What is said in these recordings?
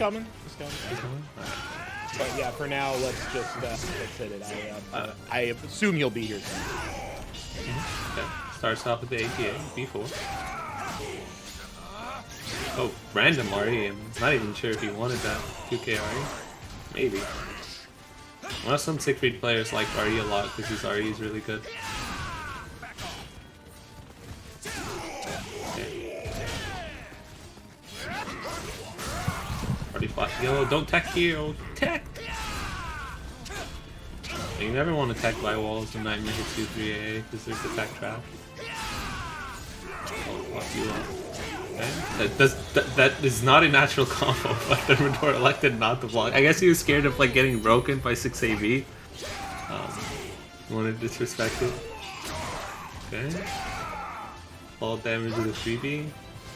coming. It's coming. But yeah, for now, let's hit it. I assume he'll be here soon. Okay. Starts off with the ATA, B4. Oh, random RE. I'm not even sure if he wanted that 2K RE. Maybe. Well, some Siegfried players like RE a lot because his RE is really good. Already flash yellow. Don't tech here. Tech! You never want to tech by walls when Nightmare hits you 3AA because there's the tech trap. Oh, fuck you up. Okay. That is not a natural combo, but Thermidor elected not to block. I guess he was scared of like getting broken by 6AV. Wanted to disrespect it. Okay. Fall damage with a 3B.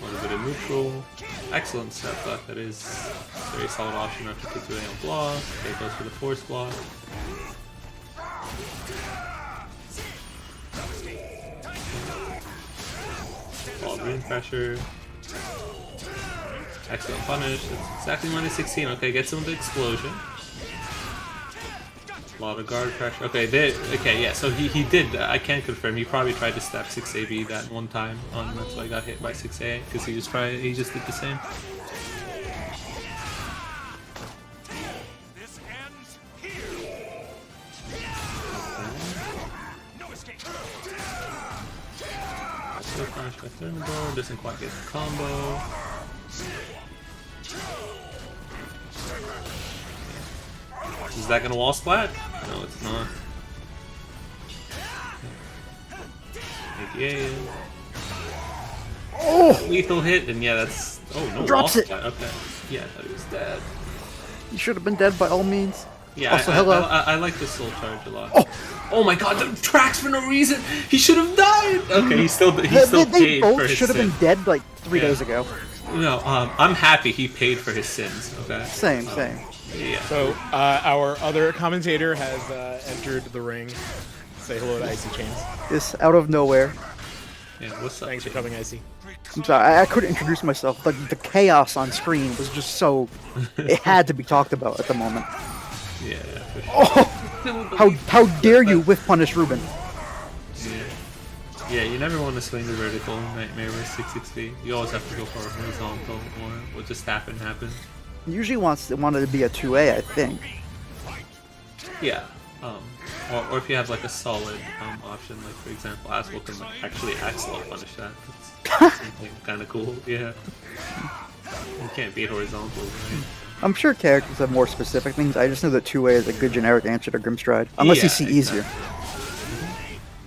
A little bit of neutral. Excellent setback. That is a very solid option after K2A on block. Okay, goes for the force block. Green pressure. Excellent punish. That's exactly -16. Okay, gets him with the explosion. A lot of guard pressure. Okay, okay, yeah. So he did. I can't confirm. He probably tried to step 6AV that one time. That's why I got hit by 6A because he just did the same. Punish by Thermidor, doesn't quite get the combo. Is that gonna wall splat? No, it's not. ADA. Oh! Lethal hit, and yeah, that's. Oh, no Drops wall it! splat. Okay. Yeah, I thought he was dead. You should have been dead by all means. Yeah, also, hello. I like the soul charge a lot. Oh! Oh my god, the tracks for no reason! He should have died! Okay, he still paid They for both his should have been sin. dead like 3 days ago. No, I'm happy he paid for his sins, okay? Same. Yeah. So our other commentator has entered the ring. Say hello to Icy Chains. This out of nowhere. Yeah, what's up? Thanks for coming, Icy. I'm sorry, I couldn't introduce myself. Like the chaos on screen was just so. It had to be talked about at the moment. Yeah, for sure. Oh! How dare you whiff punish Ruben? Yeah, you never want to swing the vertical Nightmare with 660. You always have to go for a horizontal, or what just happened. Usually wanted to be a 2A, I think. Yeah. Or if you have like a solid option, like for example, Aswell can actually Axel punish that. That's something kind of cool. Yeah. You can't beat horizontals, right? I'm sure characters have more specific things. I just know that 2A is a good generic answer to Grimstride. Unless you see easier.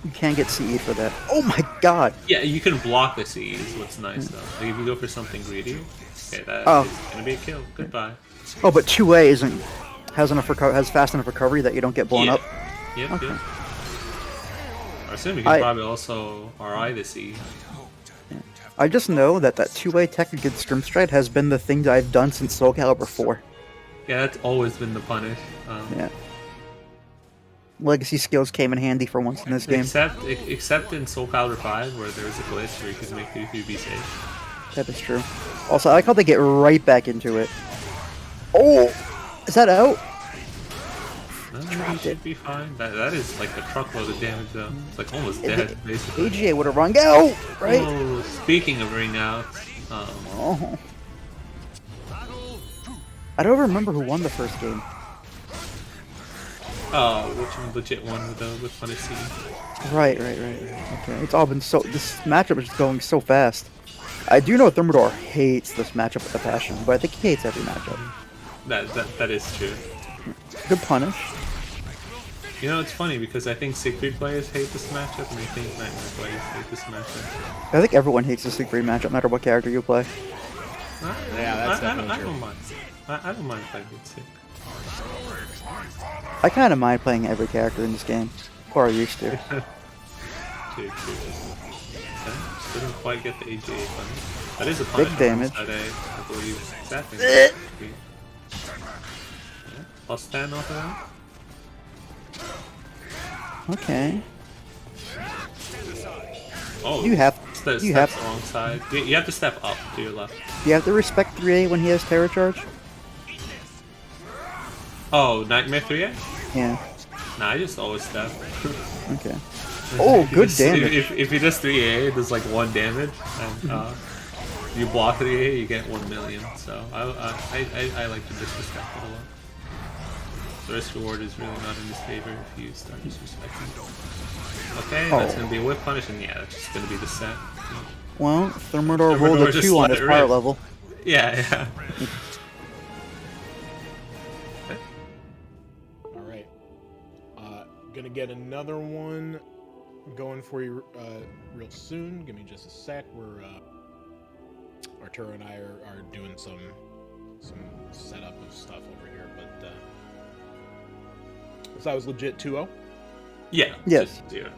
You can't get CE for that. Oh my god! Yeah, you can block the CE is what's nice though. Like if you go for something greedy, okay, that is gonna be a kill. Goodbye. Oh, but 2A has fast enough recovery that you don't get blown up. Yep, Okay. yep. I assume you can probably also RI the CE. I just know that 2A tech against Grimstride has been the thing that I've done since Soulcalibur 4. Yeah, that's always been the punish. Yeah. Legacy skills came in handy for once in this game. Except in Soulcalibur 5, where there was a glitch where you could make 3B safe. That is true. Also, I like how they get right back into it. Oh! Is that out? No, Dropped should it. be fine. That is like a truckload of damage though. It's like almost dead, basically. AGA would have rung out, right? Oh, speaking of ring outs, Oh. I don't remember who won the first game. which one legit one with punish C? Right. Okay, it's all been so. This matchup is just going so fast. I do know Thermidor hates this matchup with a passion, but I think he hates every matchup. That is true. Good punish. You know, it's funny because I think Siegfried players hate this matchup, and I think Nightmare players hate this matchup. I think everyone hates the Siegfried matchup, no matter what character you play. Yeah, that's definitely I true. don't mind. I don't mind playing with Sig. I kind of mind playing every character in this game, or I used to. True. Okay. Didn't quite get the AGA punish. That is a punish. Big damage. I believe exactly. Plus 10 off of that. Okay. Oh, You have steps have alongside. You have to step up to your left. do you have to respect 3A when he has Terror Charge? Oh, Nightmare 3A? Yeah. Nah, I just always step. Okay. Oh, If you good just- damage. If you just 3A, there's like 1 damage, and you block 3A, you get 1 million. So I like to disrespect it a lot. The risk reward is really not in his favor if you start disrespecting. Okay, that's gonna be a whip punish, and yeah, that's just gonna be the set. Well, Thermidor rolled Thermidor a just 2 on let his it power rip. level. Yeah. All right. Gonna get another one going for you real soon. Give me just a sec. We're Arturo and I are doing some setup of stuff over here, but so that was legit 2-0. Yeah. Yes. 0.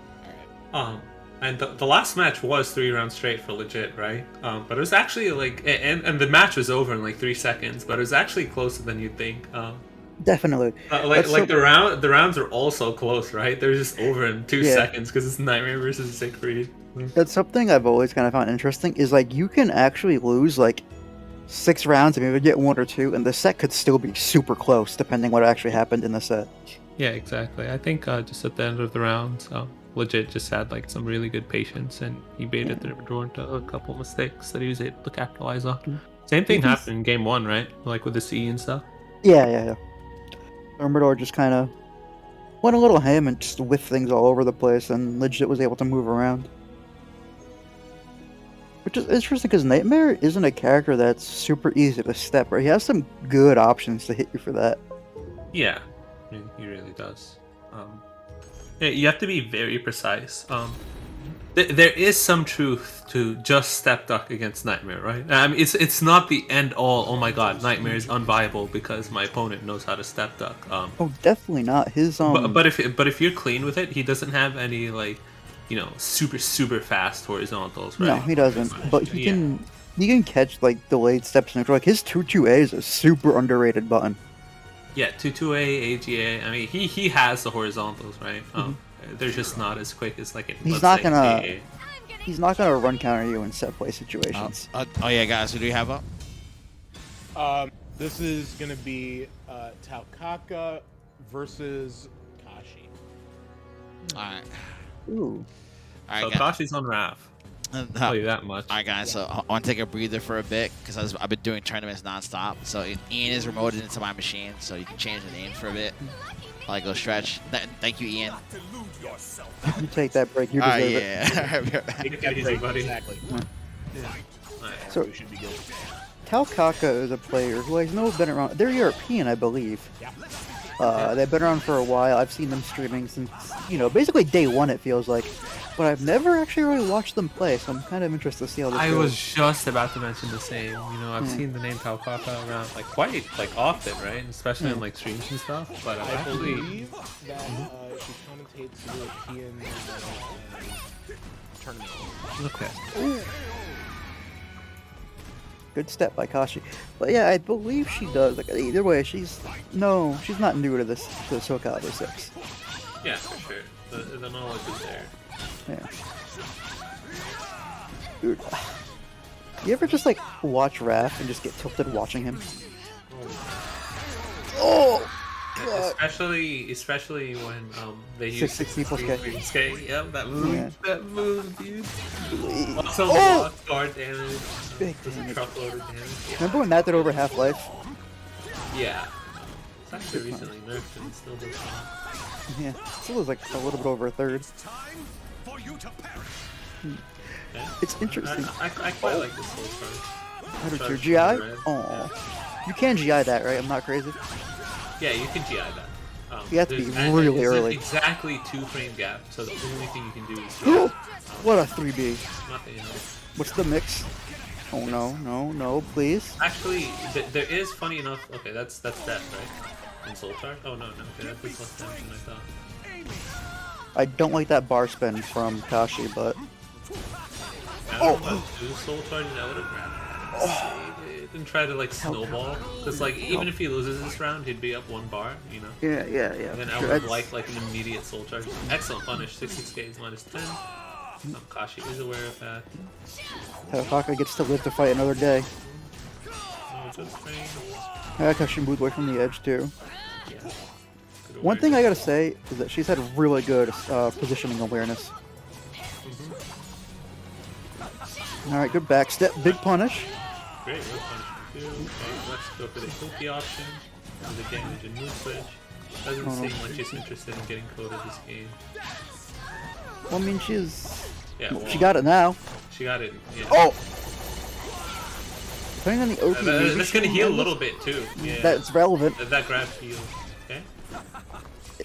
All right. And the last match was 3 rounds straight for legit, right? But it was actually like, and the match was over in like 3 seconds, but it was actually closer than you'd think. Definitely. The rounds are also close, right? They're just over in 2 Yeah. seconds because it's Nightmare versus Siegfried. That's something I've always kind of found interesting, is like you can actually lose like 6 rounds and maybe get 1 or 2, and the set could still be super close depending what actually happened in the set. Yeah, exactly. I think just at the end of the round, legit just had like some really good patience, and he baited the draw into a couple mistakes that he was able to capitalize on. Same thing happened in game 1, right? Like with the C and stuff. Yeah. Thermidor just kind of went a little ham and just whiffed things all over the place, and legit was able to move around. Which is interesting because Nightmare isn't a character that's super easy to step, right? He has some good options to hit you for that. Yeah, he really does. You have to be very precise. There is some truth to just step duck against Nightmare, right? I mean, it's not the end all. Oh my God, Nightmare is unviable because my opponent knows how to step duck. Oh, definitely not. His But if you're clean with it, he doesn't have any like, super fast horizontals, right? No, he doesn't. But he can catch like delayed steps neutral. Like his 2-2A is a super underrated button. Yeah, 2-2A, AGA. I mean, he has the horizontals, right? They're just not as quick as like He's not gonna run counter you in set play situations. Oh yeah, guys, who do you have up? This is gonna be Taukaka versus Kashi. All right. Ooh. All So right, guys. Kashi's on Raph. I'll tell you that much. All right, guys. So I want to take a breather for a bit because I've been doing tournaments nonstop. So Ian is remoted into my machine, so you can change the name for a bit. While I go stretch. Thank you, Ian. You take that break. You All deserve right, it. yeah. Take it easy, buddy. Exactly. So We should be good. Taukaka is a player who I know been around. They're European, I believe. Yeah. They've been around for a while. I've seen them streaming since, basically day one, it feels like. But I've never actually really watched them play, so I'm kind of interested to see how this I goes. was just about to mention the same. I've seen the name Taukaka around like quite like often, right? Especially in like streams and stuff. But I've I actually believe that she commentates European tournaments. okay. Good step by Kashi. But yeah, I believe she does. Like either way, she's not new to this to Soulcalibur 6. Yeah, for sure. The knowledge is there. Yeah. Dude, you ever just like watch Raph and just get tilted watching him? Oh, God. Especially when they use 660 plus K. K. Yep, that move, Yeah. that move, dude. Also, Oh! block, guard damage, Big damage. truckload of damage. Yeah. Remember when that did over half-life? Yeah. It's actually recently nerfed and still does that. Yeah, still was like a little bit over a third. Yeah. It's interesting. I quite like this whole card. How did Charge your from GI? the red. Oh, you can GI that, right? I'm not crazy. Yeah, you can GI that. You have to be there's- really it's early. Exactly 2-frame gap, so the only thing you can do is What a 3B. nothing else. What's the mix? Oh no, please. Actually, there is, funny enough. Okay, that's death, right? In Soul Charge. Oh no, okay, that's less damage than I thought. I don't like that bar spin from Kashi, but I don't know about 2 Soul Charges. I would have grabbed it and try to like snowball, because like even if he loses this round, he'd be up 1 bar, yeah. And then for I sure. would That's- like an immediate Soul Charge. Excellent punish. 66k is -10. Kashi is aware of that. Taukaka gets to live to fight another day. No, just frame. I like how she moved away from the edge too. Yeah. Good One thing I awareness. gotta say is that she's had really good positioning awareness. All right, good back step, big punish. Great, real punishment too. Okay, let's go for the Koki option. With the damage and move switch. Doesn't Oh, no. seem like she's interested in getting coded this game. Well, I mean, she's. Yeah, well, She got it now. She got it. Yeah. Oh! Depending on the OP, maybe That's she gonna will heal a have little this. bit too. Yeah. That's relevant. That grab heals. Okay.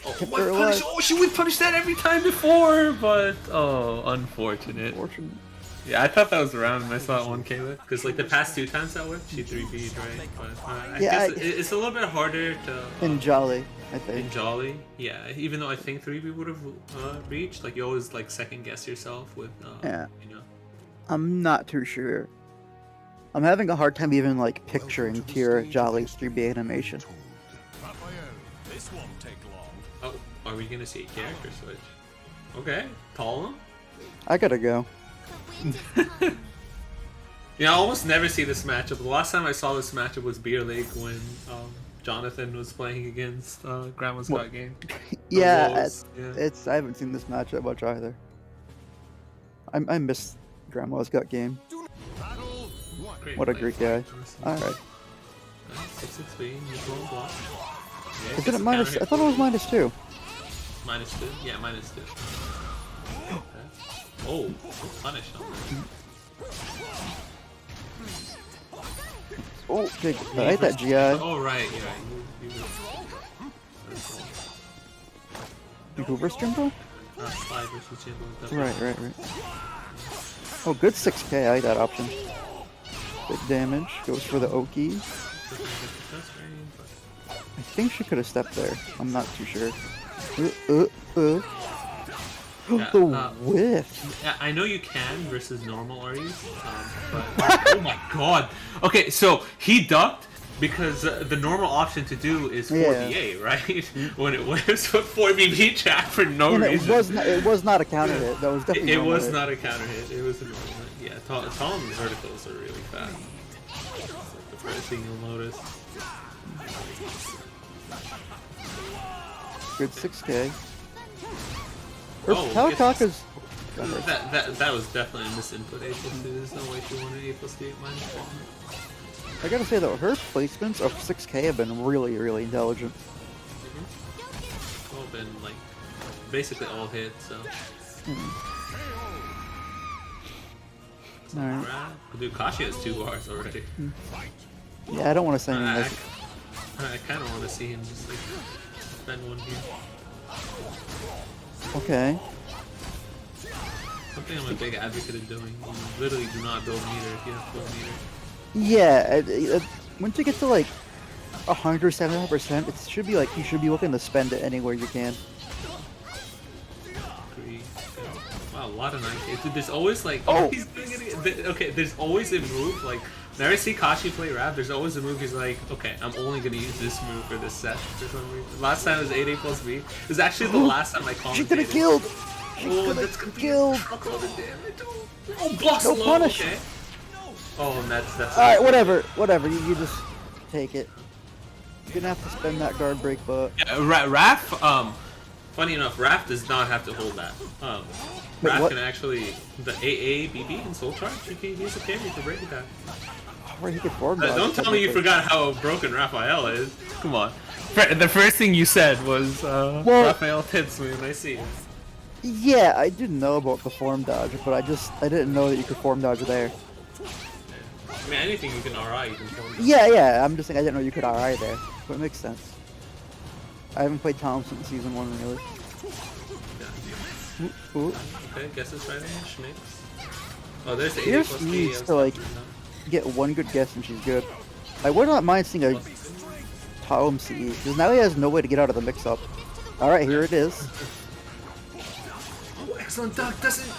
Oh, Kept what her punish? alive. Oh, she would punish that every time before, but oh, unfortunate. Fortunate. Yeah, I thought that was around when I saw it 1K with, because like the past 2 times that worked, she 3B'd, right? But I Yeah, guess it's a little bit harder to In Jolly, I in think. Jolly. Yeah, even though I think 3B would have reached, like you always like second guess yourself with, Yeah. you know. I'm not too sure. I'm having a hard time even like picturing Tira Jolly's 3B animation. Raphael, this won't take long. Oh, are we gonna see a character switch? Okay, Talon. I gotta go. Yeah, I almost never see this matchup. The last time I saw this matchup was Beer League when Jonathan was playing against Grandma's What? Got Game. Yeah, Wolves, it's. I haven't seen this matchup much either. I miss Grandma's Got Game. Battle 1. Great What a play. great guy. All right. 6-6 neutral block. Yeah, Isn't gets it a minus? counter I thought it was -2. -2. Yeah, -2. Okay. Oh, punish on that. Oh, okay. I hate that GI. Oh right, yeah. You reverse Jimbo? Slide versus Jimbo. Right. Oh, good 6K. I like that option. Big damage. Goes for the Oki. I think she could have stepped there. I'm not too sure. Yeah, The whiff. Yeah, I know you can versus normal Aries, but oh my god. Okay, so he ducked because the normal option to do is 4BA, right? When it whips with 4BB chat for no And it reason. was not a counter hit. That was definitely It normal was hit. not a counter hit. It was a normal hit. Yeah, Tom's verticals are really fast. That's like the first thing you'll notice. Good 6K. Oh, Talikaka's. That was definitely a misinput. A plus 2. There's no way she wanted A plus 2 minus 1. I gotta say though, her placements of 6K have been really, really intelligent. All been like basically all hit, so. Alright. Dude, Kashi has 2 bars already. Yeah, I don't want to say anything. I kind of want to see him just like spend one here. Okay. Something I'm a big advocate of doing. You literally do not build meter if you have full meter. Yeah, once you get to like 170%, it should be like you should be looking to spend it anywhere you can. 3. Wow, a lot of 9K. Dude, there's always like, Oh. he's doing it again. Okay, there's always a move like. Whenever I see Kashi play Rap, there's always a move he's like, okay, I'm only gonna use this move for this set for some reason. Last time it was 8A plus B. It was actually the last time I commentated. She could have killed. She Oh, could that's have gonna be a killed. truckload of damage. Oh, blocks No low. punish. Okay. Oh, and that's. All right, whatever. You just take it. You're gonna have to spend that guard break, but Yeah, Raph. Funny enough, Raph does not have to hold that. Wait, Raph what? can actually the AA, BB, and Soul Charge. He's a carry for break attack. where he could form dodge. Don't tell me you technically. forgot how broken Raphael is. Come on. The first thing you said was Raphael hits me when I see it. Yeah, I didn't know about the form dodge, but I didn't know that you could form dodge there. I mean, anything you can RI, you can form. Yeah. I'm just saying I didn't know you could RI there, but it makes sense. I haven't played Tom since season 1 really. Ooh. Okay, guess it's right in Schnicks. Oh, there's the 80 Pierce plus B. needs to like get one good guess and she's good. I would not mind seeing a Tom CE, because now he has no way to get out of the mix-up. Alright, here it is. Oh, excellent duck. Doesn't.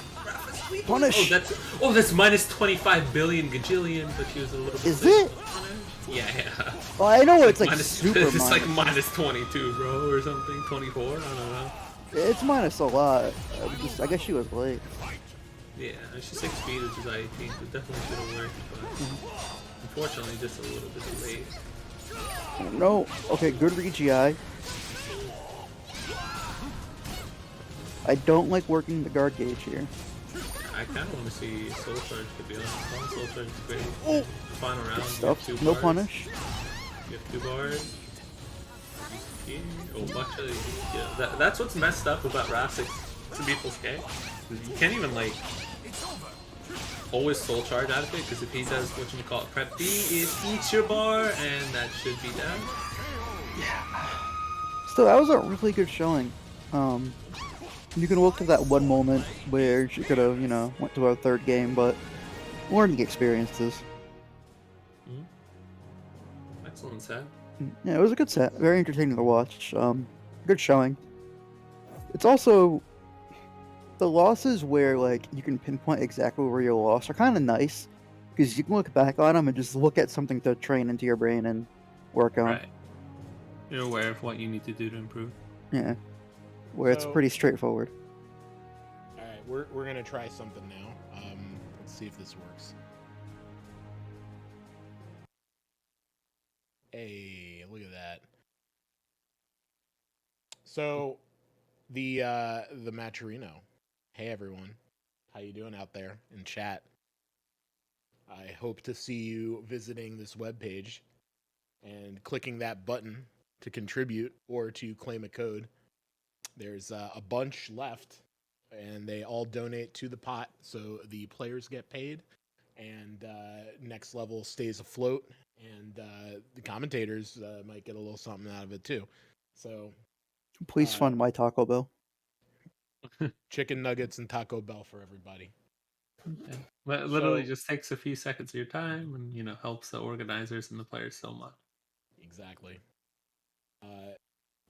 Punish! Oh, that's minus 25 billion gajillion, but she was a little bit. Is it? Yeah. Well, I know it's like Minus, super it's minus. like minus 22, bro, or something. 24. I don't know. It's minus a lot. I guess she was late. Yeah, she's 6 feet, which is 18, so definitely should have worked, but unfortunately, just a little bit late. No. Okay, good re-GI. I don't like working the guard gauge here. I kind of want to see Soul Charge, to be honest. Soul Charge is great. Oh! Final round, you Stuff. have 2 No bars. punish. You have 2 bars. Yeah. Oh, actually, yeah, that's what's messed up about Raph 6 You can't even, like, always Soul Charge out of it, because if he does what you call it, Prep B, it eats your bar, and that should be down. Still, that was a really good showing. You can look to that one moment where she could have, you know, went to our third game, but learning experiences. Excellent set. Yeah, it was a good set. Very entertaining to watch. Good showing. It's also the losses where like you can pinpoint exactly where you lost are kind of nice because you can look back on them and just look at something to train into your brain and work on. Right. You're aware of what you need to do to improve. Yeah, where it's So- pretty straightforward. All right, we're gonna try something now. Let's see if this works. Hey, look at that. So, the Matchurino. Hey everyone, how you doing out there in chat? I hope to see you visiting this webpage and clicking that button to contribute or to claim a code. There's a bunch left, and they all donate to the pot, so the players get paid, and next level stays afloat, and the commentators might get a little something out of it too. So, Please fund my Taco Bell. chicken nuggets and Taco Bell for everybody. Yeah. But literally So- just takes a few seconds of your time and, you know, helps the organizers and the players so much. Exactly.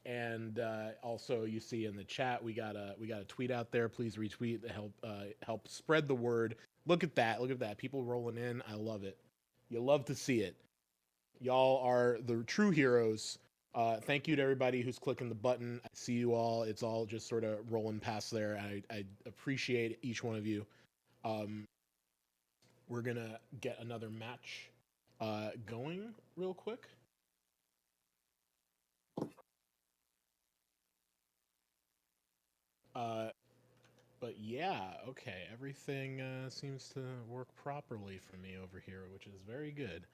And also, you see in the chat, we got a tweet out there. Please retweet to help spread the word. Look at that! Look at that! People rolling in. I love it. You love to see it. Y'all are the true heroes. Thank you to everybody who's clicking the button. I see you all. It's all just sort of rolling past there. I appreciate each one of you. We're gonna get another match going real quick. But yeah, okay, everything seems to work properly for me over here, which is very good.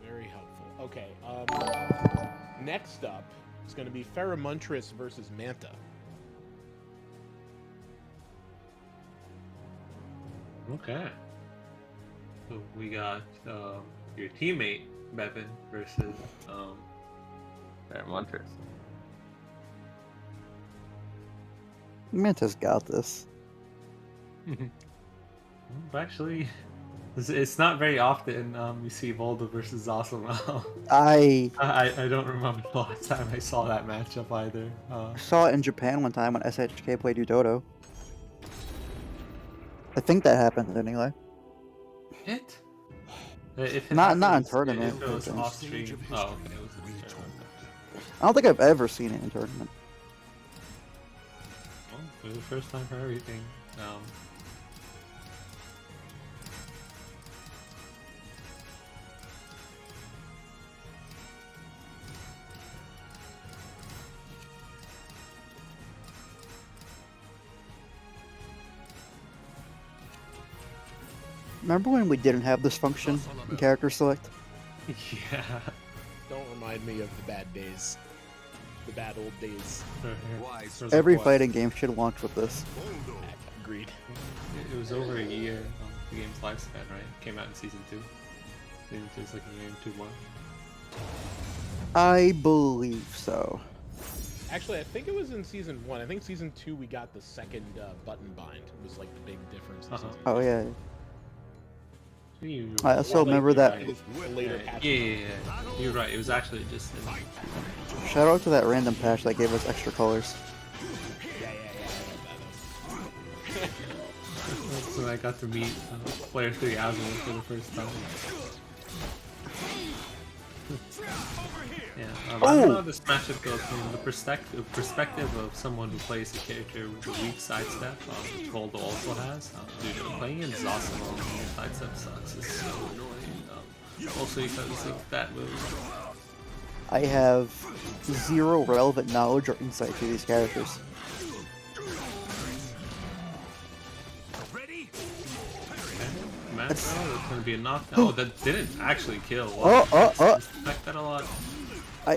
Very helpful. Okay, next up is going to be Pheromontris versus Manta. Okay. So we got your teammate, Bevan, versus Montress. Manta's got this. Actually, it's not very often you see Volda versus Zosimo. I I don't remember the last time I saw that matchup either. saw it in Japan one time when SHK played Udodo. I think that happened anyway. If it Not in happens, tournament, If it was I think. off stream. Oh, okay. It was in tournament. I don't think I've ever seen it in tournament. Well, it was the first time for everything. Remember when we didn't have this function in character select? Yeah. Don't remind me of the bad days. The bad old days. Wise. Every fighting game should launch with this. Agreed. It was over a year, the game's lifespan, right? It came out in Season 2. Season 2 is like a year and 2 months. I believe so. Actually, I think it was in Season 1. I think Season 2 we got the second button bind. It was like the big difference in Season Oh yeah. You- I also Or, like, remember that. it was later Yeah, patch. yeah. You're right. It was actually just Shout out to that random patch that gave us extra colors. Yeah. I read that. so I got to meet Player 3 Aslan for the first time. Yeah, I don't know how this matchup goes from the perspective of someone who plays a character with a weak sidestep, which Voldo also has. Dude, playing in Zosimo when your sidestep sucks is so annoying. Also because of that move. I have zero relevant knowledge or insight to these characters. Ready? That's gonna be a knockdown. Oh, that didn't actually kill. Oh, oh, oh. Respect that a lot.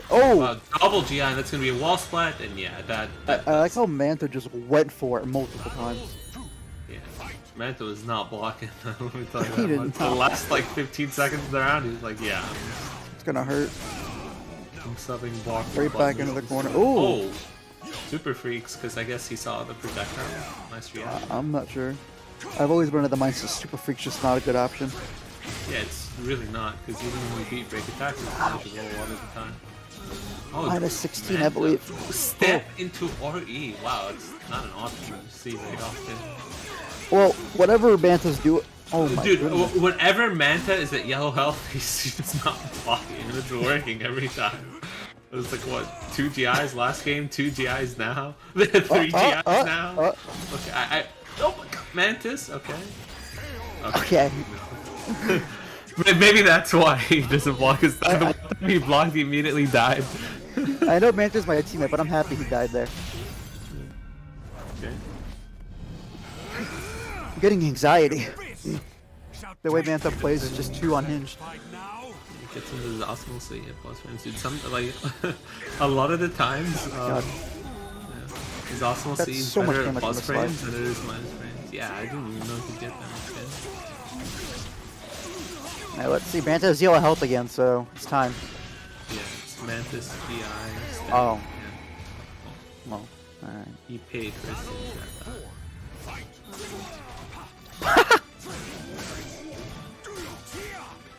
Oh! Double GI, and that's gonna be a wall splat, and yeah, that I like how Manta just went for it multiple times. yeah. Manta was not blocking. Let me tell you He that did much. not. The last like 15 seconds of the round, he was like, yeah, It's gonna hurt. I'm subbing block. Right back into the corner. Ooh! Oh, super freaks, because I guess he saw the projectile. Nice reaction. I'm not sure. I've always been of the mindset Super Freak's just not a good option. Yeah, it's really not, because even when we beat break attacks, it's punishable a lot of the time. Oh, Minus 16, I Manta. believe. Step into RE. Wow, it's not an option to see very often. Well, whatever Mantas do. Oh my Dude, goodness. whenever Manta is at yellow health, he's just not blocking, and it's working every time. It was like, what, 2 GIs last game, 2 GIs now? 3 GIs now? Okay, oh my god, Mantis, okay. Okay. Maybe that's why he doesn't block his time. The one time he blocked, he immediately died. I know Manta's my teammate, but I'm happy he died there. Okay. I'm getting anxiety. The way Manta plays is just too unhinged. He gets into his optimal so yeah, plus frames. Dude, some, like, a lot of the times, God. his optimal That's C is so much better at damage plus from the slide. frames than it is minus frames. Yeah, I didn't even know he could get that much damage. Now let's see, Manta has yellow health again, so it's time. Yeah, it's Mantis, DI, Stab, Oh. yeah. Well, alright. He paid for his things that time.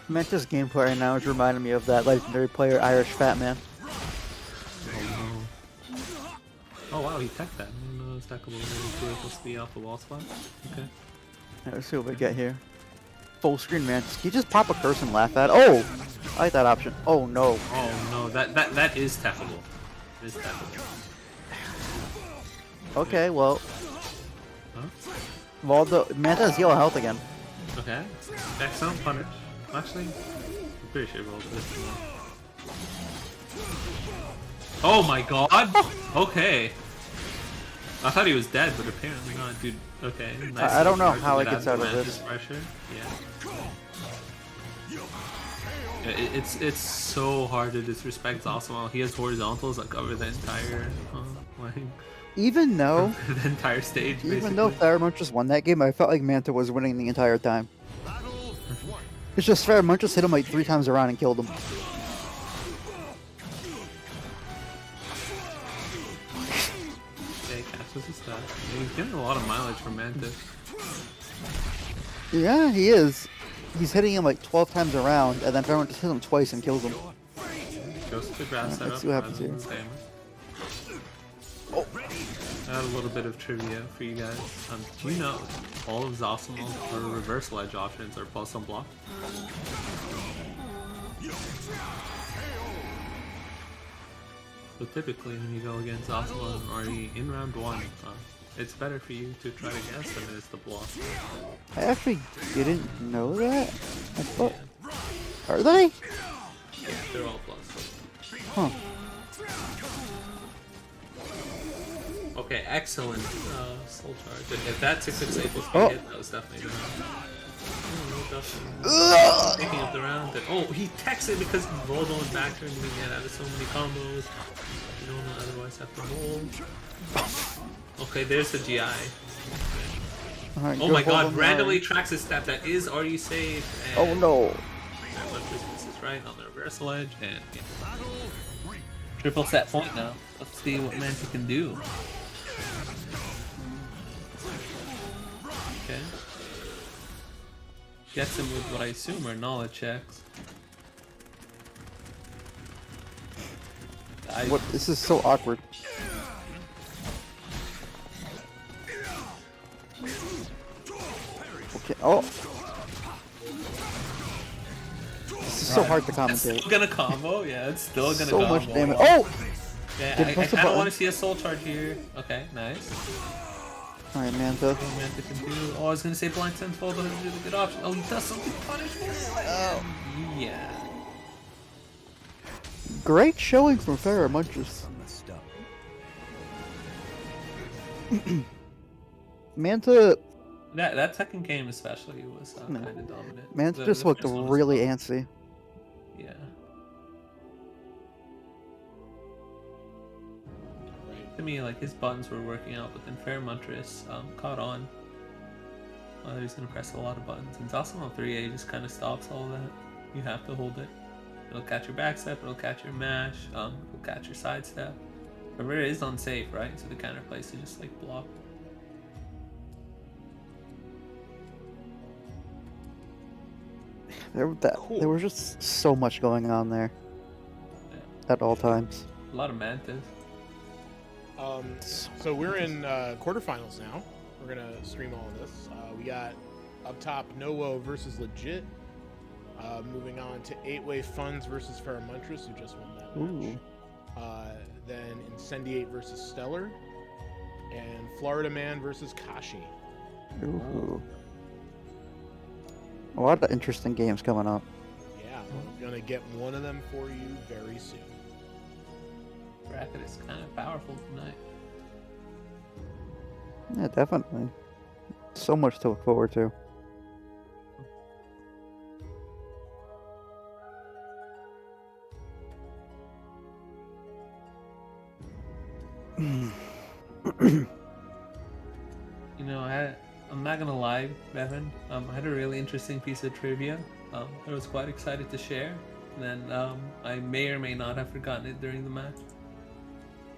Manta's gameplay right now is reminding me of that legendary player, Irish Fat Man. Oh no. Oh wow, he teched that. I didn't know it was techable. Really cool to be off the wall spot. Okay. Let's see what we get here. Full screen Mantis. Can you just pop a curse and laugh at it? Oh! I like that option. Oh no. Oh no, that is techable. It is techable. Okay, well. Huh? Valdo, Manta has yellow health again. Okay. Excellent punish. Actually, I'm pretty sure we'll this one. Oh my god! Okay. I thought he was dead, but apparently not, dude. Okay. Nice. I don't know Hard to how he get gets out of Mantis this. Pressure. Yeah. It's so hard to disrespect Zosimo. He has horizontals that cover the entire like Even though, the entire stage. even though Theramunchus won that game, I felt like Manta was winning the entire time. It's just Theramunchus hit him like 3 times around and killed him. Yeah, catches his stuff. Yeah, he's getting a lot of mileage from Mantis. Yeah, he is. He's hitting him like 12 times around, and then Theramunchus hit him twice and kills him. Goes to the grab setup. Let's see what happens rather here. than Stamina. I had a little bit of trivia for you guys. Do you know all of Zosimo's reversal edge options are plus on block? So typically when you go against Zosimo and RE in round 1, it's better for you to try to guess than it is to block. I actually didn't know that. I thought... Are they? Yeah, they're all plus. Huh. Okay, excellent soul charge. If that 668 was Oh. hit, that was definitely picking up the round. Oh, he texted because he's rolled on back turn and he get out of so many combos. You don't otherwise have to hold. Okay, there's the GI. Alright, Oh go my hold god, him randomly high. tracks his step. That is already safe. Oh And no. this is right on the reversal edge. And yeah. Triple set point now. Let's see what Manta can do. Okay. Gets him with what I assume are knowledge checks. What? This is so awkward. Okay. Oh. This is so hard to It's commentate. still gonna combo, yeah, it's still gonna So combo. much damage. Oh! Yeah, Did I press the kinda button. wanna see a soul charge here. Okay, nice. Alright, Manta. What Manta can do. Oh, I was gonna say blind tenfold, but it's a really good option. Oh, he does something punishable. Oh, yeah. Great showing from Farrah Munches. Manta That second game especially was No. kind of dominant. Manta The just looked first one was really tough. antsy. Yeah. Right. To me, like his buttons were working out, but then Fairmontress caught on. He's gonna press a lot of buttons. And Zasamon 3A just kind of stops all that. You have to hold it. It'll catch your back step, it'll catch your mash, it'll catch your side step. Remember, it is unsafe, right? So the counter plays to just like block. There was just so much going on there at all times. A lot of mantas. So we're in quarterfinals now. We're gonna stream all of this. We got up top Nowo versus Legit. Moving on to 8-way Funds versus Farrah Muntress, who just won that match. Then Incendiate versus Stellar, and Florida Man versus Kashi. Ooh. A lot of interesting games coming up. Yeah, we're gonna get one of them for you very soon. Bracket is kind of powerful tonight. Yeah, definitely. So much to look forward to. You know, I'm not gonna lie, Bevan. I had a really interesting piece of trivia. I was quite excited to share. And then I may or may not have forgotten it during the match.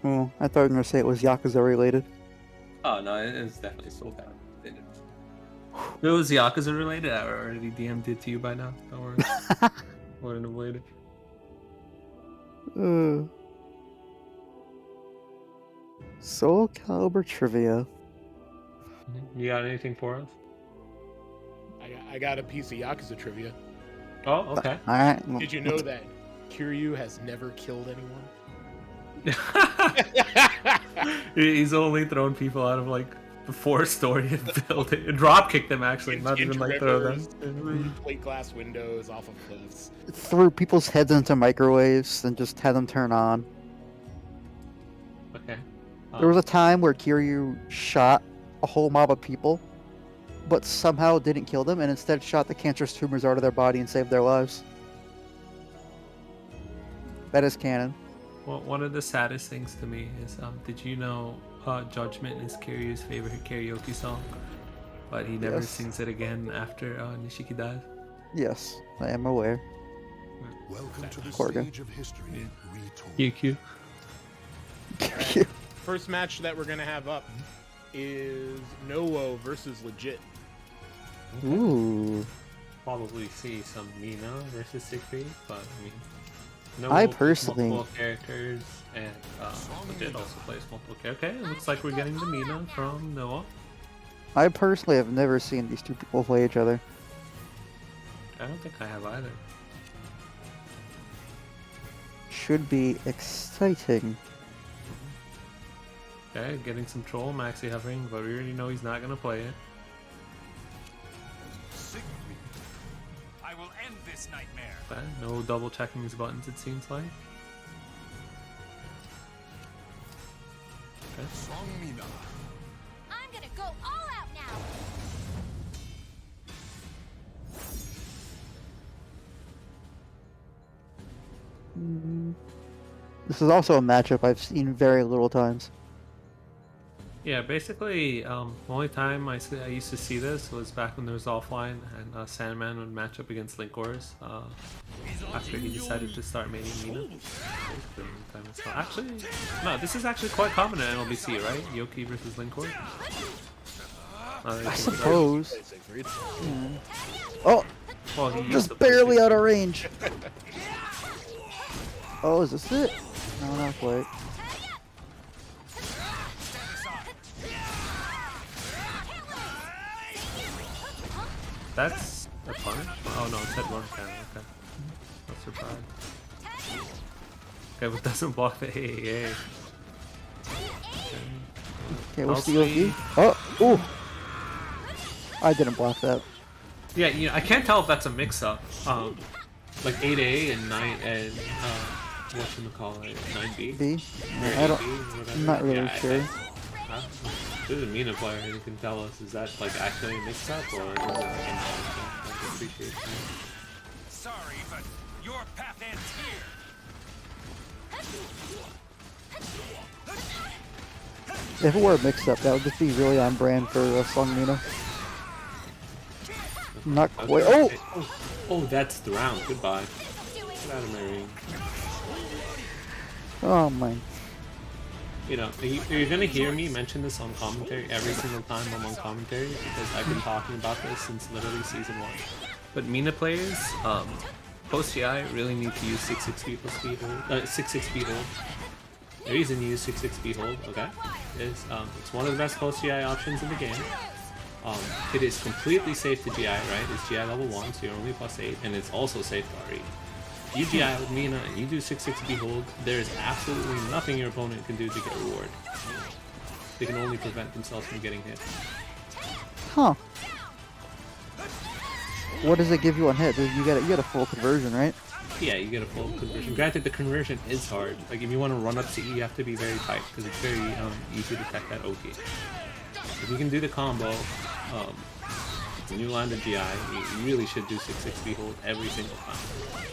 Oh, I thought you were going to say it was Yakuza related. Oh no, it was definitely Soulcalibur related. If it was Yakuza related, I already DM'd it to you by now. Don't worry. Wouldn't have waited. Soulcalibur trivia. You got anything for us? I got a piece of Yakuza trivia. Oh, okay. Alright. Did you know that Kiryu has never killed anyone? He's only thrown people out of like the 4-story building. Drop kicked them actually, not even like throw them. Through plate glass windows, off of cliffs. Threw people's heads into microwaves and just had them turn on. Okay. There was a time where Kiryu shot a whole mob of people, but somehow didn't kill them and instead shot the cancerous tumors out of their body and saved their lives. That is canon. Well, one of the saddest things to me is, did you know Judgment is Kiryu's favorite karaoke song? But he never Yes. sings it again after Nishiki dies. Yes, I am aware. Welcome to the Corgan. stage of history. Retold. QQ. First match that we're gonna have up is Nowo versus Legit. Ooh. Probably see some Mina versus Siegfried, but I mean, no I plays personally- multiple characters, and Legit also plays multiple characters. Okay, it looks like we're getting the Mina from Noah. I personally have never seen these two people play each other. I don't think I have either. Should be exciting. Okay, getting some troll maxi hovering, but we already know he's not gonna play it. Siegfried. I will end this nightmare. Okay, no double checking his buttons, it seems like. Okay. Song Mina. I'm gonna go all out now. This is also a matchup I've seen very little times. Yeah, basically, the only time I used to see this was back when there was offline and Sandman would match up against Linkors after he decided to start maining Mina. Basically, the only time I saw- Actually, no, this is actually quite common in NLBC, right? Yoki versus Linkor. I suppose. Oh, Well, he used to just play barely out of Siegfried. range. Oh, is this it? No, not quite. That's a punish? Oh no, it said one cannon, okay. Not surprised. Okay, but doesn't block the AAA. Okay, what's the Mostly- OP? Oh, ooh. I didn't block that. Yeah, I can't tell if that's a mix-up. Like 8A and 9 and whatchamacallit, 9B? B? Or I don't. 8B, whatever. I'm not really Yeah, sure. This is a Mina player who can tell us, is that like actually a mix-up or is it like a non-mix-up? I appreciate that. Sorry, but your path ends here. If it were a mix-up, that would just be really on brand for Song Mina. Not quite. Oh! Oh, that's the round. Goodbye. Get out of my ring. Oh my. You know, you're gonna hear me mention this on commentary every single time I'm on commentary because I've been talking about this since literally season 1. But Mina players, post GI really need to use 6-6 speed hold. 6-6 speed hold. The reason you use 6-6 speed hold, okay, is it's one of the best post GI options in the game. It is completely safe to GI, right? It's GI level 1, so you're only +8, and it's also safe to RE. You GI with Mina and you do 6-6 behold, there is absolutely nothing your opponent can do to get reward. They can only prevent themselves from getting hit. Huh. What does it give you on hit? You get a full conversion, right? Yeah, you get a full conversion. Granted, the conversion is hard. Like, if you want to run up CE, you have to be very tight, because it's very easy to tech that OT. If you can do the combo, when you land a GI, you really should do 6-6 behold every single time.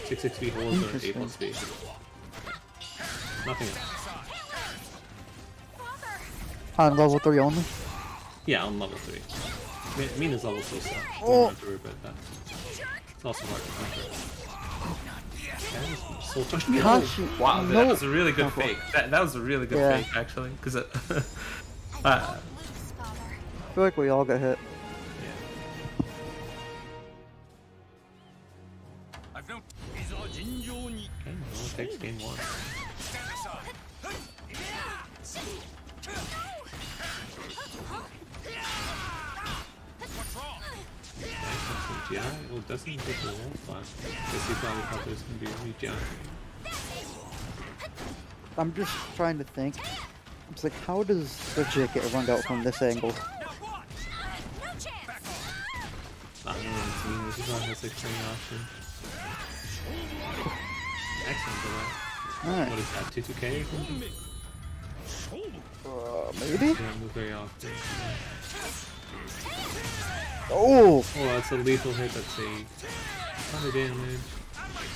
6-6 beholds or 8+B. Nothing else. On level 3 only? Yeah, on level 3. Mina's level 2 stuff. Oh. Don't have to worry about that. It's also hard to control. Gosh, Wow, no. that was a really good fake. That was a really good Yeah. fake, actually. Because I feel like we all got hit. I've no. Okay, well, it takes game 1. GI? Oh, doesn't take the wall flash. Guess he probably thought there was going to be only GI. I'm just trying to think. It's like, how does the Jit get run out from this angle? I don't know, it's mean. This is why it has like training option. Excellent for that. Alright. What is that, 2-2K or something? Maybe? Yeah, move very often. Oh! Oh, that's a lethal hit, that's a ton of damage.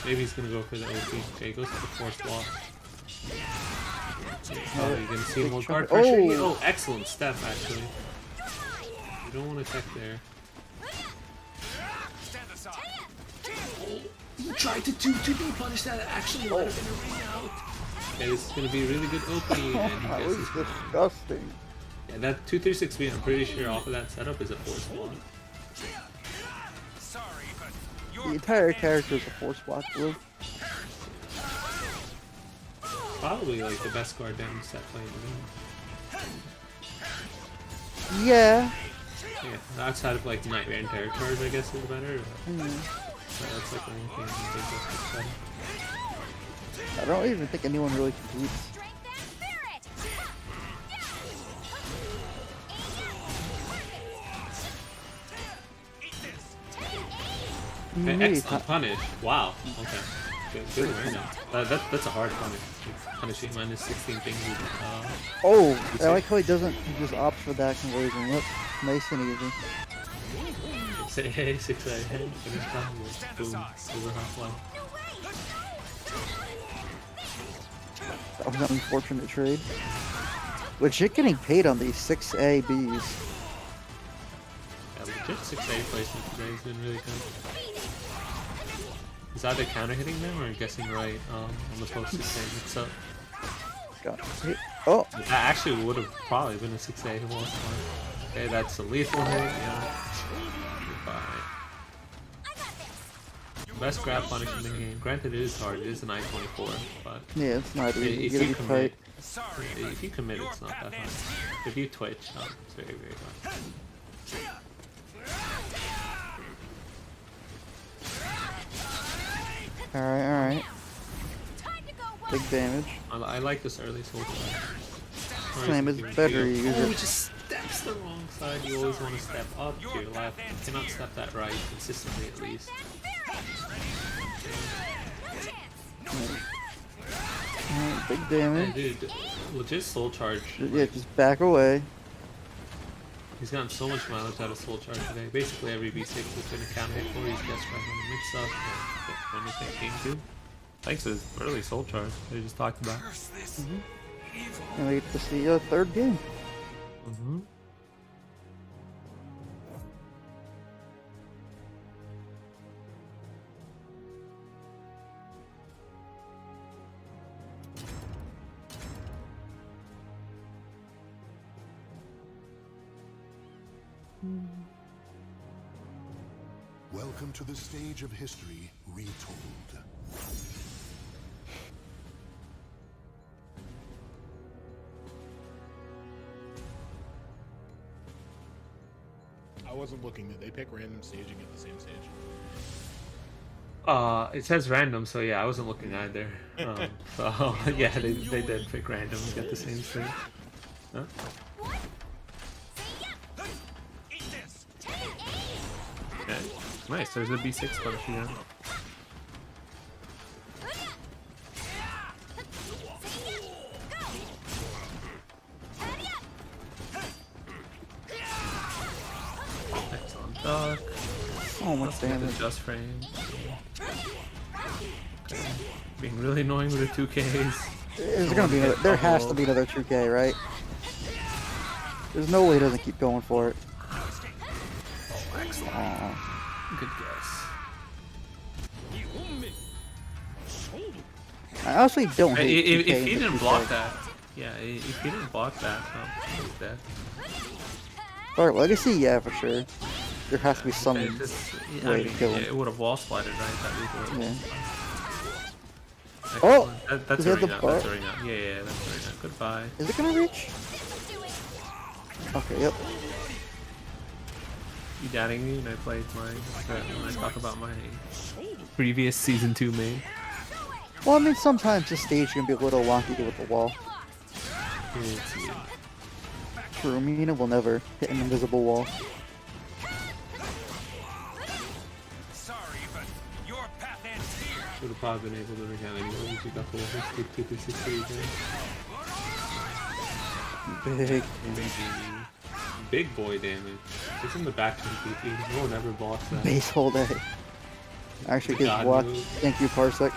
Maybe he's gonna go for the OP. Okay, he goes for the force block. Oh, you're gonna see him hold guard pressure. Oh, excellent step, actually. You don't want to tech there. Stand aside. You tried to 2-2 punish that actually would have been a ring out. Okay, this is gonna be a really good OP, and he That was guesses disgusting. yeah, that 2-3-6-B, I'm pretty sure off of that setup is a force block. Sorry, but The your entire character is a force block blue. Probably like the best guard down set play in the game. Yeah. Yeah, outside of like Nightmare and Terror cards, I guess is better. But that's like the only thing I think that's better. I don't even think anyone really competes. Strength and spirit. Okay, Maybe excellent punish. Wow. Okay. Good awareness. That's a hard punish. Punishing minus 16 things. Oh, I like how he doesn't. He just opts for that conversion. Look, nice and easy. Say hey, 6A, hey, finish combo. Boom. Over halfway. That was an unfortunate trade. Legit getting paid on these 6A Bs. Yeah, legit 6A placement today has been really good. He's either counter hitting them or guessing right on the post 6A mix up. Got hit. Oh, That actually would have probably been a 6A who lost one. Okay, that's a lethal hit, yeah. Goodbye. Best grab punish in the game. Granted, it is hard. It is an I-24, but yeah, it's not easy. You if gotta you be commit, tight. if you commit, it's not that hard. If you twitch, it's very, very hard. Alright. Time to go work. Big damage. I like this early Soulcalibur. His name is better. You use Oh, he it. just steps the wrong side. You always want to step up to your left. You cannot step that right consistently, at least. big Hey, damage. dude, legit soul charge. Yeah, just back away. He's gotten so much mileage out of soul charge today. Basically every V6 has been a counter hit for. He's guessed right on the mix up and anything game 2. Thanks to his early soul charge they just talked about. And we get to see a third game. Mm-hmm. Welcome to the stage of history retold. I wasn't looking. Did they pick random staging at the same stage? It says random, so yeah, I wasn't looking either. So yeah, they did pick random and get the same thing. Huh? Okay, nice. There's a B6 punch again. Excellent duck. Oh, much damage. Just frame. Okay. Being really annoying with the 2Ks. There's gonna be another, there has to be another 2K, right? There's no way he doesn't keep going for it. Oh, excellent. Aw. Good guess. I honestly don't hate If 2K he in the didn't block 2K. that, yeah, if he didn't block that, he's dead. Alright, Legacy, yeah, for sure. There has to be some Okay, this, yeah, way to kill him. it would have wall slided, right? That would Yeah. Excellent. Oh! That's is that a the ring out. bar? That's a ring out. Yeah, that's a ring out. Goodbye. Is it gonna reach? Okay, yep. You doubting me when I played when I talk about my previous season 2 main? Well, I mean, sometimes this stage can be a little wonky with the wall. It's, True, Mina will never hit an invisible wall. Sorry, but your path ends here. would have probably been able to ring out anyway. You got the 260 again. Big Big boy damage. It's in the back to the PP. No one ever blocks that. base whole day. Actually, The gives God block. move. Thank you, Parsec.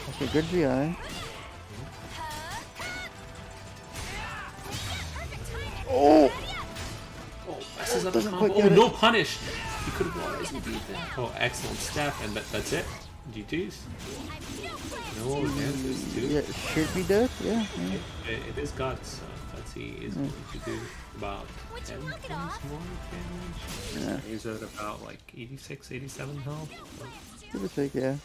Okay, good GI. Oh! Oh, messes up Doesn't the quite combo. Oh, get it. no punish! He could have always beat that. Oh, excellent step, and that's it. GG's. No advances too. Yeah, it should be dead. Yeah. Yeah. It is guts. Let's see, is going to do about 10 points more damage. Yeah. He's at about like 86, 87 health. Give or take, yeah.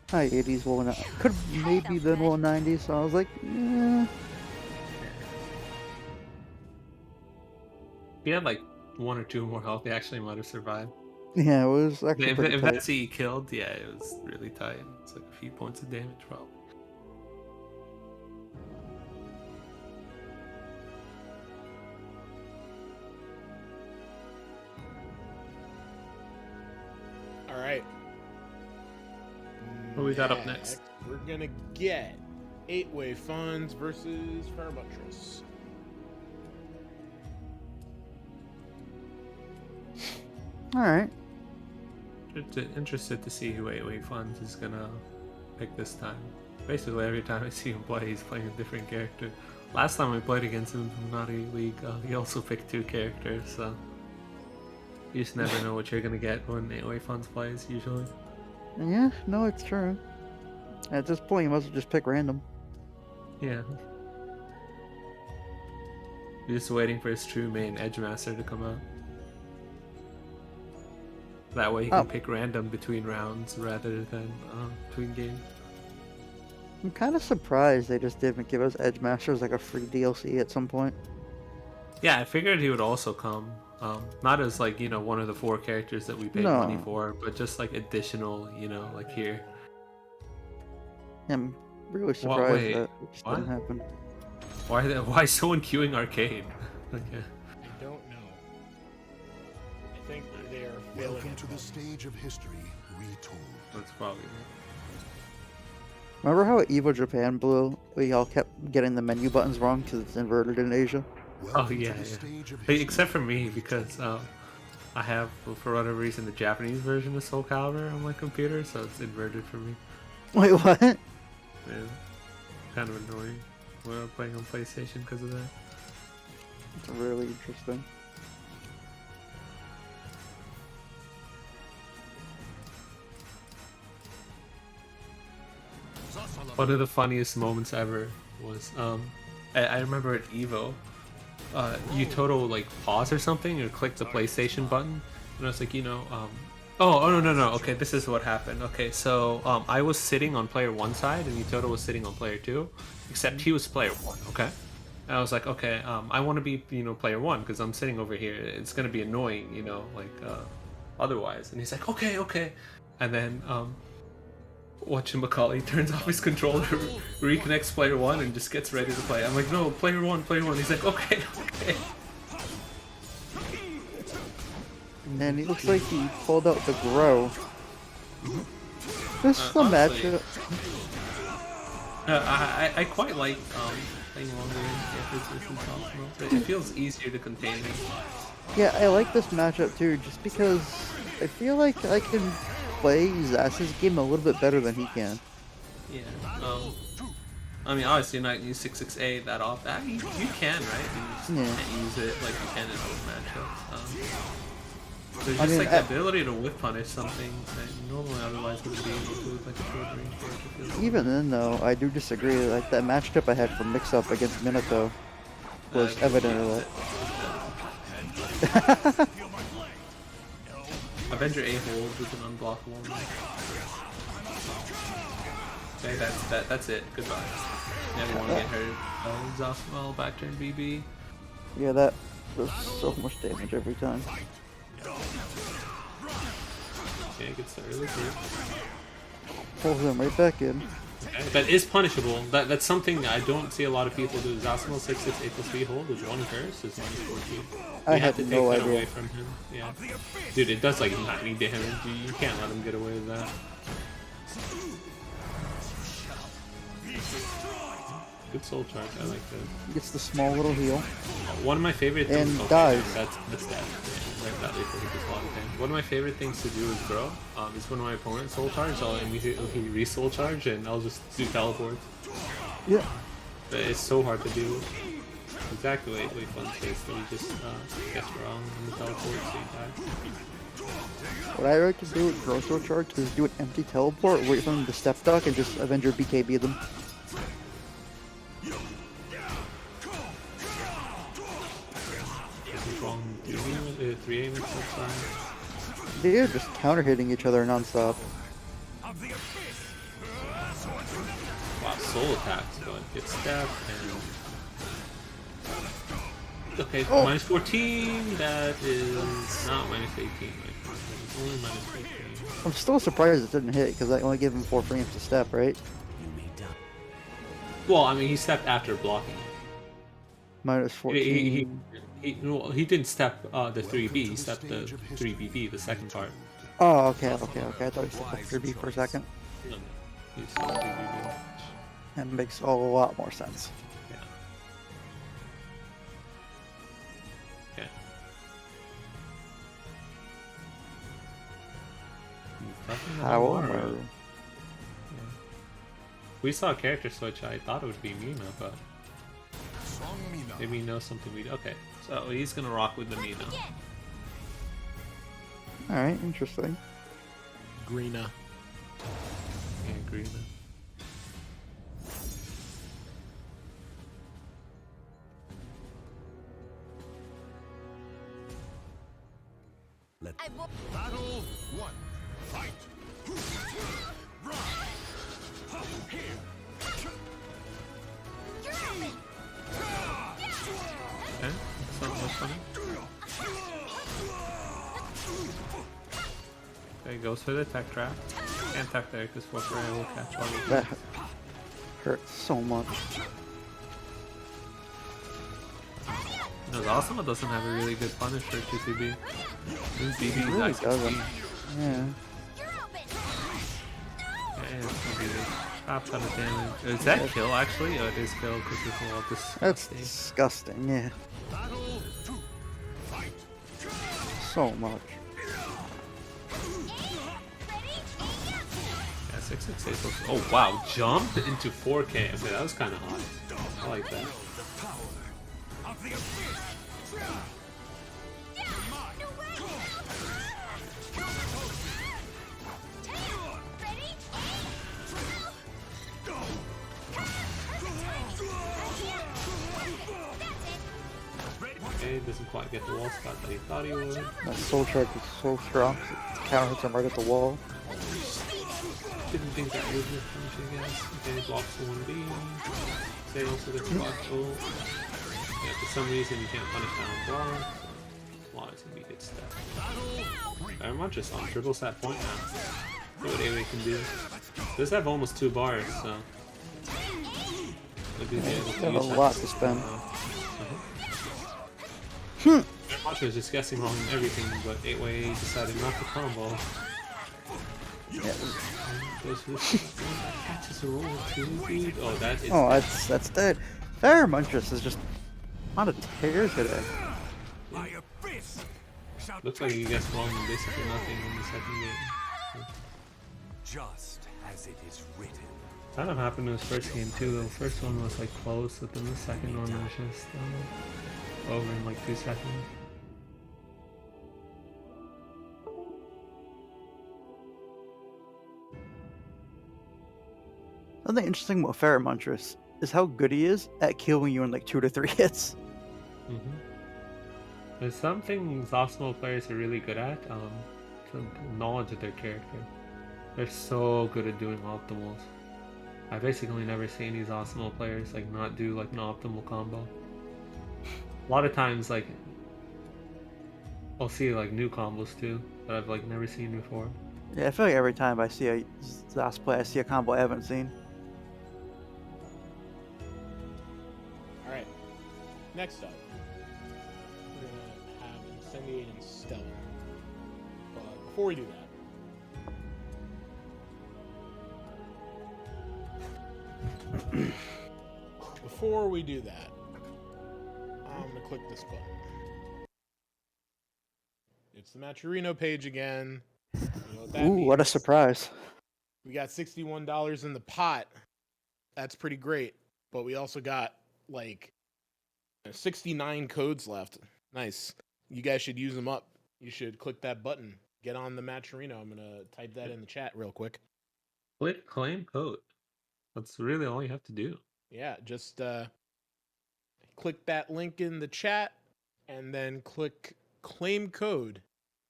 High 80s, low 90s. Could have maybe been low 90s, so I was like, eh. If he had like 1 or 2 more health, he actually might have survived. Yeah, it was actually pretty If tight. that's he killed, yeah, it was really tight. It's like a few points of damage, probably. All right. What we got up next? We're gonna get 8-way funds versus Fairbuttress. Alright. Interested to see who 8-way funds is gonna pick this time. Basically, every time I see him play, he's playing a different character. Last time we played against him from Naughty League, he also picked 2 characters, so you just never know what you're gonna get when 8-way funds plays, usually. Yeah, no, it's true. At this point, you must just pick random. Yeah. You're just waiting for his true main Edgemaster to come out. That way you can pick random between rounds rather than between games. I'm kind of surprised they just didn't give us Edgemasters like a free DLC at some point. Yeah, I figured he would also come. Not as like, you know, one of the 4 characters that we paid No. money for, but just like additional, you know, like here. I'm really surprised wait, that it just didn't what? happen. Why is someone queuing arcade? Okay. I don't know. I think they are failing Welcome at to the them. stage of history retold. That's probably it. Remember how at Evo Japan Blue, we all kept getting the menu buttons wrong because it's inverted in Asia? Welcome yeah, to the yeah. stage of Hey, history. except for me, because I have, for whatever reason, the Japanese version of Soulcalibur on my computer, so it's inverted for me. Wait, what? Yeah. Kind of annoying when I'm playing on PlayStation because of that. It's really interesting. One of the funniest moments ever was, I remember at Evo, you total like pause or something or click the PlayStation button, and I was like, oh no, okay, this is what happened. Okay, so I was sitting on player 1 side and Yutoto was sitting on player 2, except he was player 1. Okay, and I was like, okay, I want to be player 1 because I'm sitting over here. It's gonna be annoying, otherwise. And he's like, okay, and then whatchamacallit turns off his controller, reconnects player 1, and just gets ready to play. I'm like, no, player 1. He's like, okay. And he looks like he pulled out the grow. This is the Honestly, matchup. I quite like playing longer if it's possible. It feels easier to contain it. Yeah, I like this matchup too, just because I feel like I can play Zass's game a little bit better than he can. Yeah. I mean, obviously you're not gonna use 668 that often. You can, right? You just Yeah. can't use it like you can in other matchups. There's I just mean, like the ability to whip punish something that you normally otherwise wouldn't be able to with like a short range character. Even then, though, I do disagree. Like that matchup I had for mix-up against Minato was evident of that. Avenger A hold with an unblockable. Okay, that's it. Goodbye. Never want to get hurt. Zosmal back turn BB. Yeah, that does so much damage every time. Okay, gets the early kill. Pulls him right back in. Okay, that is punishable. That's something I don't see a lot of people do. Zosmal 6/6 hold with 1 curse is -14. I You have had to take no that idea. away from him. Yeah. Dude, it does like 90 damage. You can't let him get away with that. Good soul charge, I like that. Gets the small little heal. One of my favorite things. And okay, dies. That's that. Yeah, right, that lethal hit is a lot of damage. One of my favorite things to do is grow. Is when my opponent soul charge, I'll immediately re-soul charge and I'll just do teleport. Yeah. But it's so hard to do. Exactly what fun says, so you just guess wrong on the teleport, so you die. What I like to do with Grosso Charge is do an empty teleport, wait for them to step duck, and just Avenger BKB them. This is wrong. 3A mix up sign. They're just counter hitting each other nonstop. Wow, soul attacks, but get stabbed and. Okay, Oh. -14. That is not -18. It's only -18. I'm still surprised it didn't hit, because I only gave him 4 frames to step, right? Well, I mean, he stepped after blocking. Minus 14. He didn't step the 3B. He stepped the 3BB, the second part. Oh, okay. I thought he stepped the 3B for a second. No, no. He stepped 3BB. That makes a lot more sense. Yeah. Okay. However, We saw a character switch. I thought it would be Mina, but maybe he knows something we. Okay, so he's gonna rock with the Mina. alright, interesting. Greena. Yeah, agree. Battle 1. Fight. Okay, that's not much funny. Okay, goes for the tech trap. Can't tech there because Raphael will catch all of That hurts so much. No, Zosima doesn't have a really good punish for 2CB. This BB is Really actually doesn't. Yeah. it's gonna be a crap ton of damage. Is that kill actually? Oh, it is kill because it's all That's disgusting. disgusting, yeah. Battle 2. Fight. So much. Yeah, 668 looks. Oh wow, jumped into 4K. Okay, that was kind of hot. I like that. Okay, doesn't quite get the wall spot that he thought he would. That soul charge is so strong. It counter hits him right at the wall. Didn't think that was his punish, I guess. Okay, blocks the 1B. Say also gets blocked. Oh. Yeah, for some reason you can't punish down block. Well, it's gonna be good stuff. Very much just on triple stat point now. See what AoE can do. Does have almost 2 bars, so. Maybe be able to Got a use that. lot to spend. Match was just guessing wrong in everything, but 8-way decided not to combo. Yeah. Goes for the catches a roll too, dude. Oh, that is. Oh, that's dead. Fire Muntress is just on a tear today. Looks like you guessed wrong in basically nothing in the second game. Just as it is written. Kind of happened in his first game too. The first one was like close, but then the second one was just over in like 2 seconds. Something interesting about Fire Muntress is how good he is at killing you in like 2 to 3 hits. There's some things Osmo players are really good at, the knowledge of their character. They're so good at doing optimals. I basically never seen these Osmo players like not do like an optimal combo. A lot of times like I'll see like new combos too that I've like never seen before. Yeah, I feel like every time I see a Zos play, I see a combo I haven't seen. Alright. Next up, we're gonna have Incendiate and Stellar. But before we do that, I'm gonna click this button. It's the Matchurino page again. You know what that Ooh, what a means. surprise. We got $61 in the pot. That's pretty great. But we also got like 69 codes left. Nice. You guys should use them up. You should click that button. Get on the Matchurino. I'm going to type that in the chat real quick. Click claim code. That's really all you have to do. Yeah, just click that link in the chat and then click claim code.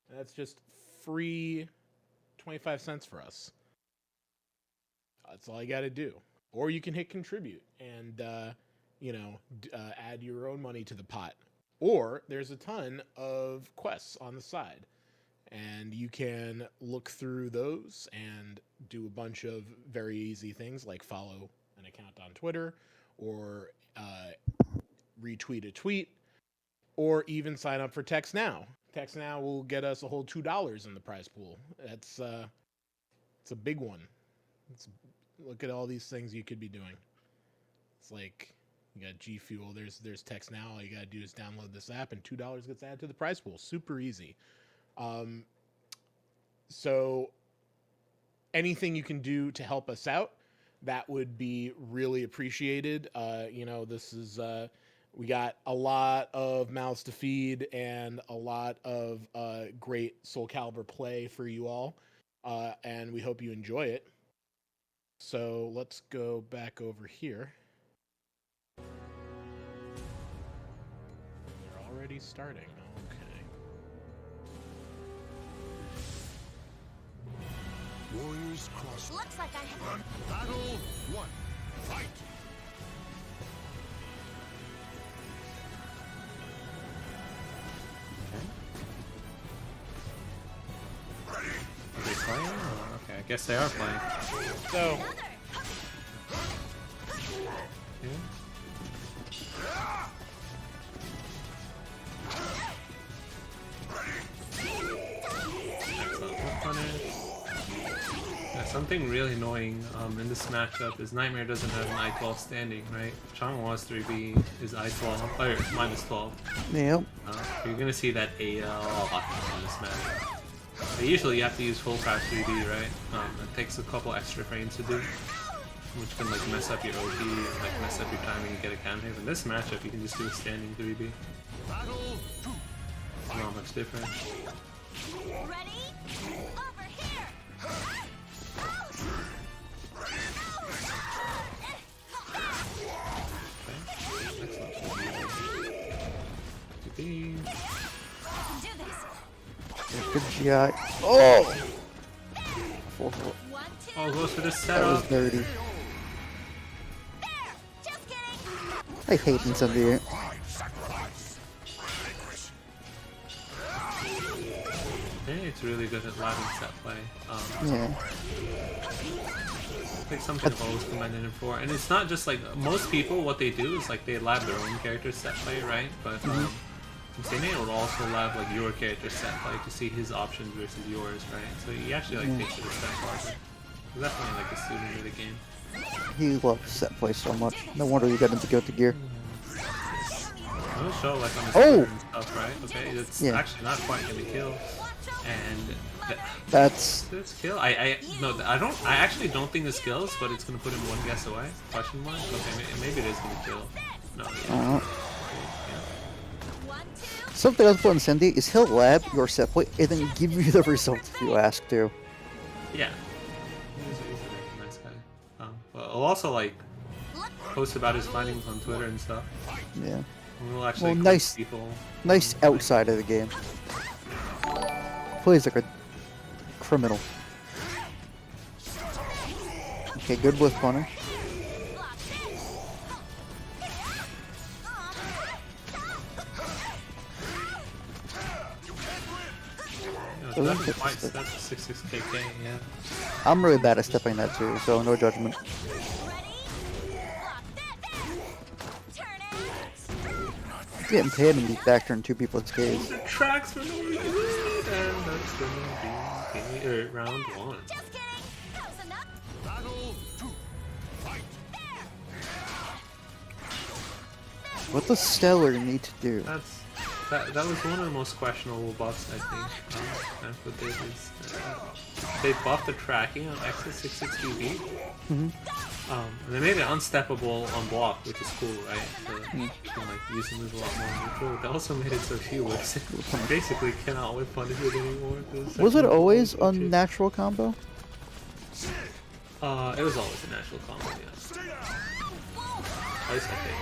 That's just free 25 cents for us. That's all you got to do. Or you can hit contribute and, add your own money to the pot. Or there's a ton of quests on the side. And you can look through those and do a bunch of very easy things like follow an account on Twitter or retweet a tweet or even sign up for Text Now. Text Now will get us a whole $2 in the prize pool. That's it's a big one. Look at all these things you could be doing. It's like you got G Fuel. There's Text Now. All you gotta do is download this app, and $2 gets added to the prize pool. Super easy. So anything you can do to help us out, that would be really appreciated. This is we got a lot of mouths to feed and a lot of great Soulcalibur play for you all, and we hope you enjoy it. So let's go back over here. They're already starting. Okay. Warriors cross. Looks like I have. Battle 1. Fight. Are they playing? Oh, okay, I guess they are playing. So Yeah. Excellent. Punish. That's Something really annoying in this matchup is Nightmare doesn't have an I-12 standing, right? Chong Waz 3B is I-12, or minus 12. Yep. You're gonna see that a lot in this match. But usually you have to use full crouch 3B, right? It takes a couple extra frames to do, which can like mess up your OP and like mess up your timing and get a counter. In this matchup, you can just do a standing 3B. Not much different. Ready? Over here. Okay. Do this. Good GI. Oh! 4-4. 1, 2. Oh, goes for the That was setup. dirty. There. Just kidding. I hate Incendiary. Hey, it's really good at labbing set play. Yeah. Like something I've always commended him for. And it's not just like most people, what they do is like they lab their own character set play, right? But Insane will also lab like your character set play to see his options versus yours, right? So he actually like takes it a step farther. He's definitely like a student of the game. He loves set play so much. No wonder you got into Guilty Gear. He'll show like on his Oh! Twitter and stuff, right? Okay, it's Yeah. actually not quite gonna kill. And That's this kill? I actually don't think this kills, but it's gonna put him one guess away. Question mark? Okay, maybe it is gonna kill. No, yeah. 1, 2. something else about Incendy is he'll lab your set play and then give you the results if you ask to. Yeah. He's a nice guy. But he'll also like post about his findings on Twitter and stuff. Yeah. And we'll actually Well, quiz nice. people. Nice outside of the game. Plays like a criminal. Okay, good with punish. So that's a fight step 66 KK, yeah. I'm really bad at stepping that too, so no judgment. Getting paid and be factor in two people's Ks. The tracks for no reason, and that's gonna be round 1. Just kidding. Close enough. Battle 2. Fight. What does Stellar need to do? That was one of the most questionable buffs, I think. That's what they did. They buffed the tracking on X's 660B. And they made it unsteppable on block, which is cool, right? So you can like use him as a lot more neutral. They also made it so if you whip you basically cannot whip punish it anymore. Was it always a natural combo? It was always a natural combo, yeah. Twice, I think.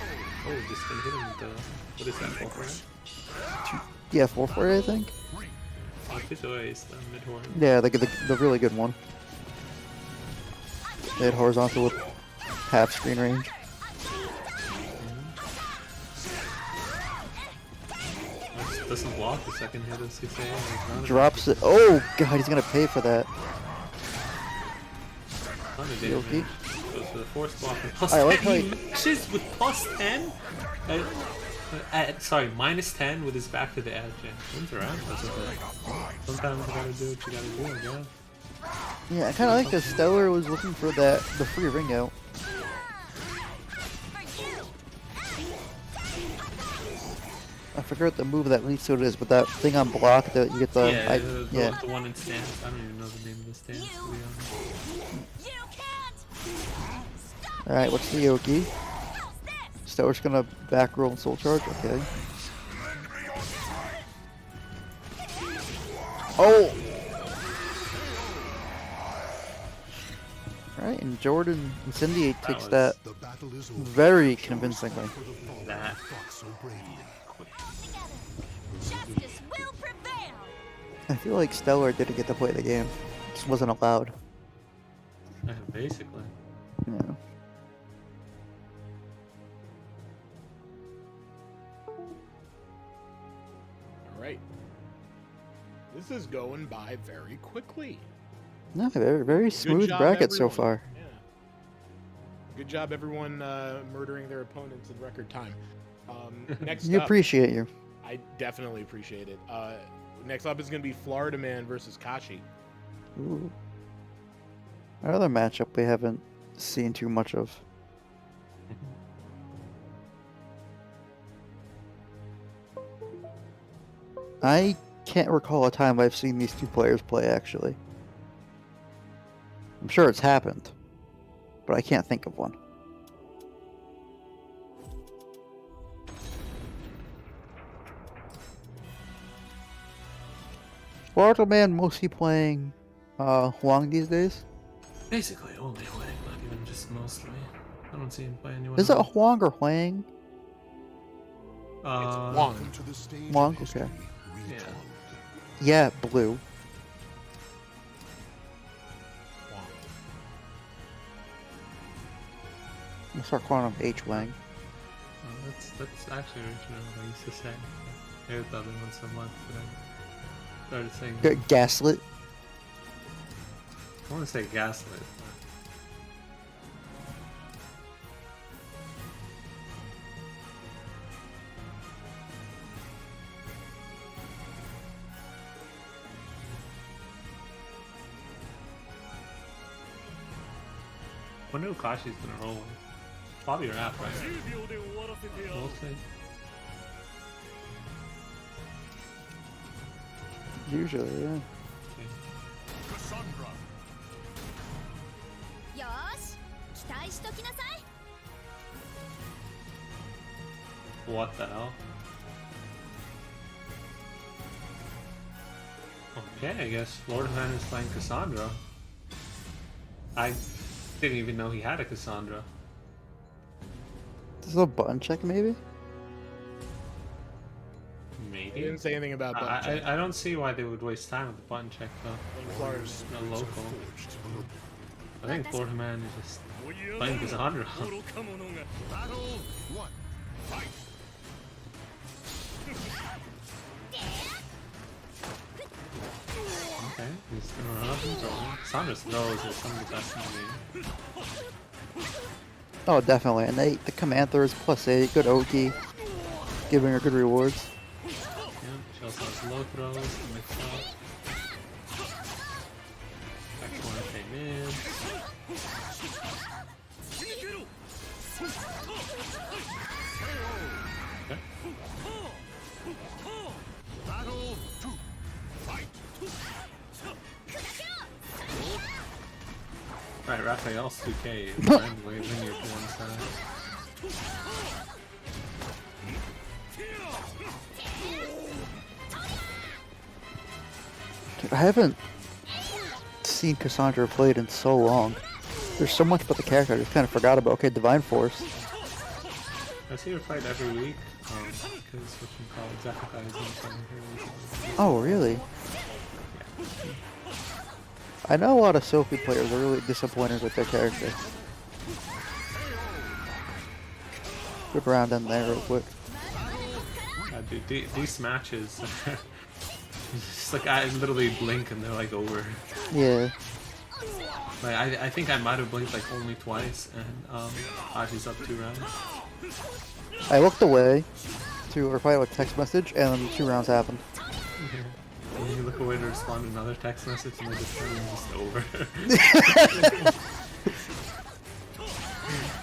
Oh, just gonna hit him with the... What is that, 4-4? Yeah, 4-4 I think. Oh, fish always the mid-horn. Yeah, the really good one. They had horizontal with half screen range. Doesn't block the second hit of 6A. Drops it. Oh god, he's gonna pay for that. Goes for the force block with plus I 10. like how He he- matches with plus 10? Sorry, minus 10 with his back to the edge. Yeah, wins around. Sometimes you gotta do what you gotta do, yeah. Yeah, I kinda like that Stellar was looking for the free ring out. I forget what the move that leads to it is, but that thing on block that you get the Yeah, yeah. the one in stance. I don't even know the name of the stance, to be honest. You can't. Alright, what's the Yoki? Stellar's gonna back roll and soul charge, okay. Oh! Alright, and Jordan Incendiate takes that The battle is over. very convincingly. That. Fought so bravely. Justice will prevail. I feel like Stellar didn't get to play the game. Just wasn't allowed. Basically. Yeah. Alright. This is going by very quickly. No, very, very Good smooth job, bracket so everyone. far. Yeah. Good job, everyone, murdering their opponents in record time. Next You up, appreciate you. I definitely appreciate it. Next up is going to be Florida Man versus Kashi. Ooh. Another matchup we haven't seen too much of. I can't recall a time I've seen these two players play, actually. I'm sure it's happened, but I can't think of one. Florida Man mostly playing Huang these days. Basically, only Huang, not even just mostly. I don't see him play anyone Is it else. Huang or Huang? It's Uh, Wong. Welcome to the stage Wong, of history okay. Yeah. retold. Yeah, blue. Wong. We'll start calling him H Wang. That's actually original. I used to say. I heard the other one so much that I started saying. Gaslit. I want to say gaslit. But... wonder who Kashi's gonna roll with. Probably Raph, right? We'll see. Usually, yeah. Okay. よーし期待しときなさい What the hell? Okay, I guess Florida Man is playing Cassandra. I didn't even know he had a Cassandra. This is a button check, maybe? He Maybe. didn't say anything about button check. I don't see why they would waste time with the button check though. Florida's No local. I think Florida Man is just playing Cassandra. Battle 1. Fight. Okay, he's gonna run up and throw. Cassandra's throws are some of the best in the game. Oh, definitely. And the command throw is +8, good Oki, giving her good rewards. Yeah, she also has low throws to mix up. Back corner came in. Okay. Battle 2. Fight. Right, Raphael's 2K randomly linear to one side. Dude, I haven't seen Cassandra played in so long. There's so much about the character I just kind of forgot about. Okay, Divine Force. I see her fight every week, because what you call it, Zakaka is not playing her recently. Oh, really? I know a lot of Sophie players are really disappointed with their character. Whip around in there real quick. Dude, these matches, it's just like I literally blink and they're like over. Yeah. Like I think I might have blinked like only twice, and Ashi's up 2 rounds. I looked away to reply to a text message, and then 2 rounds happened. And then you look away to respond to another text message, and they just over.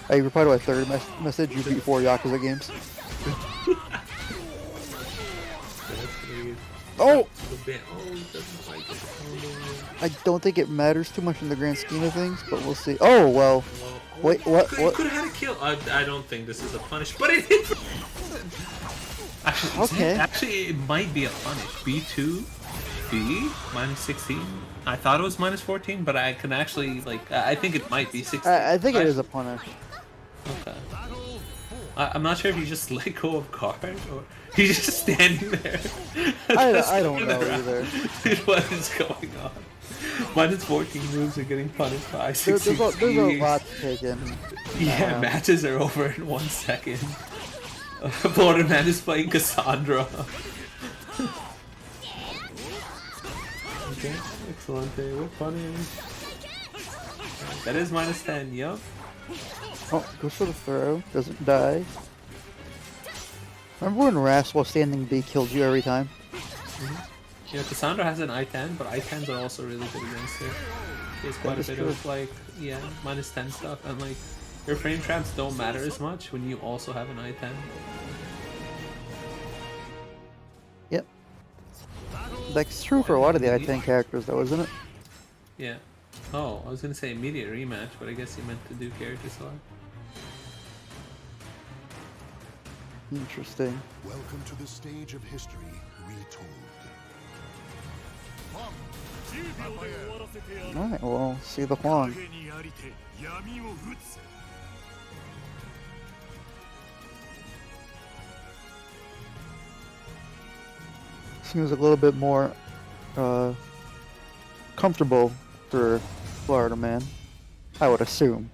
I replied to a third message. You beat 4 Yakuza games. Oh! I don't think it matters too much in the grand scheme of things, but we'll see. Oh, well. Wait, what? Could have had a kill. I don't think this is a punish, but it is. Actually, Okay. Actually, it might be a punish. B2, B -16. I thought it was -14, but I can actually like. I think it might be 16. I think it is a punish. Okay. I'm not sure if you just let go of guard or he's just standing there. I don't know either. What is going on? -14 moves are getting punished by There's 16. a lot to take in. Yeah, matches are over in 1 second. Florida Man is playing Cassandra. Okay, excellent. We're funny. That is -10, yup. Oh, goes for the throw. Doesn't die. Remember when Raph while standing B killed you every time? Yeah, Cassandra has an I-10, but I-10s are also really good against it. He has quite a is bit true. of like, yeah, -10 stuff, and like your frame traps don't matter as much when you also have an I-10. Yep. That's true for a lot of the I-10 characters, though, isn't it? Yeah. Oh, I was gonna say immediate rematch, but I guess you meant to do character select. Interesting. Welcome to the stage of history retold. Alright, well, see the Huang. Seems a little bit more comfortable for Florida man, I would assume.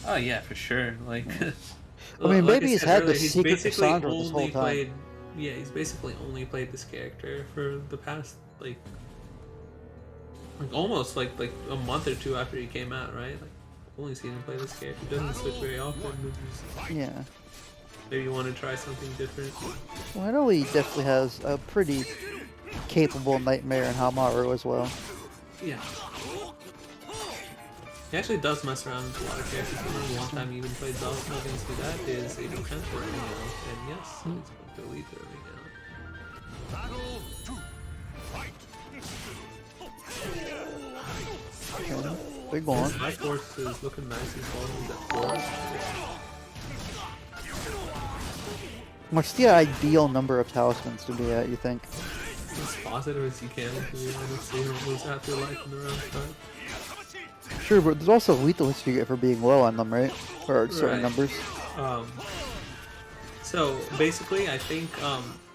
Oh yeah, for sure. Like, I mean, like maybe he's said had earlier, the he's secret basically Cassandra this whole only time. played. Yeah, he's basically only played this character for the past like almost like a month or two after he came out, right? Like, only seen him play this character. He doesn't switch very often. Yeah. Maybe you want to try something different. Well, I know he definitely has a pretty capable Nightmare in Hamaru as well. Yeah. He actually does mess around with a lot of characters. I remember one time he even played Dawson against me. That is a defense right now. And yes, he's going to lead there right now. Okay. Big one. My force is looking nice. He's falling at 4. What's the ideal number of talismans to be at, you think? As positive as you can, to be honest. So you don't lose half your life in the round time. Sure, but there's also lethal hits you get for being low on them, right? Or certain Right. numbers. So basically, I think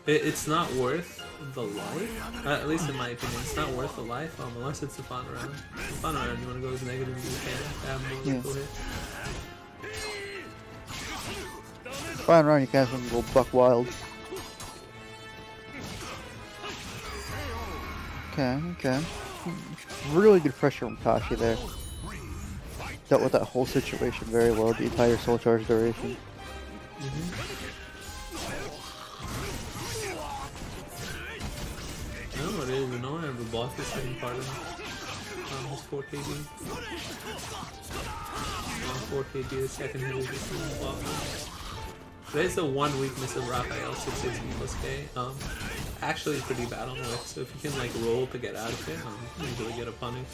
it's not worth the life. At least in my opinion, it's not worth the life unless it's the final round. The final round, you want to go as negative as you can to have more lethal hit. Fine round, you guys can go buck wild. Okay, okay. Really good pressure from Kashi there. Dealt with that whole situation very well, the entire soul charge duration. I don't know what it is annoying. The boss is second part of his 4KD. 4KD, the second hit is just in the bottom. There's the one weakness of Raphael 660 plus K. Actually pretty bad on the whip, so if you can like roll to get out of it, you usually get a punish.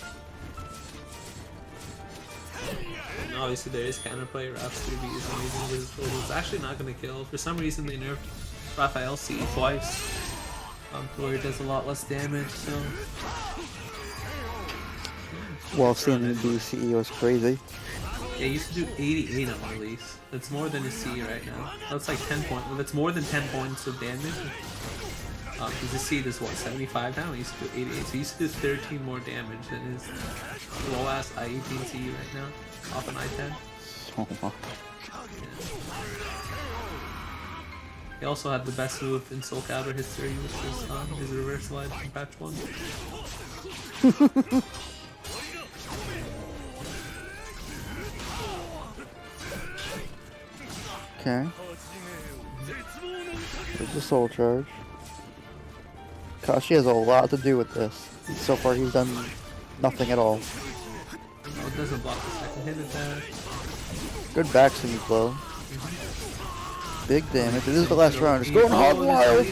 And obviously there is counterplay. Raph's 3B is amazing, but his roll is actually not going to kill. For some reason they nerfed Raphael CE twice, to where he does a lot less damage, so... While seeing the BCE was crazy. Yeah, he used to do 88 on release. That's more than his CE right now. That's like 10 points. Well, that's more than 10 points of damage. His CE is what, 75 now? He used to do 88. So he used to do 13 more damage than his low-ass I-18 CE right now. Off an I-10. So much. He also had the best move in Soulcalibur history, which was his reverse slide from patch 1. Okay. There's the soul charge. Kashi has a lot to do with this. So far he's done nothing at all. Oh, it doesn't block the second hit attack. Good backswing blow. Big damage. It is the last round. It's going hard wild.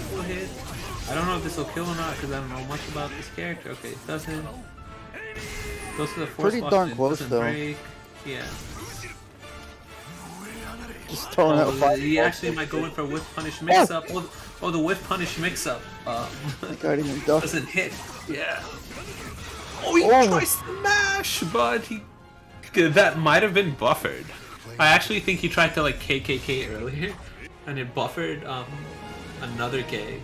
I don't know if this will kill or not because I don't know much about this character. Okay, it doesn't. Goes to the force Pretty button, darn it close, doesn't though. break. Yeah. Just throwing out five. He actually might go in for a whiff punish mix up. Oh, the whiff punish mix up. Got him ducked. Doesn't hit. Yeah. Oh, he tries to mash, but he. That might have been buffered. I actually think he tried to like KKK earlier, and it buffered another K.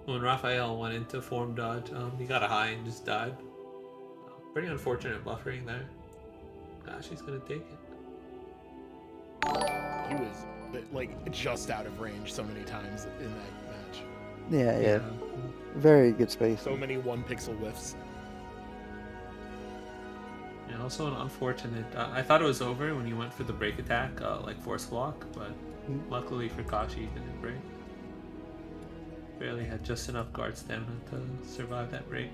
When Raphael went into form dodge, he got a high and just died. Pretty unfortunate buffering there. Gosh, he's gonna take it. He was like just out of range so many times in that match. Yeah. Very good space. So many 1 pixel whiffs. Yeah, also an unfortunate. I thought it was over when you went for the break attack, like force block, but luckily for Kashi, he didn't break. barely had just enough guard stamina to survive that break.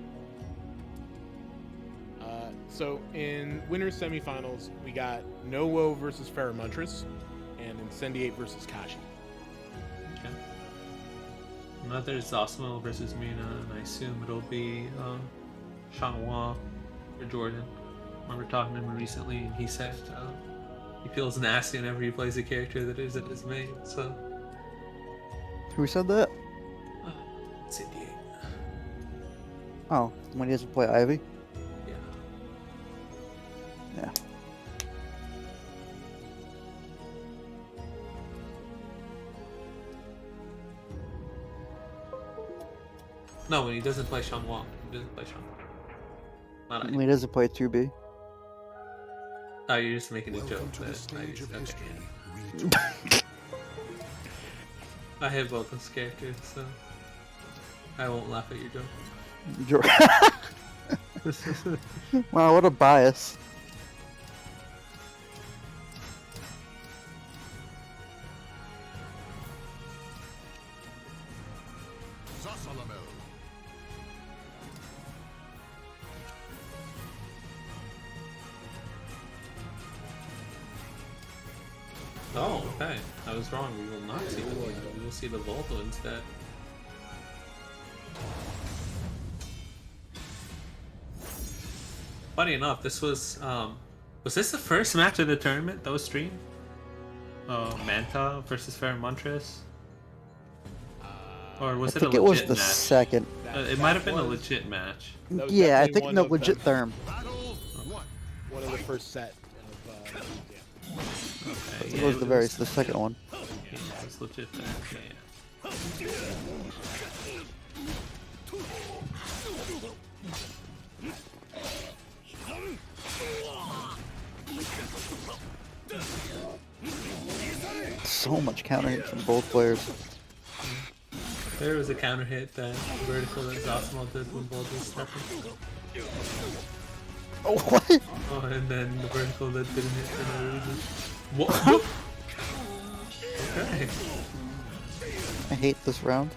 So in winners semifinals, we got Nowo versus Ferromuntris, and Incendiate versus Kashi. Okay. Another Zosmo versus Mina, and I assume it'll be Shanghua or Jordan. I remember talking to him recently, and he said he feels nasty whenever he plays a character that isn't his main. So Who said that? Incendiate. Oh, when he doesn't play Ivy? Yeah. Yeah. No, when he doesn't play Shanghua. He doesn't play Shanghua. Not When he doesn't play 2B. Oh, you're just making a Welcome joke. to the stage of Okay, history. yeah. Retold. I hate both those characters, so I won't laugh at your joke. Wow, what a bias. Zasalamel. Oh, okay. I was wrong. We will not see the Volto. We will see the Volto instead. Funny enough, this was this the first match of the tournament that was streamed? Manta versus Ferromuntris? Or was I it a think it was legit the match? second. It might have been a legit match. That was Yeah, I definitely think one no of legit them. term. Battle one. One of the first set of yeah. Okay, It was the second one. Yeah, it was legit match. Yeah. So much counter hit from both players. There was a counter hit that vertical that Zosmo did when Bolt was stepping. Oh, what? Oh, and then the vertical that didn't hit for no reason. What? Okay. I hate this round.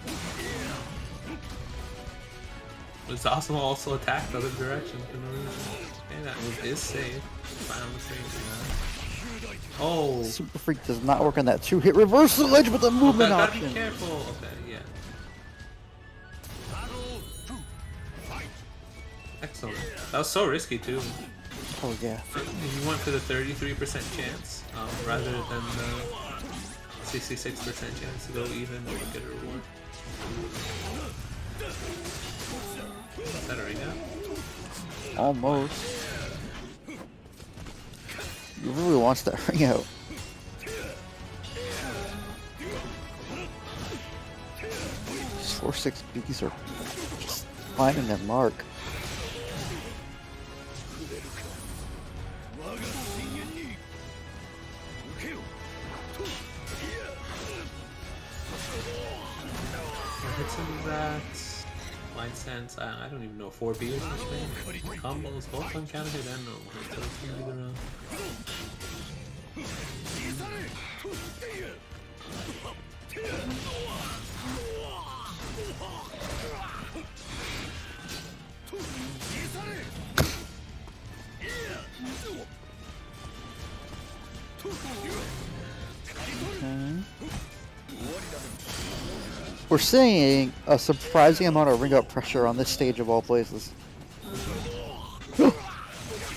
But Zosmo also attacked the other direction for no reason. And that move is safe. Final mistake. Oh. Super Freak does not work on that 2-hit reversal edge with the movement Gotta option. be careful. Okay, yeah. Battle two. Fight. Excellent. That was so risky too. Oh yeah. You went for the 33% chance rather than the 66% chance to go even or get a reward. Is that a ring out? Almost. He really wants that ring out. These 4-6 Bs are just finding their mark. Hits into that. Line sense. I don't even know. 4B is this thing. Combos, both on counter hit and no. So it's gonna be the round. We're seeing a surprising amount of ring up pressure on this stage of all places.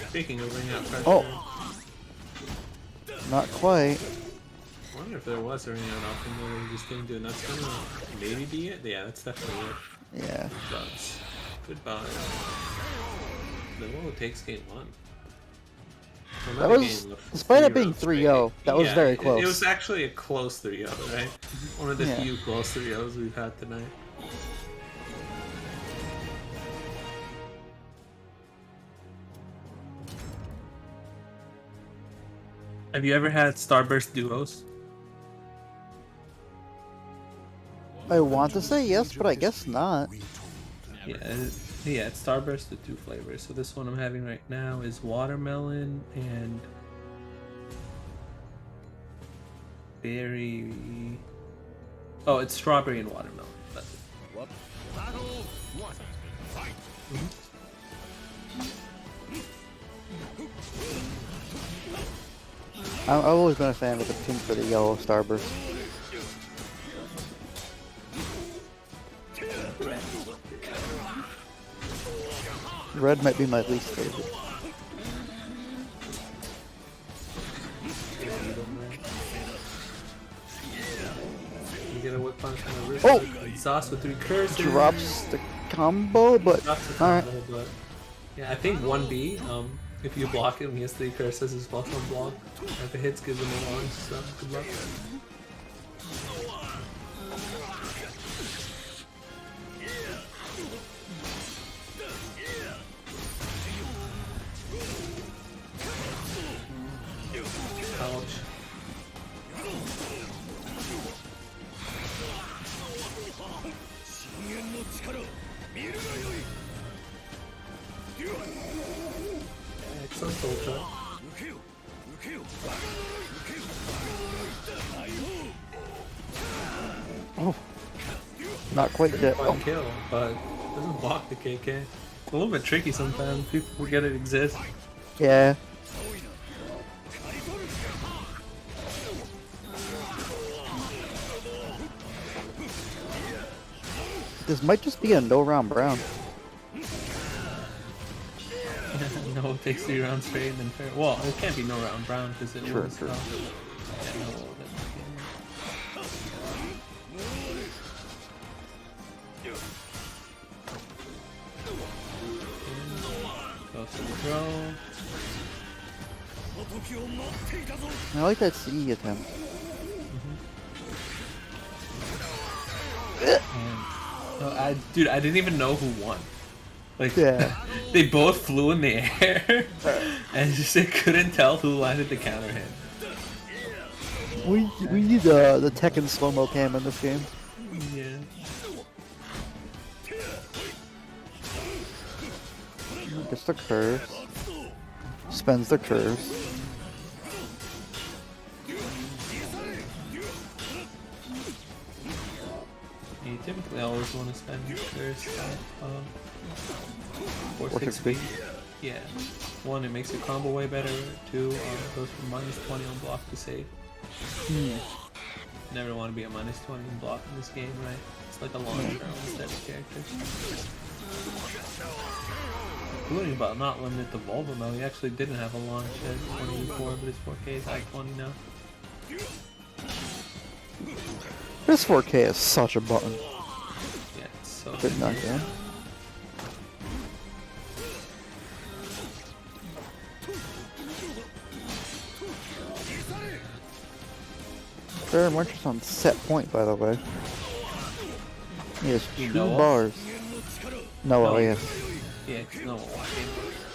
Speaking of ring out pressure, Oh. Not quite. I wonder if there was a ring out option where they just didn't do it. That's gonna maybe be it. Yeah, that's definitely it. Yeah. But goodbye. The Willow takes game one. Well, That not a was, game of despite it three being rounds, 3-0, right? that was Yeah, very it close. was actually a close 3-0, right? One of the Yeah. few close 3-0s we've had tonight. Have you ever had Starburst duos? I want to say yes, but I guess not. Yeah, it's Starburst with 2 flavors. So this one I'm having right now is watermelon and berry. Oh, it's strawberry and watermelon. That's it. I've always been a fan of the pink for the yellow starburst. Red might be my least favorite. You get a whip punch on the wrist. Oh! Exhaust with 3 curses. Drops the combo, but Drops the alright. combo, but yeah, I think 1B. If you block him, he has 3 curses. His plus 1 block. If it hits, gives him a launch. So good luck. Ouch. Excellent Soulcalibur. Oh, not quite yet. Quite kill, but doesn't block the KK. It's a little bit tricky sometimes. People forget it exists. Yeah. This might just be a no round brown. No, it takes 3 rounds straight and then fair. Well, it can't be no round brown because it True, was. true. Yeah, no, goes to the throw. I like that CE attempt. No, dude, I didn't even know who won. Like, Yeah. they both flew in the air, and just they couldn't tell who landed the counter hit. We need the Tekken slow-mo cam in this game. Yeah. Gets the curves. Spends the curves. You typically always want to spend your first 460. 460. Yeah. 1, it makes your combo way better. 2, goes from -20 on block to save. Never want to be a -20 on block in this game, right? It's like a launcher instead of character. Including about not limited to Volvo though. He actually didn't have a launch at 20 before, but his 4K is at 20 now. This 4K is such a button. Yeah, it's so Good knockdown. Very much is on set point, by the way. He has 2 Noah? bars. Noah, No. yes. Yeah, it's no walking.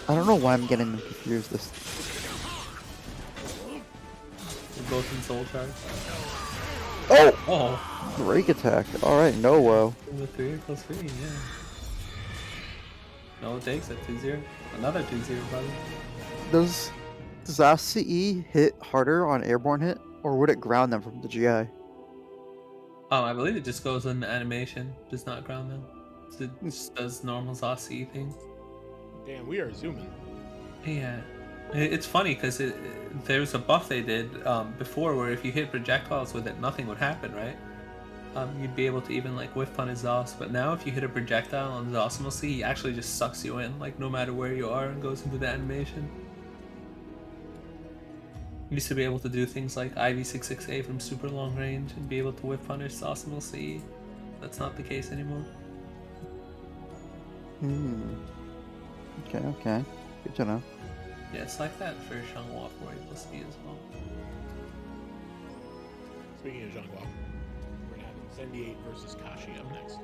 I don't know why I'm getting confused. This. They're both in soul charge. Oh! Oh! Break attack. Alright, Noah. The 3/3, yeah. No, it takes it. 2-0. Another 2-0, probably. Does ACE hit harder on airborne hit, or would it ground them from the GI? I believe it just goes in animation, does not ground them. So it just does normal Zossi thing. Damn, we are zooming. Yeah. It's funny because there's a buff they did before where if you hit projectiles with it, nothing would happen, right? You'd be able to even like whiff on his Zos, but now if you hit a projectile on Zosimal, he actually just sucks you in, like no matter where you are, and goes into the animation. Used to be able to do things like IV66A from super long range and be able to whip punish Zosimal C. That's not the case anymore. Okay. Good to know. Yeah, it's like that for Xianghua 4+C as well. Speaking of Zhanghua, we're gonna have Zendy 8 versus Kashi up next.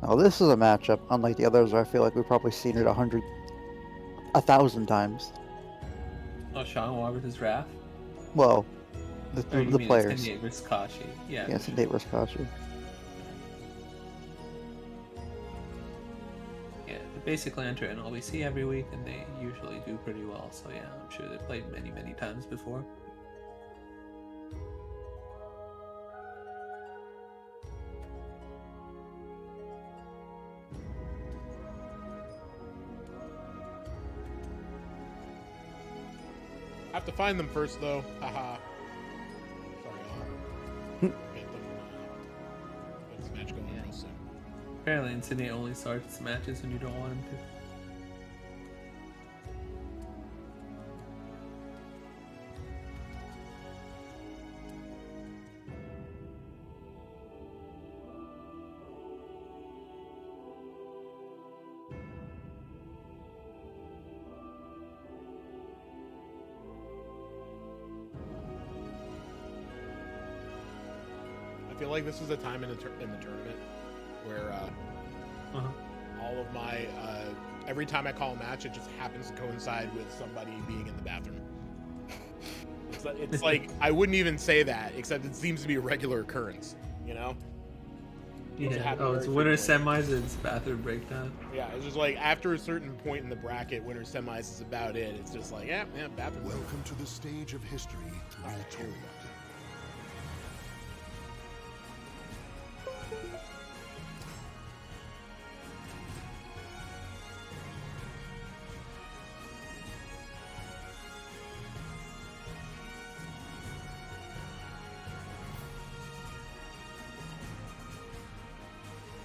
Now this is a matchup, unlike the others where I feel like we've probably seen it 1,000 times. Oh, Xianghua versus Raph? Well, Or you the mean players. Zendy versus Kashi? Yeah. Yeah, Zendy versus Kashi. Yeah, they basically enter NLBC every week and they usually do pretty well, so yeah, I'm sure they've played many times before. Have to find them first, though. Haha. Sorry, I'll get them. Get this match going real soon. Apparently, Insigne only starts matches when you don't want him to. I feel like this is a time in the tournament where all of my every time I call a match, it just happens to coincide with somebody being in the bathroom. It's like I wouldn't even say that, except it seems to be a regular occurrence. You know? Yeah. Oh, it's winner semis and it's bathroom breakdown. Yeah, it's just like after a certain point in the bracket, winner semis is about it. It's just like yeah, bathroom. Welcome to the stage of history Alright, here we retold. go.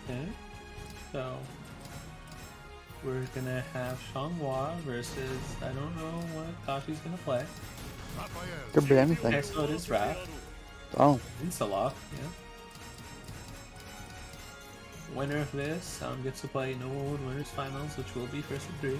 Okay. So we're gonna have Changhua versus I don't know what Kashi's gonna play. Could be anything. Okay, so it is Raph. Oh, Insalok, yeah. Winner of this gets to play No One Winners Finals, which will be first of 3.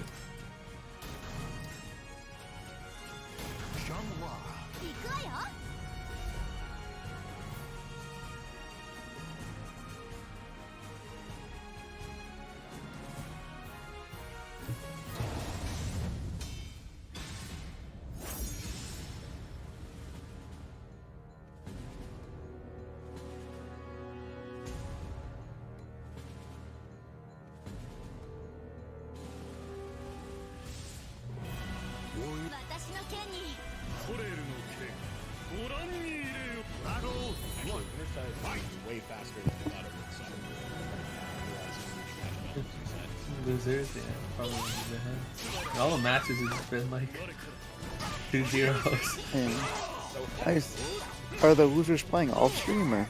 Actually, winner side is way faster than I thought it would. So I didn't realize it was match balance. Losers, yeah, probably losers ahead. All the matches have just been like 2-0s. and nice. Are the losers playing off stream or?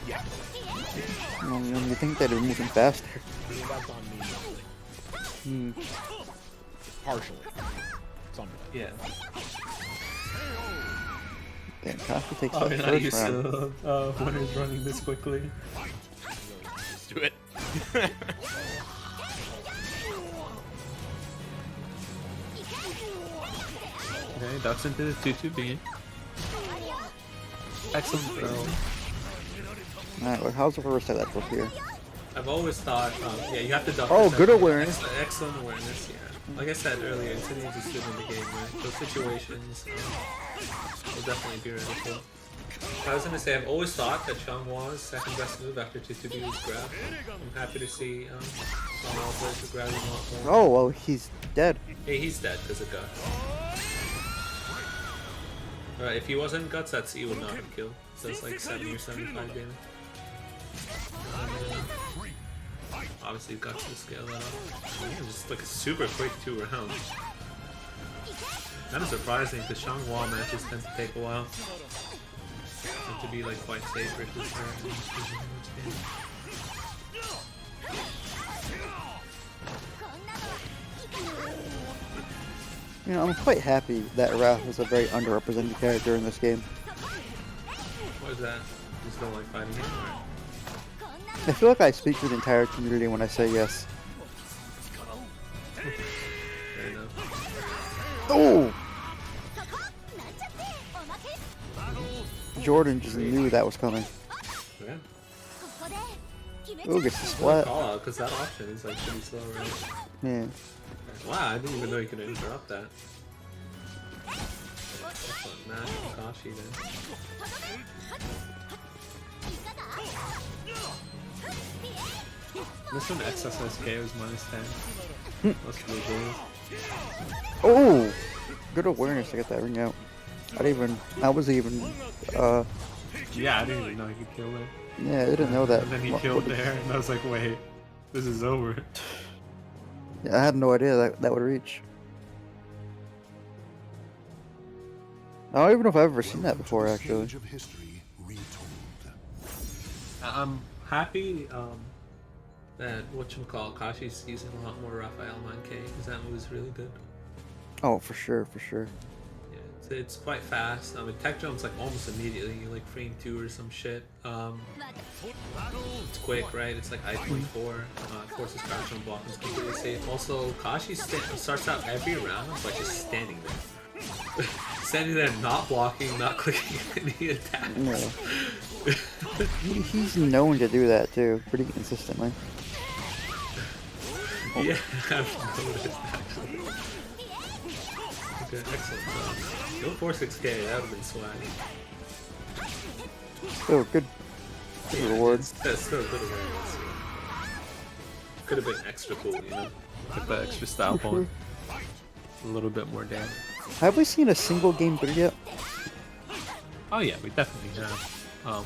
Yeah, You think they'd be moving faster? I mean, that's on me. Hmm. Partially. Somewhat. Yeah. Damn, Kashi takes Oh, that you're not first used round. to winners running this quickly. Let's do it. Okay, ducks into the 2-2B. Excellent throw. Alright, well, how's the reverse side that look here? I've always thought, yeah, you have to duck. Oh, for good second. awareness. Excellent awareness, yeah. Like I said earlier, Insigne is just good in the game, right? Those situations will definitely be ready for. I was gonna say, I've always thought that Changhua's second best move after 2-2B was grab. I'm happy to see Changhua plays the grab a lot more. Oh, well, he's dead. Hey, he's dead because of Guts. Alright, if he wasn't Guts, that C would not have killed. So it's like 70 or 75 damage. Obviously, Guts will scale that up. Yeah, just like a super quick 2 rounds. Kind of surprising because Changhua matches tend to take a while. Tend to be like quite safe versus her. You know, I'm quite happy that Raph is a very underrepresented character in this game. What is that? You just don't like fighting him? Or? I feel like I speak for the entire community when I say yes. Fair enough. Oh! Jordan just knew that was coming. Yeah. Ooh, gets the Good splat. call out because that option is like pretty slow, right? Yeah. Wow, I didn't even know you could interrupt that. That's what Nash and Kashi then. This one XSSK was -10. That's really good. Oh! Good awareness to get that ring out. I wasn't even, Yeah, I didn't even know he could kill it. yeah, I didn't know that. And then he What- killed what- there, and I was like, wait, this is over. Yeah, I had no idea that would reach. I don't even know if I've ever seen that before, Welcome to the actually. stage of history retold. I'm happy that Kashi's using a lot more Raphael 9K because that move is really good. Oh, for sure, for sure. Yeah, it's quite fast. I mean, tech jumps like almost immediately, like frame 2 or some shit. It's quick, right? It's like I-24. Forces crouch and block is completely safe. Also, Kashi starts out every round by just standing there. Standing there, not blocking, not clicking any attacks. Yeah. He's known to do that too, pretty consistently. Yeah, I've noticed actually. Okay, excellent. Go 4-6K, that would have been swag. Oh, good reward. That's still a good awareness. Could have been extra cool, you know? Put the extra style on. A little bit more damage. Have we seen a single game 3 yet? Oh yeah, we definitely have.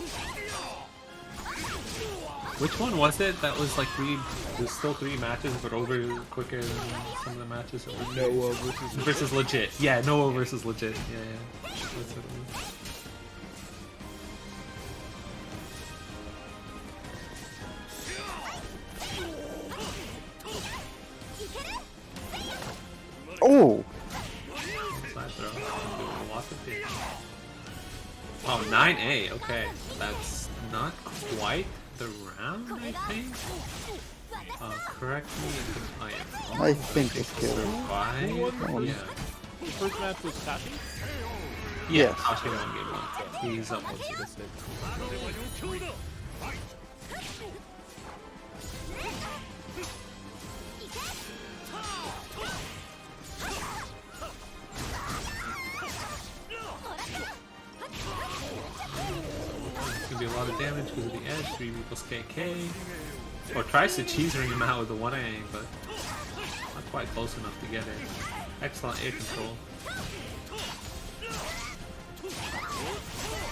Which one was it that was like there's still 3 matches but over quicker than some of the matches that were Noah versus legit. Yeah, Noah versus legit. Yeah. That's what it was. Oh! Side throw. I'm doing lots of damage. Oh, 9A. Okay, that's not quite the round, I think. Correct me if I am. I think it's good. Survive? Yeah. The first match was Kashi? Yeah, Yes. Kashi won game 1. He's up 1-6. It's gonna be a lot of damage because of the edge. 3 equals KK. Or tries to cheese ring him out with the 1A, but not quite close enough to get it. Excellent air control.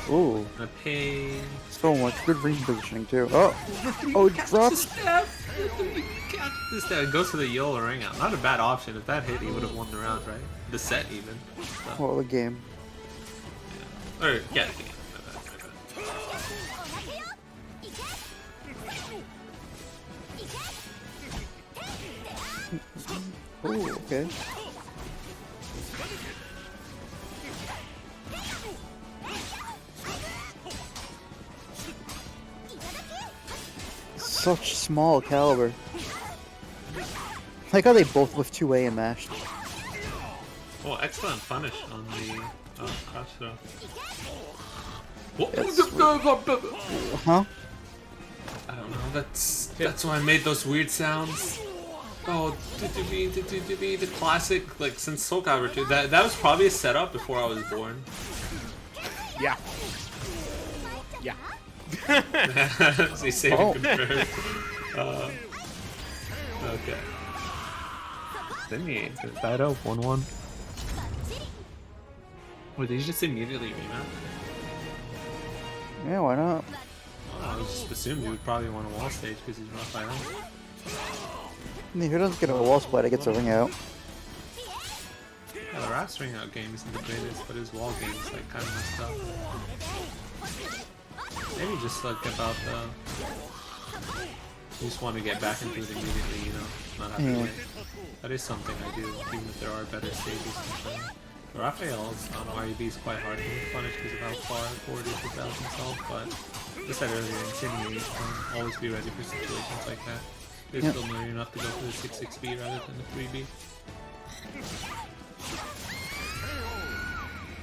Ooh, Gonna pay. so much good ring positioning too. Oh! Oh, drop! This guy goes to the Yola ring out. Not a bad option. If that hit, he would have won the round, right? The set, even. So, Well, the game. yeah. Or, yeah, the game. Ooh, okay. Such small caliber. Like how they both lift 2A and mashed. Oh, excellent punish on the crouch throw. What? Huh? I don't know. That's why I made those weird sounds. Oh, the classic, like since Soulcalibur 2. That was probably a setup before I was born. Yeah. Yeah. See, save and confirm. Okay. Then he tied up 1-1. Wait, did he just immediately remount? Yeah, why not? Oh, I just assumed he would probably want a wall stage because he's Raphael. I mean, who doesn't get a wall split, it gets a ring out. Yeah, the Raph ring out game isn't the greatest, but his wall game is like kind of messed up. Maybe just like about the. You just want to get back into it immediately, you know, not have to wait. That is something I do, even if there are better stages. Raphael's REB is quite hard to punish because of how far forward he puts out himself, but as I said earlier, Insinuate can always be ready for situations like that. They're still near enough to go for the 6-6B rather than the 3B.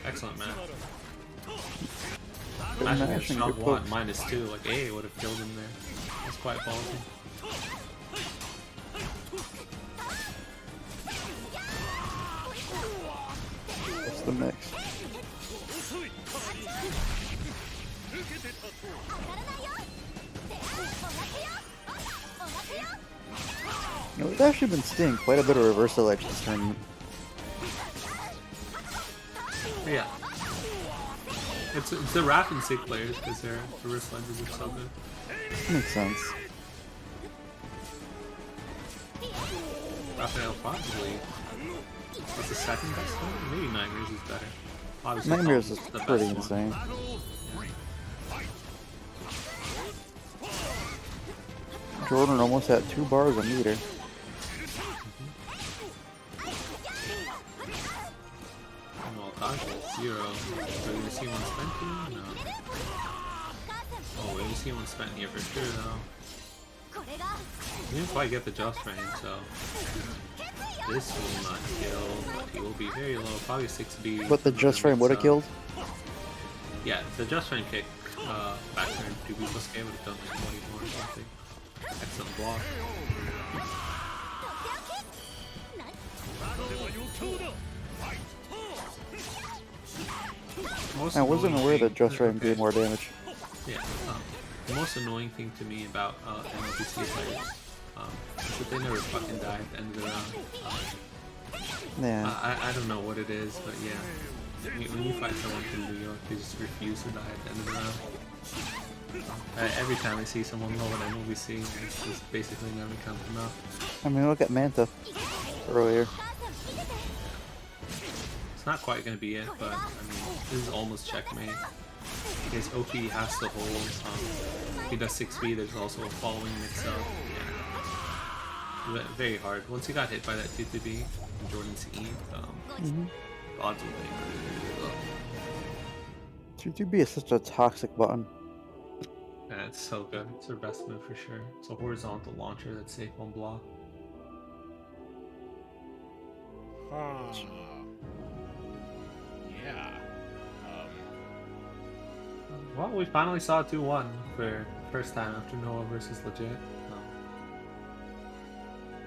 Excellent, man. Imagine if Shop 1 -2, like A would have killed him there. That's quite ballsy. What's the mix? You know, we've actually been seeing quite a bit of reversal edge this tournament. Yeah. It's the Raph and Sig players because their reverse lenses are so good. Makes sense. Raphael probably. What's the second best one? Maybe 9 years is better. Obviously, Nightmares Tom's is the pretty best one. insane. Jordan almost at 2 bars a meter. Well, Kaja is 0. So you see one spent here? No. Oh, you see one spent here for sure, though. He didn't quite get the just range, so this will not kill, but he will be very low, probably 6B. But the just frame would have killed? Yeah, the just frame kick back there in 2B plus K would have done like 20 more or something. Excellent block. I wasn't aware that just frame did more damage. Yeah, the most annoying thing to me about NLBC players is that they never fucking die at the end of the round. Yeah. I don't know what it is, but yeah. When you fight someone from New York, they just refuse to die at the end of the round. Every time I see someone low at NLBC, it's just basically never come enough. I mean, look at Manta earlier. It's not quite going to be it, but I mean, this is almost checkmate. His OP has to hold. If he does 6B, there's also a following mix-up. Yeah. Very hard. Once he got hit by that 2-2B from Jordan's E, odds will be pretty low. 2-2B is such a toxic button. Yeah, it's so good. It's their best move for sure. It's a horizontal launcher that's safe on block. Yeah. Well, we finally saw 2-1 for first time after Noah versus Legit.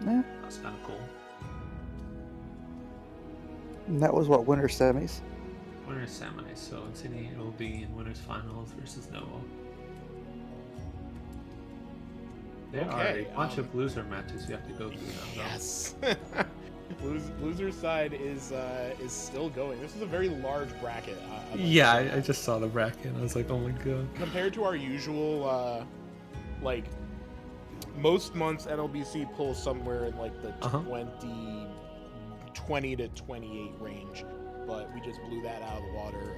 Yeah. That's kind of cool. And that was what, winter semis? Winners semis, so Insigne will be in winners finals versus Noah. There are a bunch of loser matches you have to go through now. Yes. Loser side is still going. This is a very large bracket. Yeah, I just saw the bracket and I was like, oh my god. Compared to our usual, like, most months NLBC pulls somewhere in like the 20 to 28 range, but we just blew that out of the water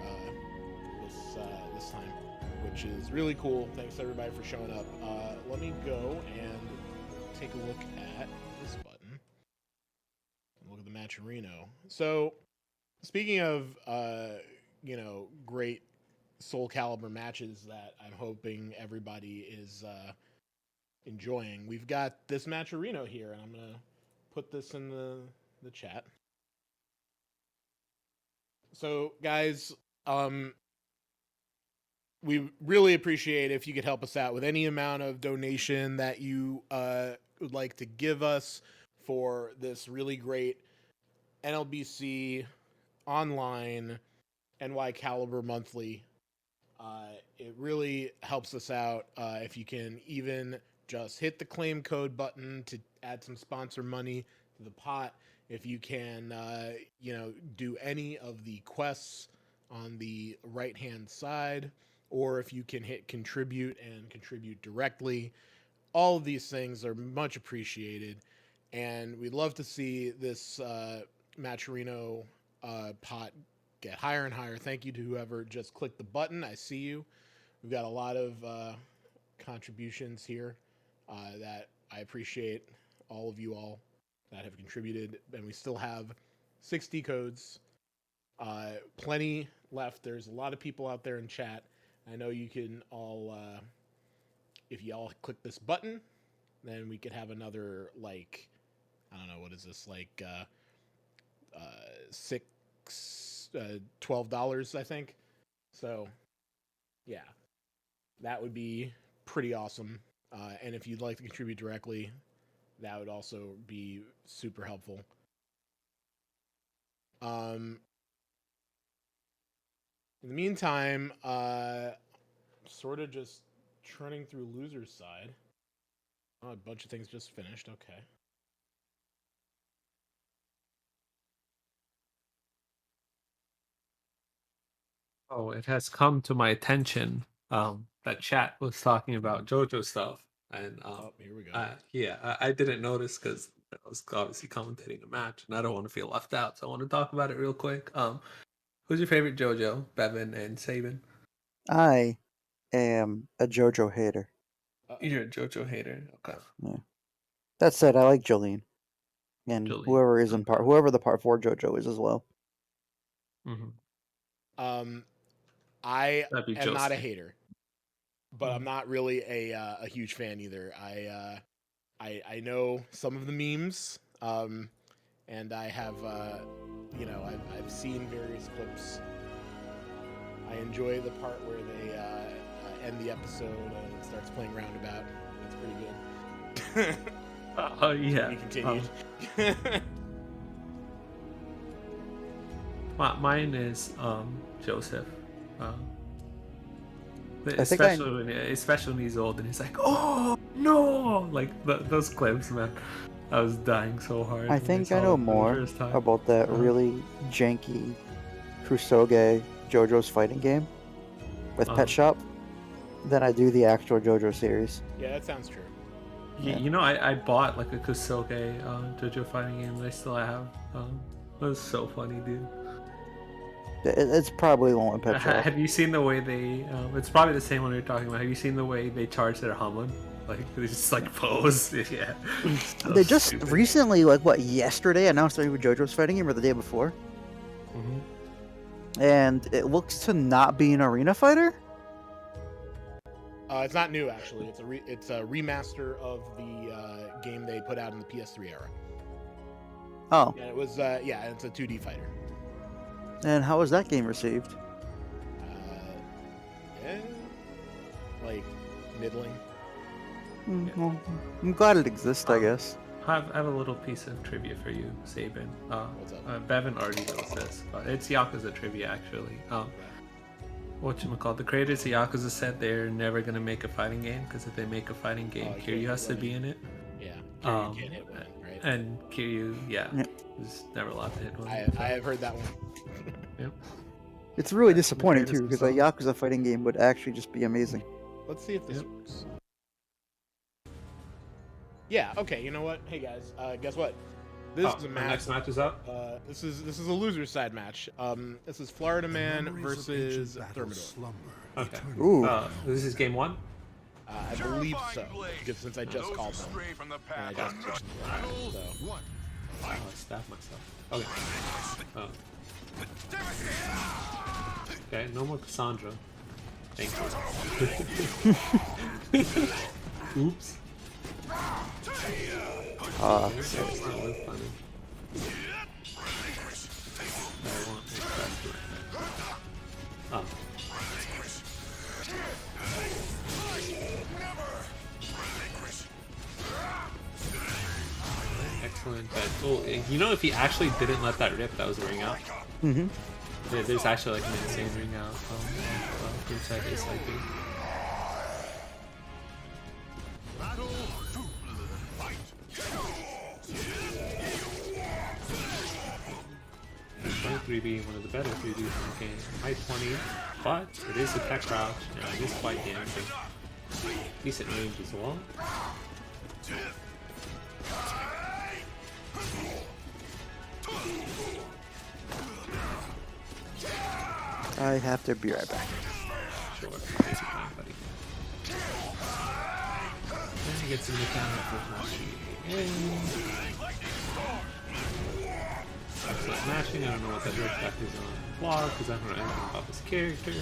this time, which is really cool. Thanks everybody for showing up. Let me go and take a look at this button. Look at the Matchurino. So, speaking of great Soulcalibur matches that I'm hoping everybody is enjoying, we've got this Matchurino here, and I'm gonna put this in the chat. So, guys, we really appreciate if you could help us out with any amount of donation that you would like to give us for this really great NLBC online NY Caliber monthly. It really helps us out if you can even just hit the claim code button to add some sponsor money to the pot. If you can, do any of the quests on the right-hand side, or if you can hit contribute and contribute directly. All of these things are much appreciated, and we'd love to see this Matchurino pot get higher and higher. Thank you to whoever just clicked the button. I see you. We've got a lot of contributions here that I appreciate all of you all that have contributed, and we still have 60 codes. Plenty left. There's a lot of people out there in chat. I know you can all, if you all click this button, then we could have another, like, I don't know, what is this, like, $12, I think. So, yeah, that would be pretty awesome. And if you'd like to contribute directly, that would also be super helpful. In the meantime, sort of just churning through loser's side. Oh, a bunch of things just finished. Okay. Oh, it has come to my attention that chat was talking about JoJo stuff, and Here we go. I didn't notice because I was obviously commentating a match, and I don't want to feel left out, so I want to talk about it real quick. Who's your favorite JoJo? Bevan and Saban. I am a JoJo hater. You're a JoJo hater. Okay. Yeah. That said, I like Jolene. And Jolene. whoever is in whoever the part 4 JoJo is as well. I That'd be am not a Josuke. hater, but I'm not really a huge fan either. I know some of the memes, and I have I've seen various clips. I enjoy the part where they end the episode and it starts playing Roundabout. That's pretty good. Oh yeah. We continued. Mine is Joseph. I think Especially when he's old and he's like, "Oh no!" Like those clips, man. I was dying so hard. I when think saw I know them for the more first time. about that really janky Kusoge JoJo's fighting game with Pet Shop than I do the actual JoJo series. Yeah, that sounds true. You know, I bought like a Kusoge JoJo fighting game that I still have. It was so funny, dude. It's probably the one with Pet Shop. Have you seen the way they? It's probably the same one you're talking about. Have you seen the way they charge their Hamon? Like they just like pose. Yeah. So They just stupid. recently, like what, yesterday announced a new JoJo's fighting game, or the day before, and it looks to not be an arena fighter. It's not new actually. It's a remaster of the game they put out in the PS3 era. Oh, And it was it's a 2D fighter. and how was that game received? Like middling. Well, I'm glad it exists, I guess. I have a little piece of trivia for you, Saban. What's up? Bevan already knows this, but it's Yakuza trivia actually. Whatchamacallit, the creators of Yakuza said they're never gonna make a fighting game because if they make a fighting game, Kiryu has to be in it. Yeah. Kiryu can't hit one, right? And Kiryu, is never allowed to hit one. I have heard that one. Yep. It's really disappointing greatest too, because a result. Yakuza fighting game would actually just be amazing. Let's see if this works. Yeah. Okay. You know what? Hey guys. Guess what? This is a Our match. next match is up. This is a loser's side match. This is Florida Man Memories of versus ancient battles Thermidor. slumber Okay. eternally. Ooh. This is game one. I believe so, because since I just called them and I just switched the round, so. One. Oh, I stabbed myself. Okay. Okay, no more Cassandra. Thank you. Oops. It's not worth funny. I want exactly. Oh. Excellent. Oh, you know, if he actually didn't let that rip, that was a ring out. Mm-hmm. Yeah, there's actually like an insane ring out inside this, I think. 3B, one of the better 3Ds in the game. High 20, but it is a tech crouch, and it is quite damaging. Decent range as well. I have to be right back. Sure, take your time, buddy. And he gets in the counter for excellent mashing. I don't know what that direct back is on vlog because I don't know anything about this character.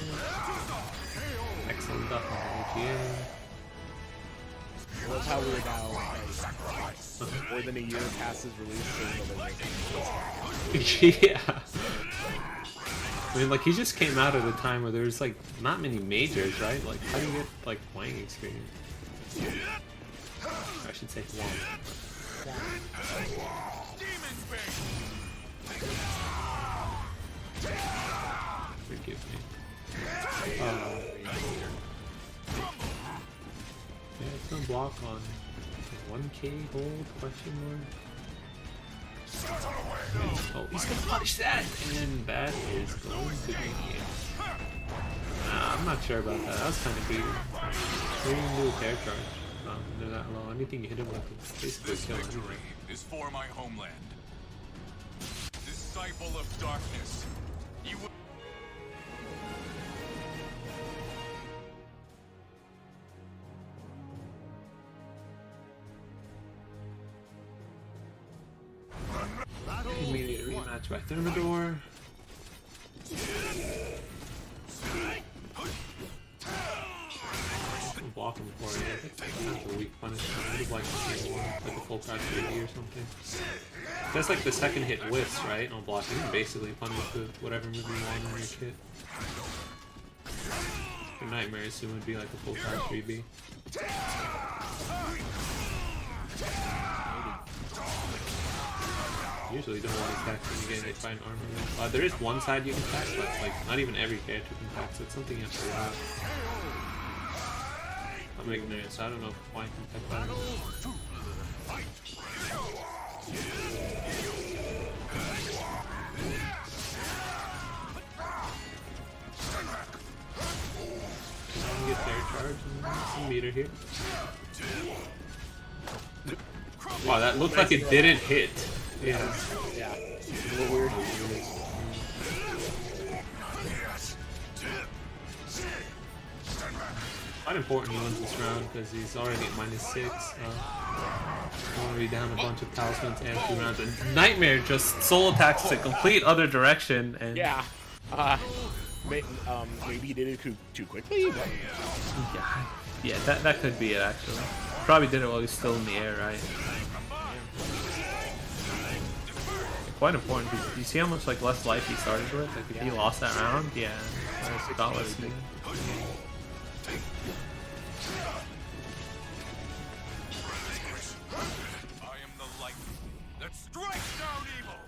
Excellent stuff on the AGA. I love how we're now like, more than a year past his release. Yeah. I mean, like, he just came out at a time where there's, like, not many majors, right? Like, how do you get, like, playing experience? I should say one. Forgive me. Yeah, it's gonna block on 1K hold, question mark. Oh, he's gonna punish that, and that is going to be it. Nah, I'm not sure about that. That was kind of greedy. What are you gonna do with air charge? They're that low. Anything you hit him with is basically killing. Victory is for my homeland. Disciple of darkness, you will... Immediate rematch by Thermidor. I'm blocking for it. That's a weak punishment. I would have liked to see more, like a full crouch 3D or something. That's like the second hit whiffs, right? On blocking, you can basically punish with whatever move you want on your kit. Your Nightmare soon would be like a full crouch 3B. Usually don't want to tax when you get hit by an armor. There is one side you can tax, but like not even every character can tax. It's something you have to allow. I'm ignorant, so I don't know why I can tax that. Get their charge and some meter here. Wow, that looked like it didn't hit. Yeah. Yeah. It's a little weird. Quite important he wins this round because he's already at -6. Already down a bunch of talismans and 2 rounds. And Nightmare just soul attacks to complete other direction. And Yeah. Maybe he did it too quickly. But... yeah, that could be it actually. Probably did it while he's still in the air, right? Quite important. Do you see how much like less life he started with? Like if he lost that round, yeah, that was smooth. I am the light that strikes down evil.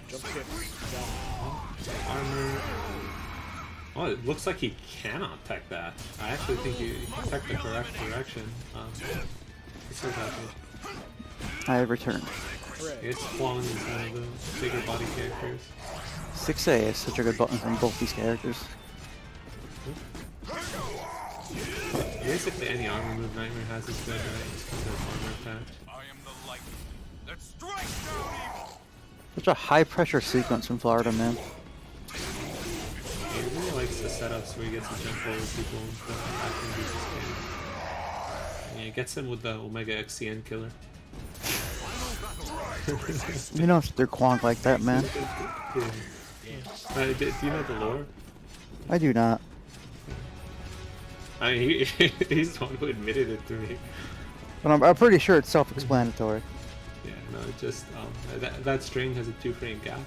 Jump kick. Armor. Oh, it looks like he cannot tech that. I actually think he teched the correct direction. It's so happy. I have returned. It's Kwon is one of the bigger body characters. 6A is such a good button from both these characters. Basically any armor move Nightmare has is good, right? Just because of armor attached. I am the light that strikes down evil. Such a high pressure sequence from Florida, man. He really likes the setups where he gets to jump over people and stuff. I think he's just kidding. Yeah, he gets him with the Omega XCN killer. You don't they're quonk like that, man. Do you know the lore? I do not. I mean, he's the one who admitted it to me. But I'm pretty sure it's self-explanatory. Yeah, no, it just that string has a 2-frame gap,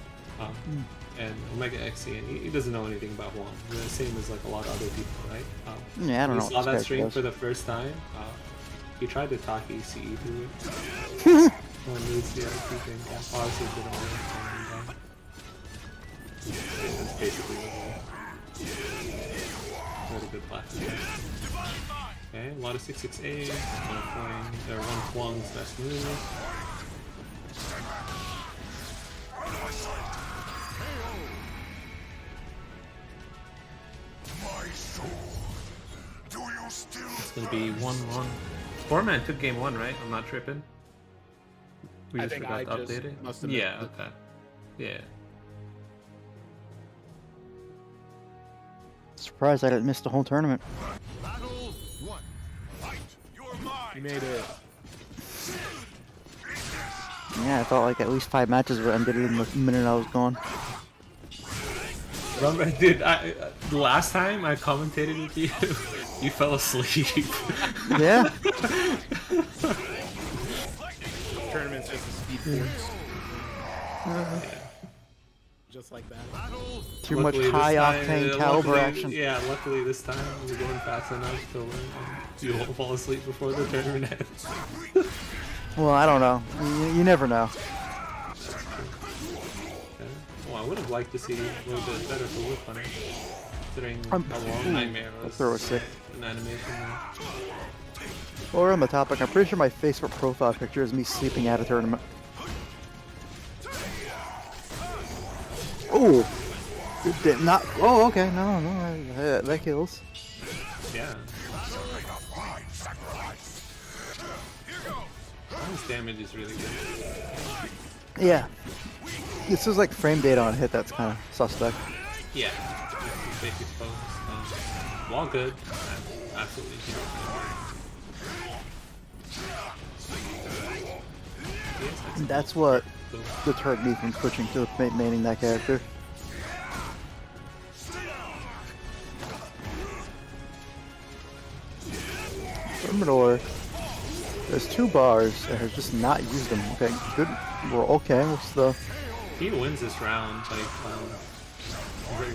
and Omega XCN, he doesn't know anything about Wong. The same as like a lot of other people, right? Yeah, I don't know. He what saw this that string does. for the first time. He tried to talk ECE through it. One lose the 2-frame gap. Obviously, it didn't work. That's basically what it is. What a good plastic. Okay, a lot of 668, one Kwong's best move. It's gonna be 1-1. Foreman took game 1, right? I'm not tripping. We I just think forgot I to just update it. must have Yeah, missed okay. Yeah. Surprised I didn't miss the whole tournament. Battle 1. Fight your mind. You made it. Yeah, I thought like at least 5 matches would ended in the minute I was gone. Remember, dude, the last time I commentated with you, you fell asleep. Yeah? Tournament's just a speed force. Just like that. Too Luckily much this high time- octane caliber luckily- action. Yeah, luckily this time we're going fast enough to you won't fall asleep before the tournament ends. Well, I don't know. You never know. Okay. Well, I would have liked to see a little bit better for Whip Hunter, considering how long Nightmare was throw a sick. in animation. While we're on the topic, I'm pretty sure my Facebook profile picture is me sleeping at a tournament. Oh! It did not. Oh, okay. No, that kills. Yeah. His damage is really good. Yeah. This is like frame data on hit that's kind of suspect. Yeah. Basic folks. All good. Absolutely. That's what deterred me from switching to maining that character. Thermidor, there's 2 bars and has just not used them. Okay, good. We're okay. What's the? He wins this round, like,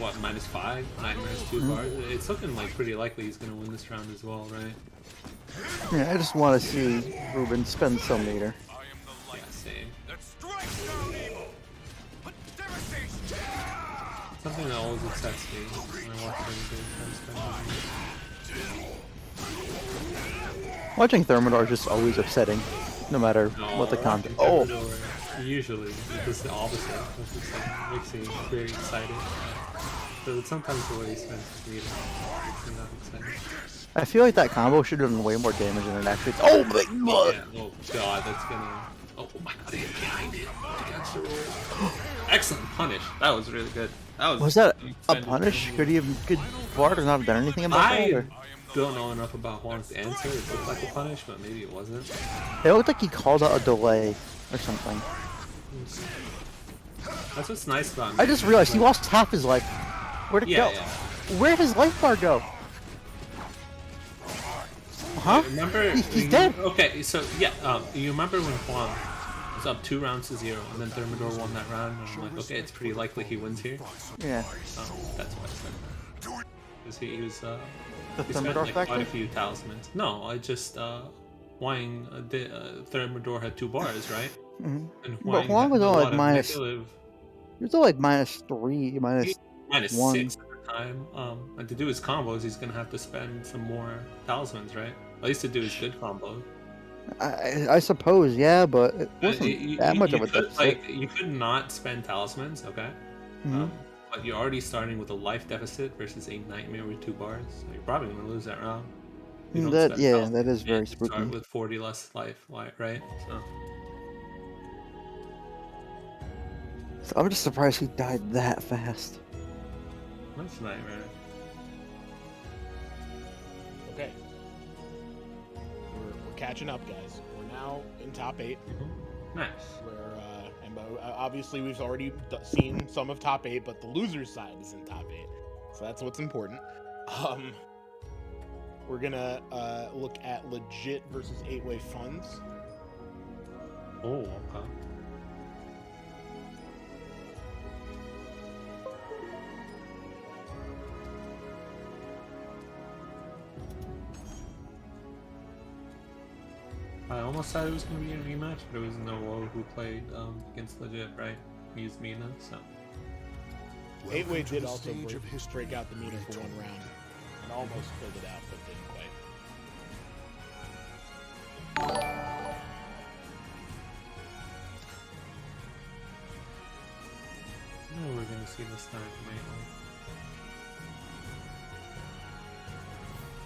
what, -5? 9 minus 2 bars? It's looking like pretty likely he's going to win this round as well, right? Yeah, I just want to see Ruben spend some meter. Yeah, same. Something that always upsets me when I watch him. Watching Thermidor is just always upsetting, no matter what the content. Oh! Usually, it's the opposite. It makes me very excited. But sometimes the way he spends his meter makes me not excited. I feel like that combo should have done way more damage than it actually. Oh my god! Yeah, oh god, that's gonna. Oh my god, he hit behind it. Against the roll. Excellent punish. That was really good. Was that a punish? Could Bard not have done anything about that? Or? Don't know enough about Juan's answer. It looked like a punish, but maybe it wasn't. It looked like he called out a delay or something. That's what's nice about him. I just realized he lost half his life. Where'd it go? Yeah. Where did his life bar go? Huh? Remember? He's dead. Okay, so yeah, you remember when Juan was up 2 rounds to 0, and then Thermidor won that round, and I'm like, okay, it's pretty likely he wins here. Yeah. That's why I said that. Because he was, the he spent Thermidor like factor? quite a few talismans. No, I just, Huang, Thermidor had 2 bars, right? Mm-hmm. And But Huang was only like minus. manipulative... He was only like -3, minus -1. 6 at the time. And to do his combos, he's gonna have to spend some more talismans, right? At least to do his good combo. I suppose, yeah, but it wasn't that much of a deficit. Like, you could not spend talismans, okay? Mhm. But you're already starting with a life deficit versus a nightmare with 2 bars. So you're probably gonna lose that round. You don't spend talismans, that is very you spooky. start with 40 less life, right? So I'm just surprised he died that fast. That's nightmare. Okay. We're catching up, guys. We're now in top 8. Nice. And obviously we've already seen some of top 8, but the loser's side is in top 8. So that's what's important. We're gonna look at legit versus 8-way funds. Oh, okay. I almost thought it was going to be a rematch, but it was Noah who played against Legit, right? He used Mina, so. 8-way did also break out the meter for 1 round and almost filled it out, but didn't quite. I know we're going to see this time, mainly.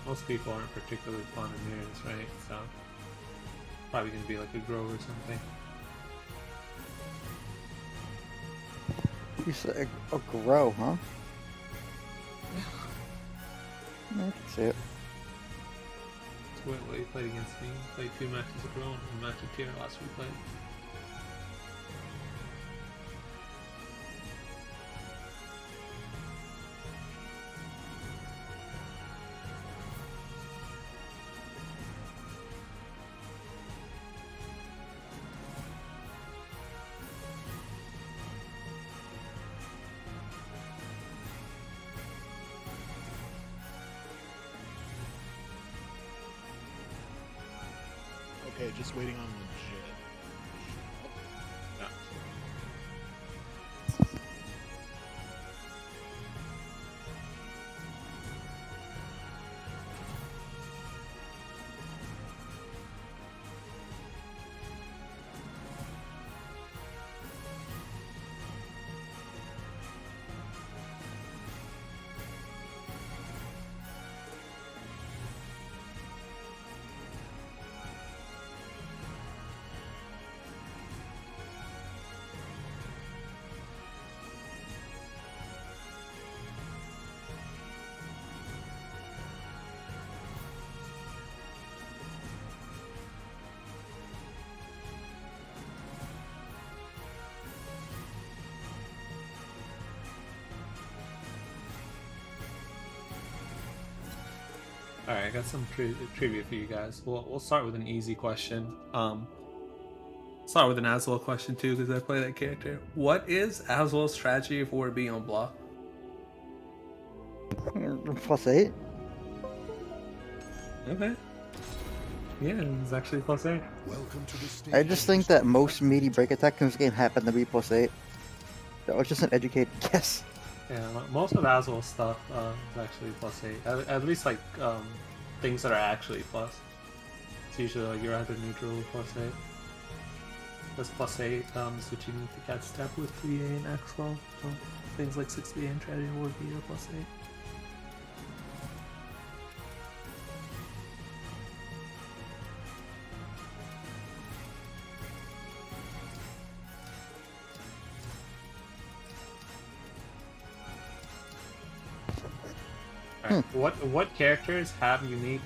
Most people aren't particularly fond of mirrors, right? So. Probably gonna be like a grow or something. You said a grow, huh? Yeah, I can see it. So what you played against me? Played 2 matches of grow and 1 match of tier last we played. Okay, just waiting on legit. Yeah. I got some trivia for you guys. We'll start with an easy question. Start with an Aswell question too, because I play that character. What is Aswell's strategy for being on block? +8. Okay. Yeah, it's actually +8. Welcome to the stage I just of think that history. most meaty break attacks in this game happen to be +8. That was just an educated guess. Yeah, most of Aswell's stuff is actually +8. At least like things that are actually plus. It's usually like you're either neutral or +8. That's +8 switching to cat step with 3A and Axwell. So things like 6BA and Tragedy would be a +8. Alright, what characters have unique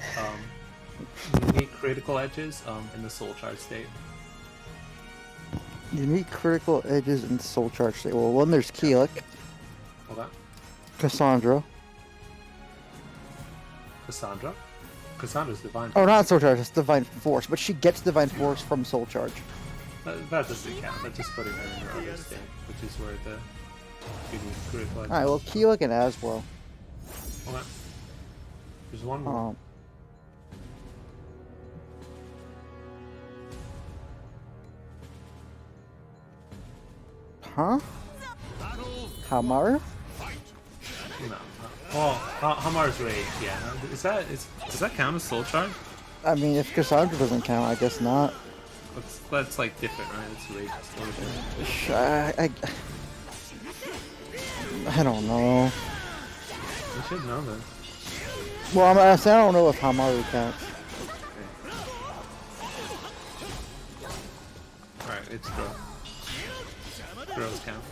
critical edges in the soul charge state? Unique critical edges in Soul Charge state. Well, one there's Keelik, Okay. Cassandra. Cassandra? Cassandra's divine. Oh, not Soul Charge, it's Divine Force, but she gets Divine Force from Soul Charge. That doesn't count. That's just putting her in her other state, which is where the unique critical edge. Alright, well, Keelik and Aswell. Okay. There's one more. Huh? Hamar? No. Well, Hamar's Rage, yeah. Does that count as soul charge? I mean, if Cassandra doesn't count, I guess not. That's like different, right? It's Rage explosion. I don't know. You should know this. Well, I don't know if Hamaru counts. Alright, it's Grow. Grows count.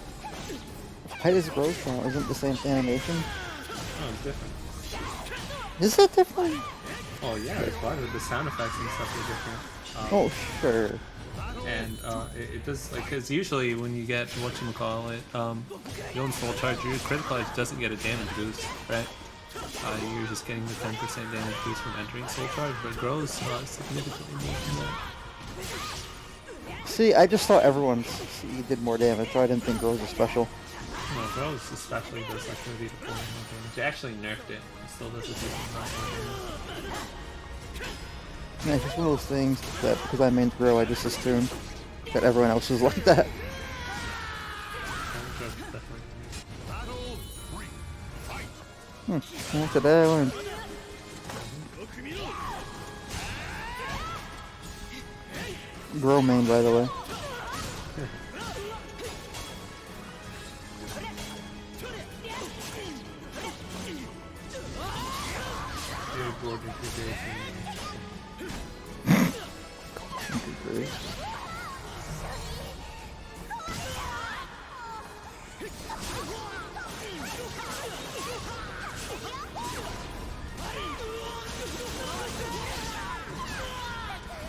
Why does Growth count? Isn't the same animation? Oh, it's different. Is it different? Oh yeah, it's part of the sound effects and stuff are different. Oh, sure. And it does, like, because usually when you get whatchamacallit, you own Soul Charge, your critical edge doesn't get a damage boost, right? You're just getting the 10% damage boost from entering Soul Charge, but it grows significantly more than that. See, I just thought everyone did more damage, so I didn't think Grows was special. No, Grows especially does like 30 to 40 more damage. They actually nerfed it, it still does a decent amount more damage. Yeah, it's just one of those things that because I mained Grow, I just assumed that everyone else was like that. Well, today I learned. Grow main, by the way.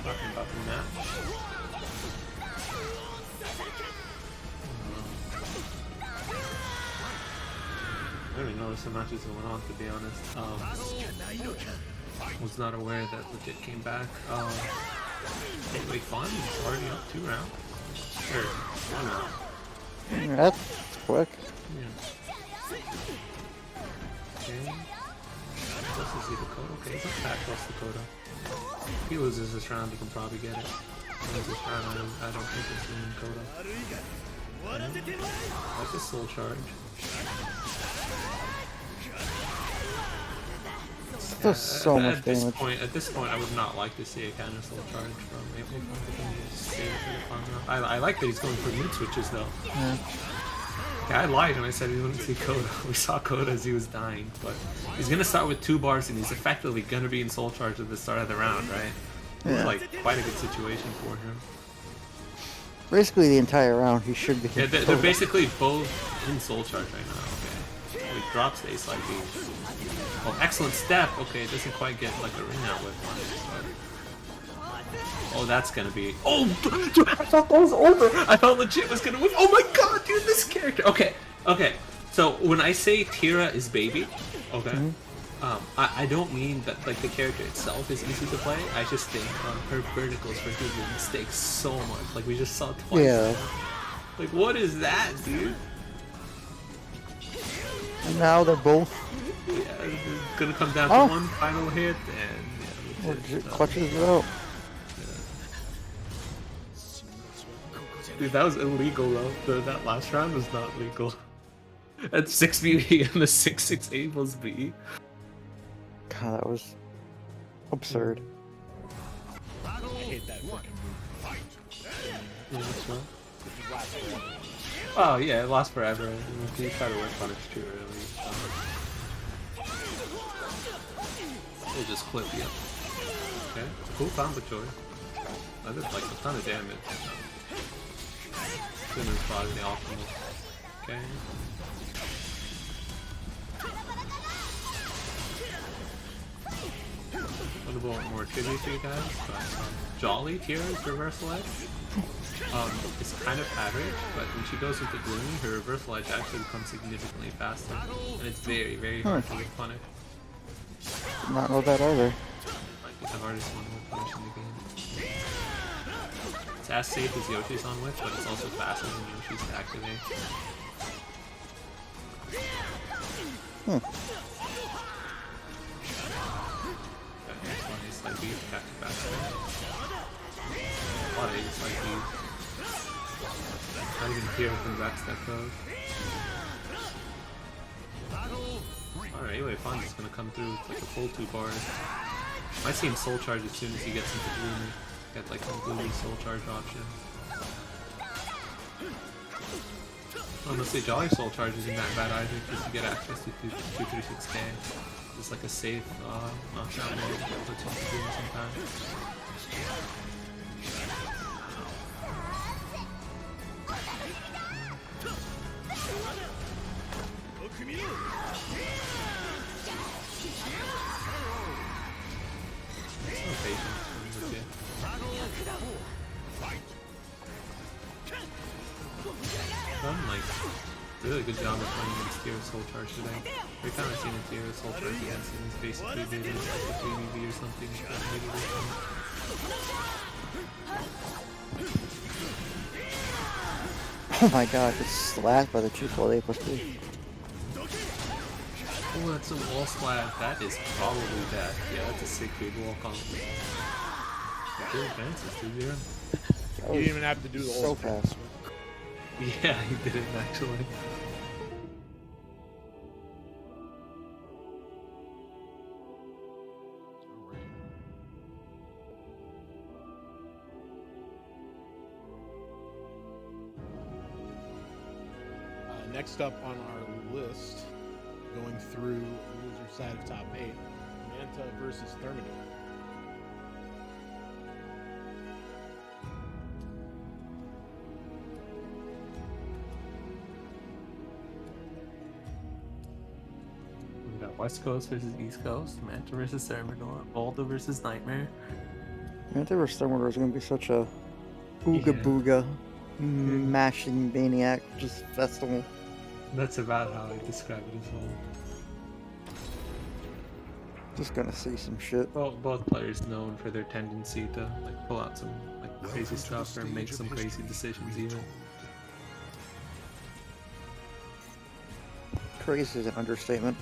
Talking about the match. I didn't even notice the matches going on, to be honest. Was not aware that Legit came back. Anyway, fun. It's already up 2 rounds. Sure, 1 round. That's quick. Yeah. Okay. Plus is he Dakota? Okay, he's not back plus Dakota. If he loses this round, he can probably get it. If he loses this round, I don't think it's in Dakota. That's a soul charge. That's so much damage. At this point, I would not like to see a counter soul charge from April. I like that he's going for mid switches though. Yeah. Okay, I lied when I said we wouldn't see Coda. We saw Coda as he was dying, but he's gonna start with 2 bars and he's effectively gonna be in soul charge at the start of the round, right? Yeah. It's like quite a good situation for him. Basically, the entire round he should be. Yeah, they're basically both in soul charge right now. Okay, well, he drops the ace like these. Oh, excellent step. Okay, it doesn't quite get like a ring out with one. But... Oh, that's gonna be. Oh, dude, I thought that was over. I thought Legit was gonna win. Oh my god, dude, this character. Okay. So when I say Tira is baby, okay, I don't mean that like the character itself is easy to play. I just think her verticals for Google mistakes so much. Like we just saw twice. Yeah. Like what is that, dude? And now they're both Yeah, it's gonna come down Oh. to one final hit and yeah, legit clutches it out. Dude, that was illegal though. That last round was not legal. That's 6 BB and the 668 was B. God, that was absurd. I hate that fucking move. Oh yeah, it lasts forever. If you try to work on it too early, it'll just clip you. Okay, cool combo choice. I did like a ton of damage. Couldn't have brought in the optimal. Okay. A little bit more tribute for you guys, but Jolly Tier's reversal edge is kind of average, but when she goes into Gloomy, her reversal edge actually becomes significantly faster, and it's very, very hard to get punished. Did not know that either. Like the hardest one to punish in the game. It's as safe as Yoshi's on with, but it's also faster than Yoshi's to activate. Next one is like beef, back to back. A lot of A's like beef. Not even here from backstep though. Alright, anyway, Fonz is gonna come through with like a full 2 bars. Might see him soul charge as soon as he gets into Gloomy. Get like some Gloomy soul charge option. Honestly, Jolly soul charge isn't that bad either because you get access to 236k. It's like a safe knockdown mode that puts you into Gloomy sometimes. So patient, legit. Done like really good job of playing against Tierra Soul Charge today. Every time I've seen a Tierra Soul Charge against him, he's basically been like a 3v or something. Maybe this one. Oh my god, just slapped by the 2/8+2. Oh, that's a wall slap. That is probably that. Yeah, that's a sick big walk on. Good advances, dude. That You was didn't even have to do the so whole fast. Yeah, he did it actually. Next up on our list, going through loser side of top 8, Manta versus Thermidor. We got West Coast versus East Coast, Manta versus Thermidor, Volta versus Nightmare. Manta vs. Thermidor is gonna be such a ooga booga mashing maniac just festival. That's about how I describe it as well. Just gonna see some shit. Well, both players known for their tendency to like pull out some like crazy stuff or make some crazy decisions even. Crazy is an understatement.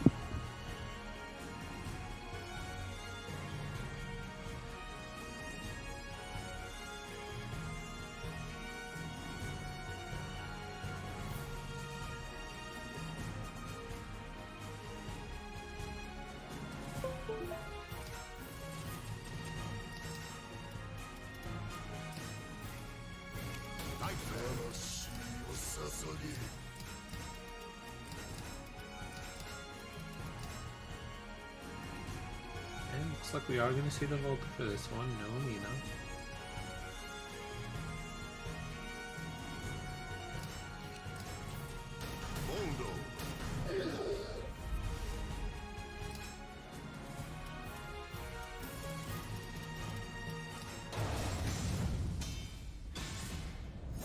And looks like we are going to see the Volta for this one. No, Mina.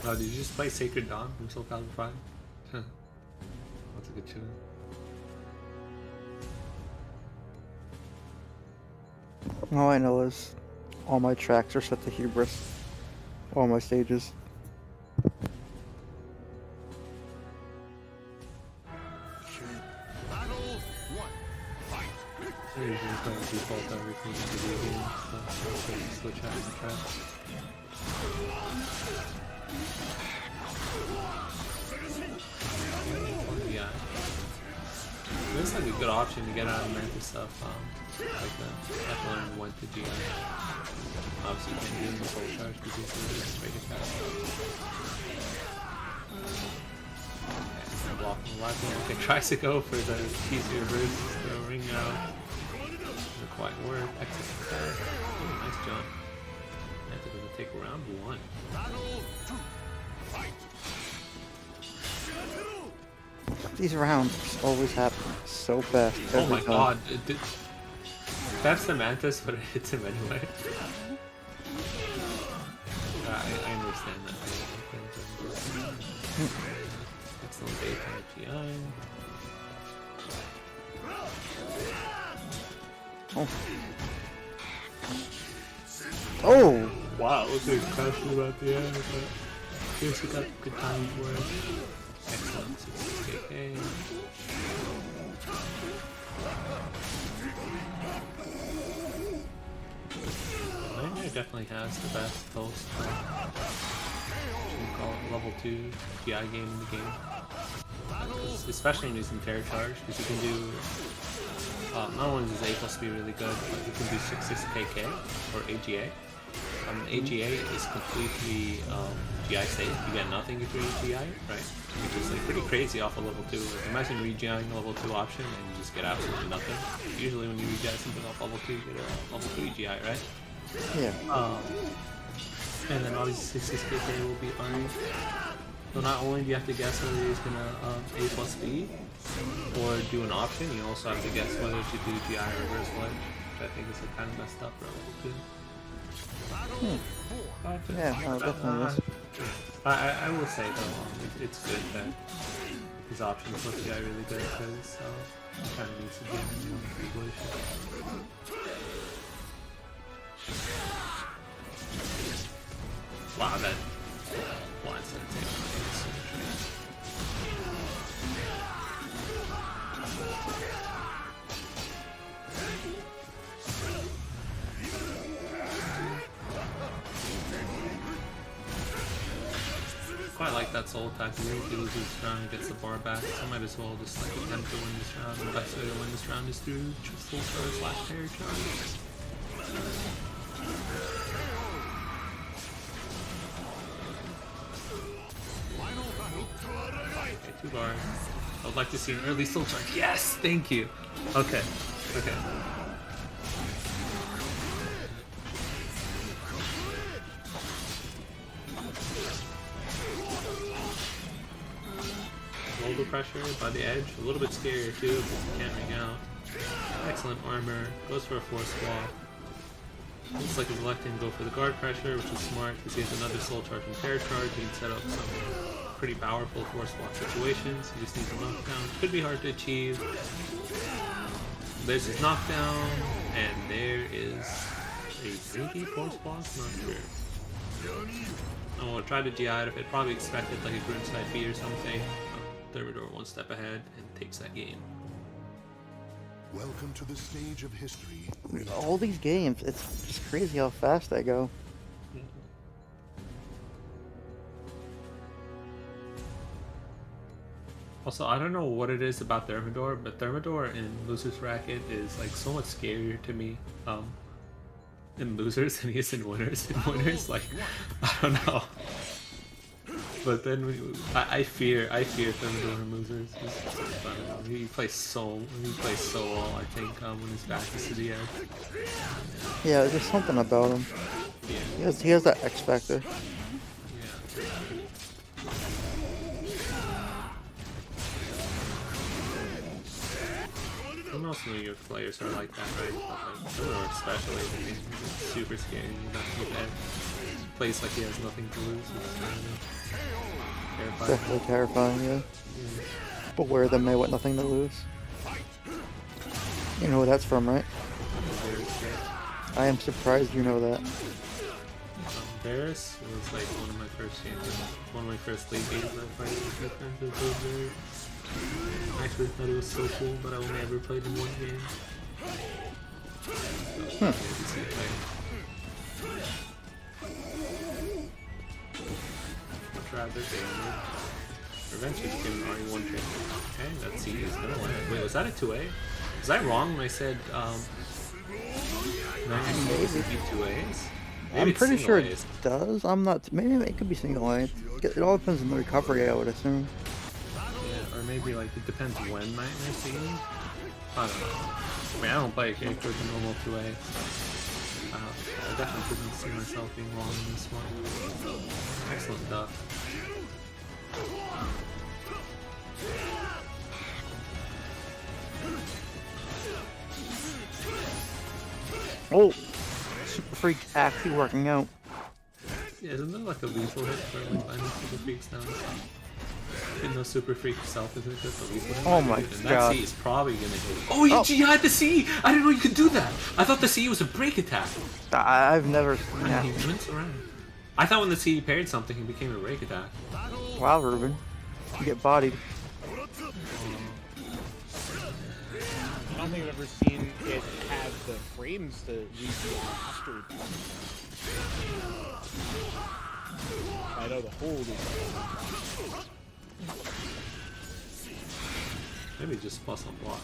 Oh, did you just play Sacred Dawn from Soulcalibur 5? That's a good tune. All I know is all my tracks are set to hubris. All my stages. Battle 1. Fight. I usually try to default everything in video games, so I'll switch out the tracks. Yeah. It's like a good option to get out of Mantis stuff, like that. I have to learn when to GI. Obviously you can't do the soul charge because it's really just make it fast. Okay, blocking the life one. Okay, tries to go for the easier burst, the ring out. Doesn't quite work. Excellent. Ooh, nice jump. Mantis gonna take round 1. Battle 2. Fight. These rounds just always happen so fast. Oh every my time. god, that's the Mantis, but it hits him anyway. I understand that. Excellent daytime GI. Oh. Oh! Wow, it looks like it's crashing about the end, but here's we got good timing for it. Excellent, 66k. Nightmare definitely has the best post. We call it level 2 GI game in the game. Especially when using Terror Charge, because you can do. Not only does A plus be really good, but you can do 66kk or AGA. AGA is completely GI safe. You get nothing if you're GI, right? Which is like pretty crazy off of level 2. Like, imagine re-GIing a level 2 option and you just get absolutely nothing. Usually when you re-GI something off level 2, you get a level 3 GI, right? Yeah. And then obviously 66kk will be RE. So not only do you have to guess whether he's gonna A plus B or do an option, you also have to guess whether to do GI or reverse ledge, which I think is kind of messed up for level 2. Yeah, no, definitely is. I will say though, it's good that his options look really good because he kind of needs to be in one situation. Wow, that blinds that take so much. Quite like that soul attack. If he loses this round and gets the bar back, so I might as well just like attempt to win this round. The best way to win this round is through soul charge / terror charge. Okay, 2 bars. I would like to see an early soul charge. Yes, thank you. Okay, okay. Shoulder pressure by the edge, a little bit scarier too because you can't ring out. Excellent armor, goes for a force swap. Looks like he's electing to go for the guard pressure, which is smart because he has another soul charge and terror charge. He can set up some pretty powerful force swap situations. He just needs a knockdown. Could be hard to achieve. There's his knockdown, and there is a maybe force block, not sure. I'm gonna try to GI it if it probably expected like a Grimside B or something. Thermidor one step ahead and takes that game. Welcome to the stage of history. All these games, it's just crazy how fast they go. Also, I don't know what it is about Thermidor, but Thermidor in Losers Bracket is like so much scarier to me in Losers than he is in Winners. In Winners, like, I don't know. But then I fear Thermidor in Losers. He plays so well. I think when his back is to the edge. Yeah, there's something about him. Yeah. He has that X factor. Yeah. And most New York players are like that, right? But like Thermidor especially, he's super scary. He's not plays like he has nothing to lose. It's terrifying. Definitely terrifying, yeah. Beware them may want nothing to lose. You know who that's from, right? I am surprised you know that. Varus was like one of my first league games I played with friends with Varus. I actually thought it was so cool, but I only ever played in one game. So, I'll try this game. Eventually became an RE1 champion. Okay, that C is gonna land. Wait, was that a 2A? Was I wrong when I said maybe 2As? I'm pretty sure it does. I'm not. Maybe it could be single A. It all depends on the recovery, I would assume. Yeah, or maybe like it depends when Nightmare sees. I don't know. I mean, I don't play a character with a normal 2A. I definitely couldn't see myself being wrong in this one. Excellent duck. Oh, Super Freak actually working out. Yeah, isn't there like a lethal hit for like landing Super Freaks down? Even though Super Freak itself isn't just a lethal hit. Oh my and god. that C is probably gonna hit. Oh, he had the C! I didn't know you could do that! I thought the C was a break attack. I've never seen that. He went around. I thought when the C parried something, it became a break attack. Wow, Ruben. You get bodied. I don't think I've ever seen it have the frames to reach after. I know the hold is. Maybe just plus on block.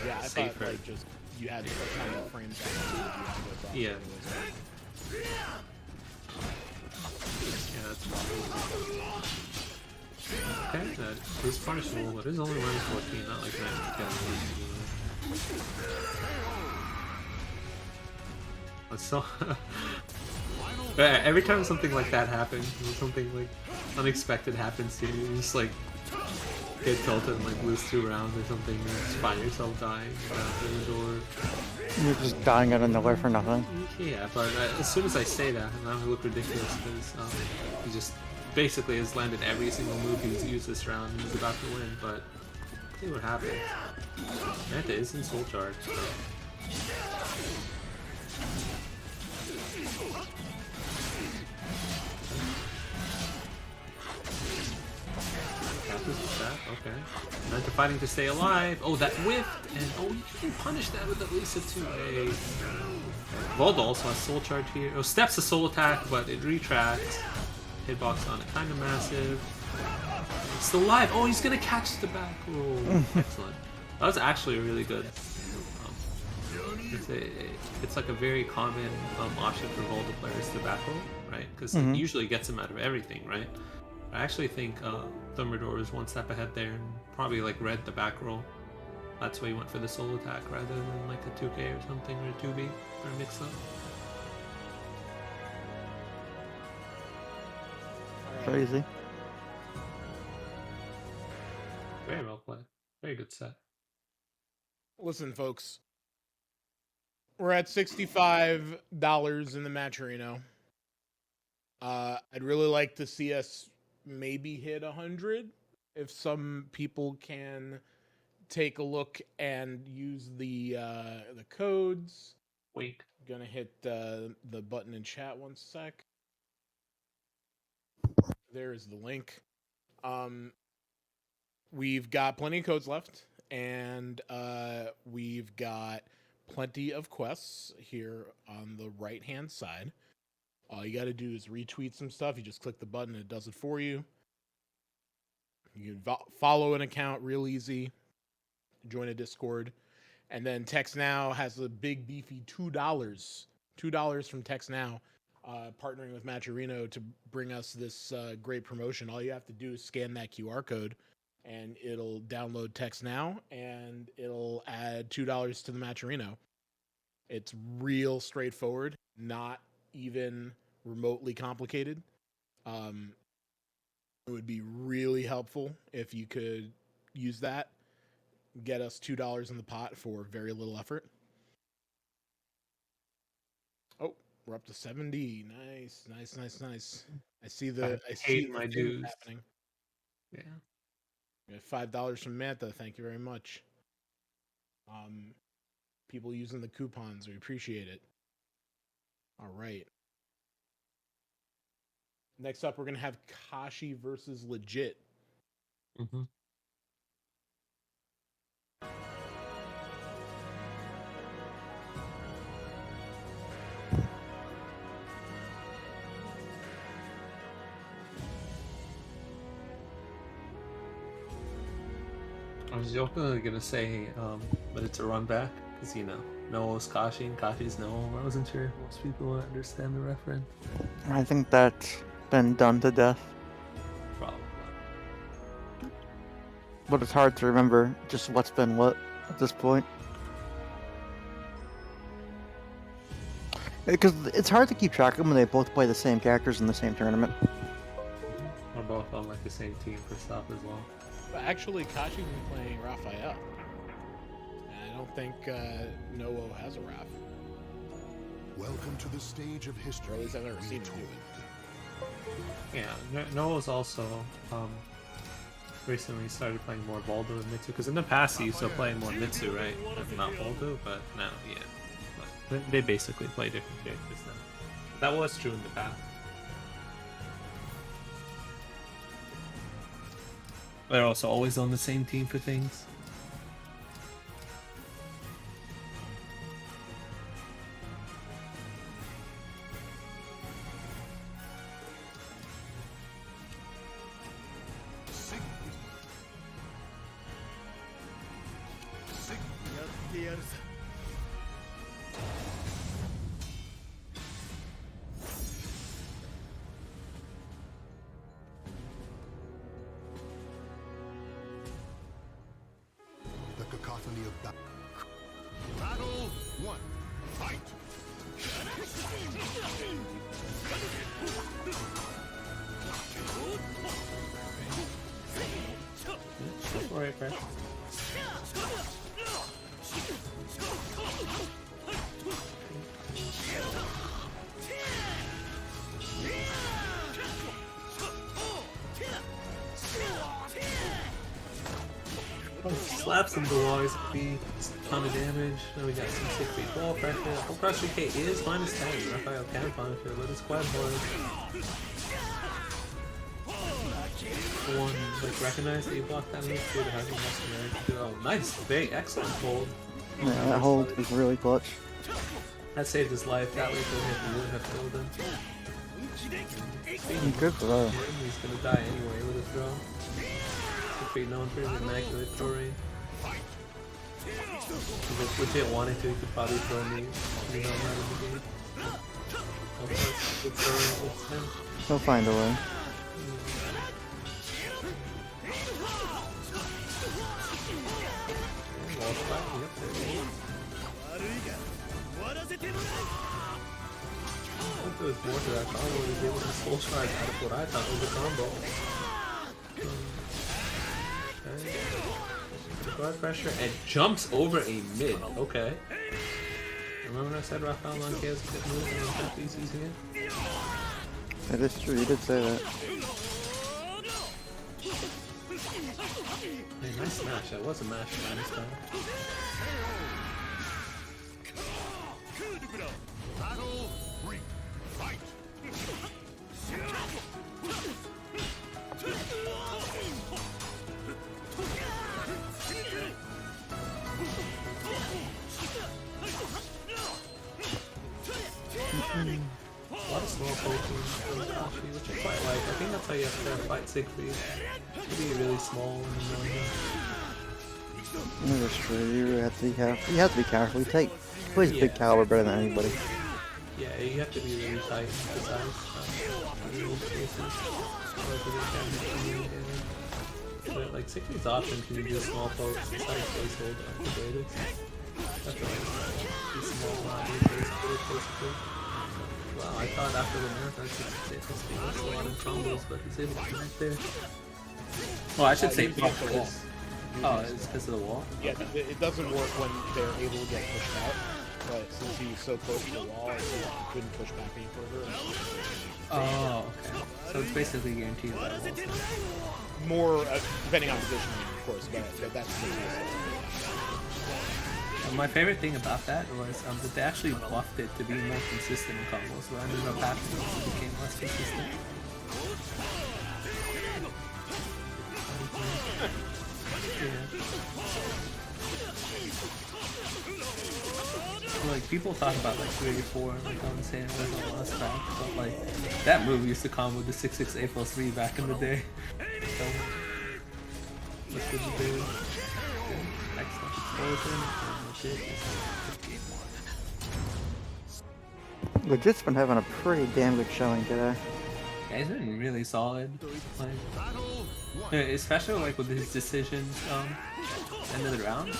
Yeah, I thought like just you had to put kind of frames on. Yeah. Yeah, that's probably. Okay, that is punishable, but it is only minus 14, not like That's so. Every time something like that happens, something like unexpected happens to you, you just like get tilted and like lose 2 rounds or something, and just find yourself dying after the door. You're just dying out of nowhere for nothing. Yeah, but as soon as I say that, and I look ridiculous because he just basically has landed every single move he's used this round and he's about to win, but see what happens. Manta is in Soul Charge, so. Okay. Manta fighting to stay alive. Oh, that whiffed, and oh, you can punish that with at least a 2A. Volda also has Soul Charge here. Oh, steps a soul attack, but it retracts. Hitbox on it, kind of massive. Still alive. Oh, he's gonna catch the back roll. Excellent. That was actually really good. It's like a very common option for Volda players to back roll, right? Because it usually gets them out of everything, right? I actually think Thermidor was one step ahead there and probably like read the back roll. That's why he went for the soul attack rather than like a 2K or something or a 2B or a mix up. Crazy. Very well played. Very good set. Listen, folks. We're at $65 in the Matchurino. I'd really like to see us maybe hit 100 if some people can take a look and use the codes. Wait. Gonna hit the button in chat one sec. There's the link. We've got plenty of codes left, and we've got plenty of quests here on the right-hand side. All you got to do is retweet some stuff. You just click the button, it does it for you. You can follow an account real easy. Join a Discord. And then Text Now has a big beefy $2. $2 from Text Now, partnering with Matchurino to bring us this great promotion. All you have to do is scan that QR code, and it'll download Text Now, and it'll add $2 to the Matchurino. It's real straightforward, not even remotely complicated. It would be really helpful if you could use that. Get us $2 in the pot for very little effort. Oh, we're up to 70. Nice. I see my dues happening. Yeah. We got $5 from Manta. Thank you very much. People using the coupons, we appreciate it. All right. Next up, we're going to have Kashi versus Legit. Mm-hmm. I was joking gonna say, but it's a run back because Noah's Kashi and Kashi's Noah. I wasn't sure if most people would understand the reference. I think that's been done to death. Probably. But it's hard to remember just what's been what at this point. Because it's hard to keep track of them when they both play the same characters in the same tournament. We're both on like the same team for stop as well. But actually, Kashi's been playing Raphael. And I don't think Noah has a Raph. Welcome to the stage of Or history. at least I've never seen him do it. Yeah, Noah's also recently started playing more Baldo and Mitsu because in the past he used to play more Mitsu, right? Not Baldo, but now, yeah. But they basically play different characters now. That was true in the past. They're also always on the same team for things. The cacophony of battle 1. Fight! Alright, Brad. Slaps him below his feet, a ton of damage. Then we got some 6-feet wall pressure. Full pressure K is -10. Raphael can punish her, but it's quite hard. One, like, recognize that you blocked that move too, to have your muscle there. Oh, nice, very excellent hold. Yeah, that hold was really clutch. That saved his life. That way, he would have killed him. Good throw. He's gonna die anyway with a throw. Pretty known for his immaculate throw range. If legit wanted to, he could probably throw me. You know, out of the game. Of course, good throw range with him. He'll find a way. Wall spot, yep, there it is. I think there was more to that combo. He was able to soul strike out of what I thought was a combo. Guard pressure and jumps over a mid. Okay. Remember when I said Raphael on KS could move and on PCs here? That is true, you did say that. Hey, nice smash. That was a mash minus time. Battle 3. Fight! A lot of small potions from Kashi, which I quite like. I think that's how you have to fight Siegfried. You be really small and annoying. That is true, you have to be careful. He plays big caliber better than anybody. Yeah, you have to be really tight and precise in those cases. But like Siegfried's option can you do small pokes inside placehold after Davis. That's what I do small basically. Wow, I thought after the marathon he was a lot of combos, but he's able to connect there. Well, I should say because it's because of the wall? Yeah, it doesn't work when they're able to get pushed out. But since he's so close to the wall, he couldn't push back any further. Oh, okay. So it's basically guaranteed that wall. More, depending on positioning, of course, but that's the case. My favorite thing about that was that they actually buffed it to be more consistent in combos. What ended up happening was it became less consistent. Like people talk about like 384 and like I'm saying there's a lot of stuff, but like that move used to combo the 668+3 back in the day. So let's do the do. Excellent explosion and legit is 58 more. Legit's been having a pretty damn good showing today. Yeah, he's been really solid. Like, especially like with his decisions end of the round. Like,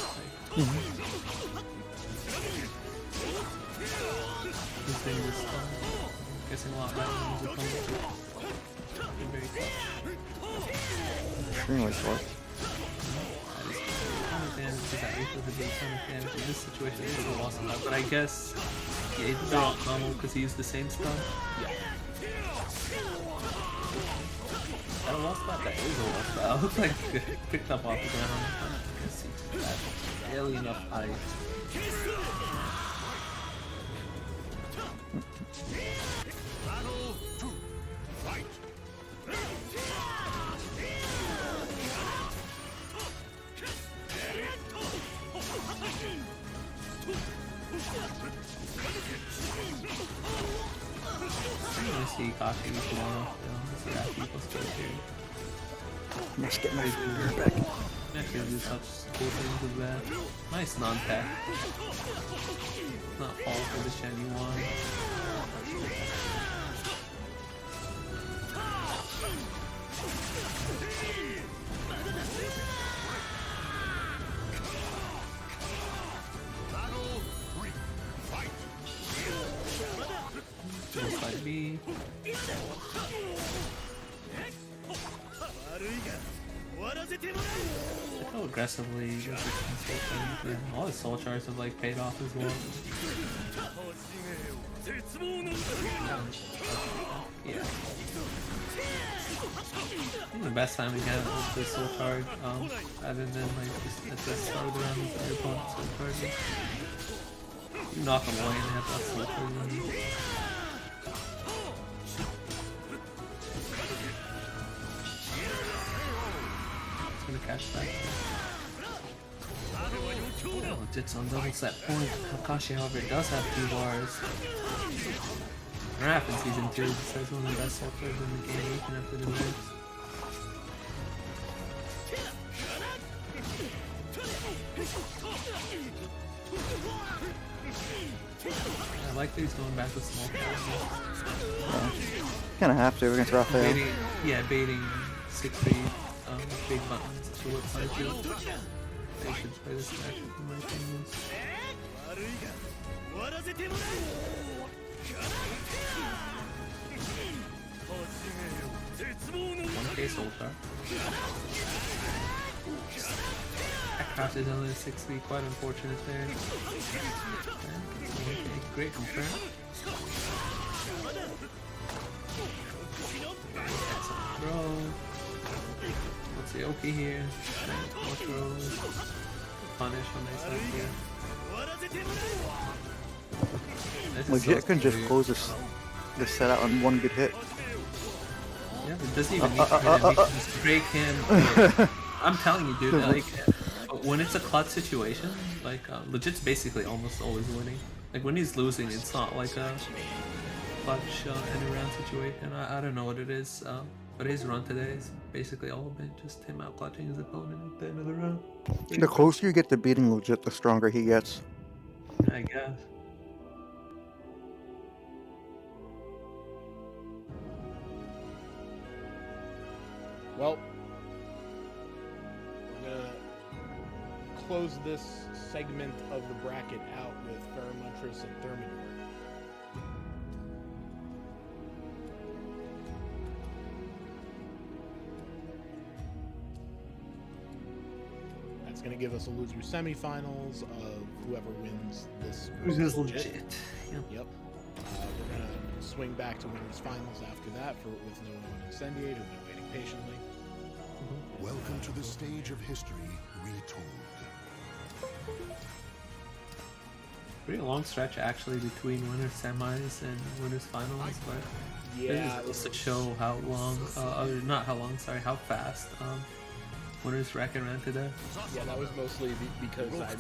he's been just guessing a lot better than his opponent. Been very clutch. Extremely close. In this situation, he would have lost a lot, but I guess yeah, he did not combo because he used the same stun. I lost that. That is a lost that. I looked like it picked up off the ground. I guess he took that barely enough height. I'm gonna see Kashi tomorrow. See how people still here. Let's get my finger back. Actually, do such cool things with that. Nice non-tech. Not fall for the shiny one. Just like me. Look how aggressively he goes with all his soul charts have like paid off as well. Yeah. I think the best time to get it was the soul charge, rather than like just at the start of the round with your opponent's soul charge. You knock them away and they have that soul charge on you. Gonna catch that. Oh, it's on double set point. Kakashi, however, does have 2 bars. Raph in season 2 says one of the best soul players in the game, even after the nerfs. I like that he's going back with small players. Yeah. Kinda have to against Raphael. Baiting 6-3 big buttons to what side you. They should play this match in my opinion. 1k soul chart. That craft is only a 6-3, quite unfortunate there. Okay, great confirm. Excellent throw. Let's see, okay here. More throws. Punish on my side here. Legit can just close this set out on one good hit. Yeah, it doesn't even need to hit him. Just break him. I'm telling you, dude. Like, when it's a clutch situation, like Legit's basically almost always winning. Like when he's losing, it's not like a clutch end around situation. I don't know what it is. But his run today is basically all been just him out clutching his opponent at the end of the round. The closer you get to beating Legit, the stronger he gets. I guess. Well, I'm gonna close this segment of the bracket out with Pheromontris and Thermidor. That's gonna give us a loser semifinals of whoever wins this. Who's this legit? Yep. We're gonna swing back to winners finals after that with no one Incendiate, who'll be waiting patiently. Welcome to the stage of history retold. pretty long stretch actually between winners semis and winners finals, but Yeah, it just goes to show how long, not how long, sorry, how fast winners record ran today. yeah, that was mostly because I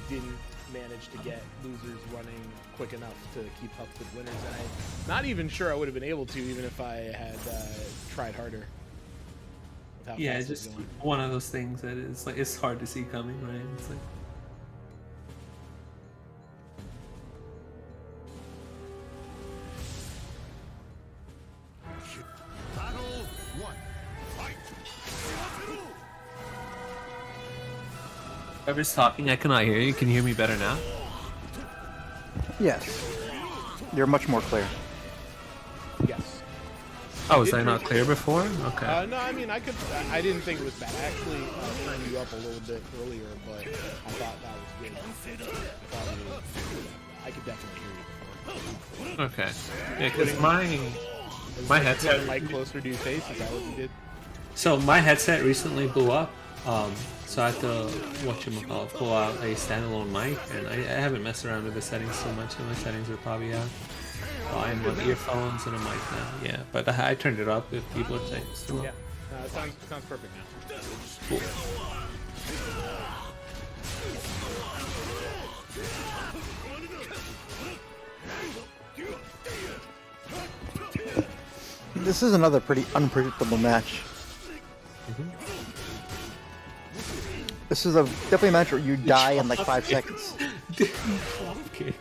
didn't manage to get losers running quick enough to keep up with winners, and I'm not even sure I would have been able to even if I had tried harder. with how Yeah, fast it's it's just going. one of those things that is like it's hard to see coming, right? It's like Battle 1. Fight! whoever's talking, I cannot hear you. Can you hear me better now? Yes. You're much more clear. Yes. Oh, was I not clear before? Okay. No, I mean, I didn't think it was bad. I actually turned you up a little bit earlier, but I thought that was good. I could definitely hear you before. Okay. Yeah, because my Put headset. the mic closer to your face. Is that what you did? So my headset recently blew up. So I had to pull out a standalone mic, and I haven't messed around with the settings so much. So my settings are probably out. I'm on earphones and a mic now. Yeah, but I turned it up if people are saying it's still up. Yeah. It sounds perfect now. Cool. This is another pretty unpredictable match. This is definitely a match where you die in like 5 seconds. Okay.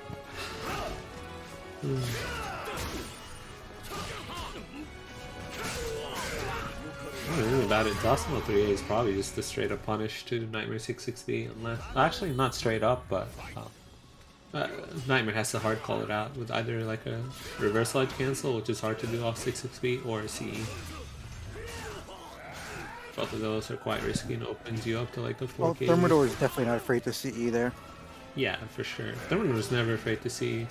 Really about it, Dawson 3A is probably just a straight up punish to Nightmare 660, unless actually not straight up, but Nightmare has to hard call it out with either like a reverse edge cancel, which is hard to do off 660, or a CE. Both of those are quite risky and opens you up to like a 4K. Well, Thermidor is definitely not afraid to CE there. Yeah, for sure. Thermidor is never afraid to see.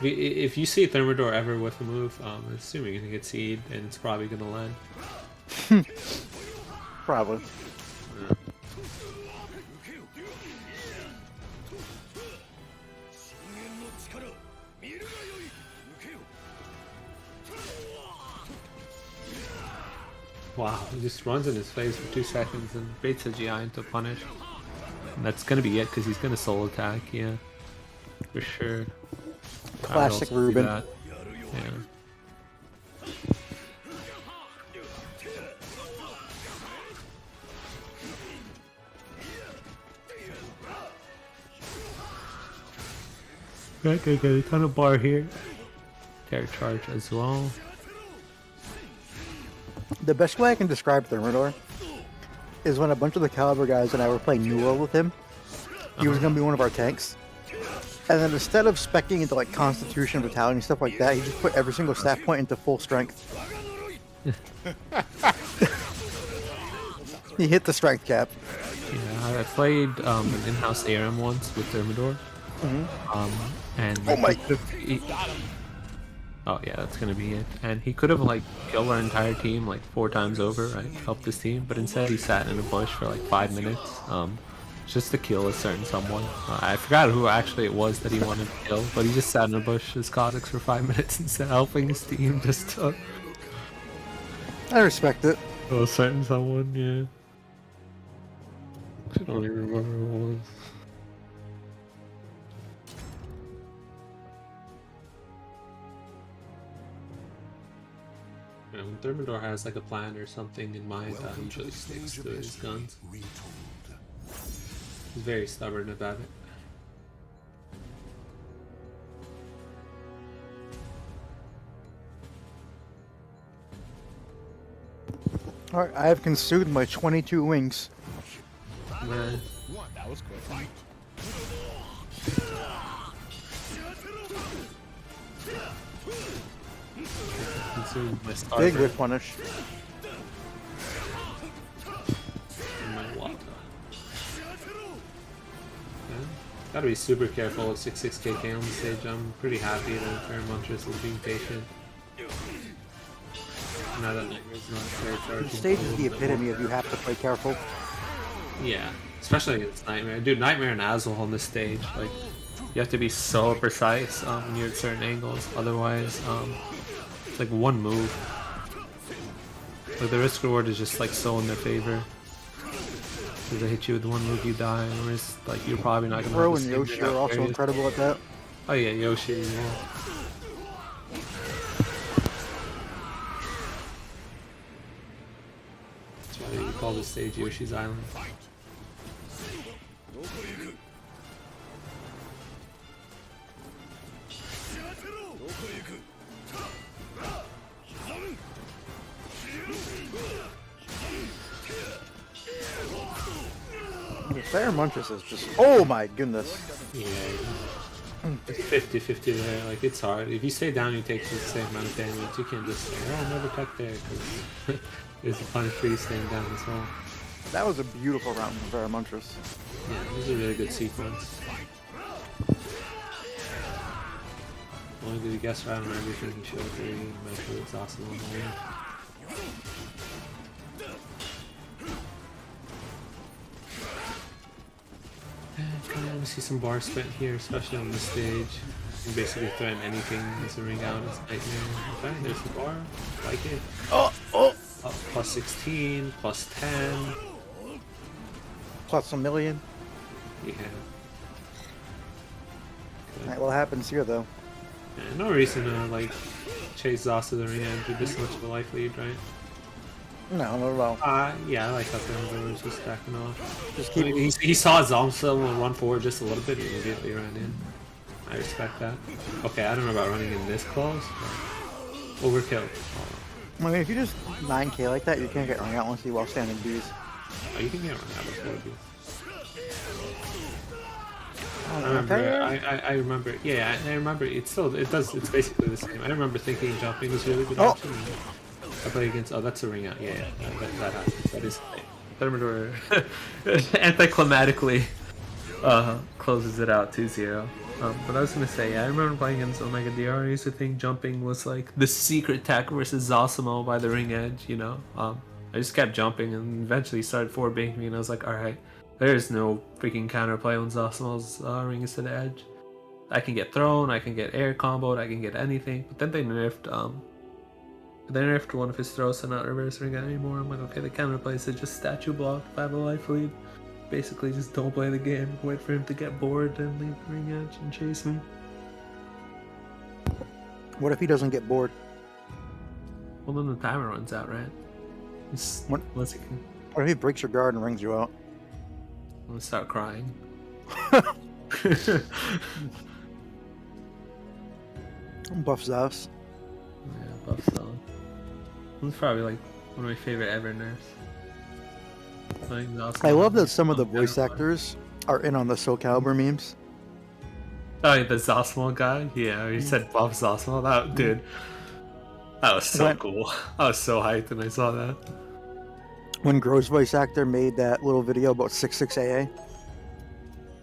If you see Thermidor ever with a move, assuming you're gonna get seed, and it's probably gonna land. Probably. Wow, he just runs in his face for 2 seconds and baits a GI into punish. And that's gonna be it because he's gonna soul attack, yeah. For sure. Classic I would also see Ruben. that. Yeah. Right, gonna get a ton of bar here. Terror charge as well. The best way I can describe Thermidor is when a bunch of the Caliber guys and I were playing Duel with him. He was going to be one of our tanks. And then instead of speccing into like Constitution, Vitality, and stuff like that, he just put every single stat point into full strength. He hit the strength cap. Yeah, I played an in-house ARM once with Thermidor. And Oh my- oh yeah, that's gonna be it. And he could have like killed our entire team like 4 times over, right? Helped his team, but instead he sat in a bush for like 5 minutes, just to kill a certain someone. I forgot who actually it was that he wanted to kill, but he just sat in a bush as Codex for 5 minutes instead of helping his team just to I respect it. kill a certain someone. Yeah. I don't even remember who it was. You know, when Thermidor has like a plan or something in mind, he Welcome to usually the sticks stage to of his history guns. retold. He's very stubborn about it. Alright, I have consumed my 22 wings. Man, That was quick. consumed my Big starter whip punish. and my water. Okay. Gotta be super careful with 66kk on the stage. I'm pretty happy that Fairmontress is being patient. Now that Nightmare's not fair charging. The stage a is little the bit epitome more. of you have to play careful. Yeah, especially against Nightmare. Dude, Nightmare and Azul on this stage, like, You have to be so precise when you're at certain angles. Otherwise, it's like one move. Like the risk reward is just like so in their favor. If they hit you with one move, you die, or it's like you're probably not gonna. Bro have and the same Yoshi amount are of also areas. incredible at that. Oh yeah, Yoshi. Yeah. That's why you call this stage Yoshi's Island. Fire Munchus is just, oh my goodness. Yeah. It's 50-50 there. Like, it's hard. If you stay down, you take the same amount of damage. You can't just say, oh, never cut there, because there's a punish for you staying down as well. That was a beautiful round from Fire Munchus. Yeah, this is a really good sequence. Only did you guess right on everything you showed there, you make sure it's awesome on the way. I kind of want to see some bar spent here, especially on this stage. You can basically threaten anything as a ring out. It's nightmare. Okay, there's the bar. Like it. Oh! Up plus 16, plus 10. Plus a million. Yeah. Alright, what happens here though? Yeah, no reason to like chase Zoss to the ring and do this much of a life lead, right? No, not at all. Yeah, I like how Thermidor was just backing off. Just keep. He saw Zomsel run forward just a little bit, he immediately ran in. I respect that. Okay, I don't know about running in this close, but overkill. I mean, if you just 9k like that, you can't get rung out unless you while standing Bs. Oh, you can get run out before you. I remember, yeah, I remember, it's basically the same. I remember thinking jumping was a really good option. I play against, that's a ring out, yeah, that happens, that is Thermidor anticlimactically closes it out 2-0. But I was gonna say, yeah, I remember playing against Omega DR, I used to think jumping was like the secret attack versus Zosimo by the ring edge, you know? I just kept jumping and eventually started forward banking me and I was like, alright, there's no freaking counterplay when Zosimo's ring is to the edge. I can get thrown, I can get air comboed, I can get anything, but then they nerfed one of his throws to not reverse ring out anymore. I'm like, okay, the counterplay is just statue block if I have a life lead. Basically just don't play the game, wait for him to get bored and leave the ring edge and chase me. What if he doesn't get bored? Well, then the timer runs out, right? What? Unless he can. What if he breaks your guard and rings you out? I'm gonna start crying. Buff Zouse. Yeah, buff solid. This is probably like one of my favorite ever nerfs. I love that some of the voice actors are in on the Soulcalibur memes. Oh, yeah, the Zosmo guy? Yeah, he said buff Zosmo. That dude. That was so cool. I was so hyped when I saw that. When Gro's voice actor made that little video about 66AA.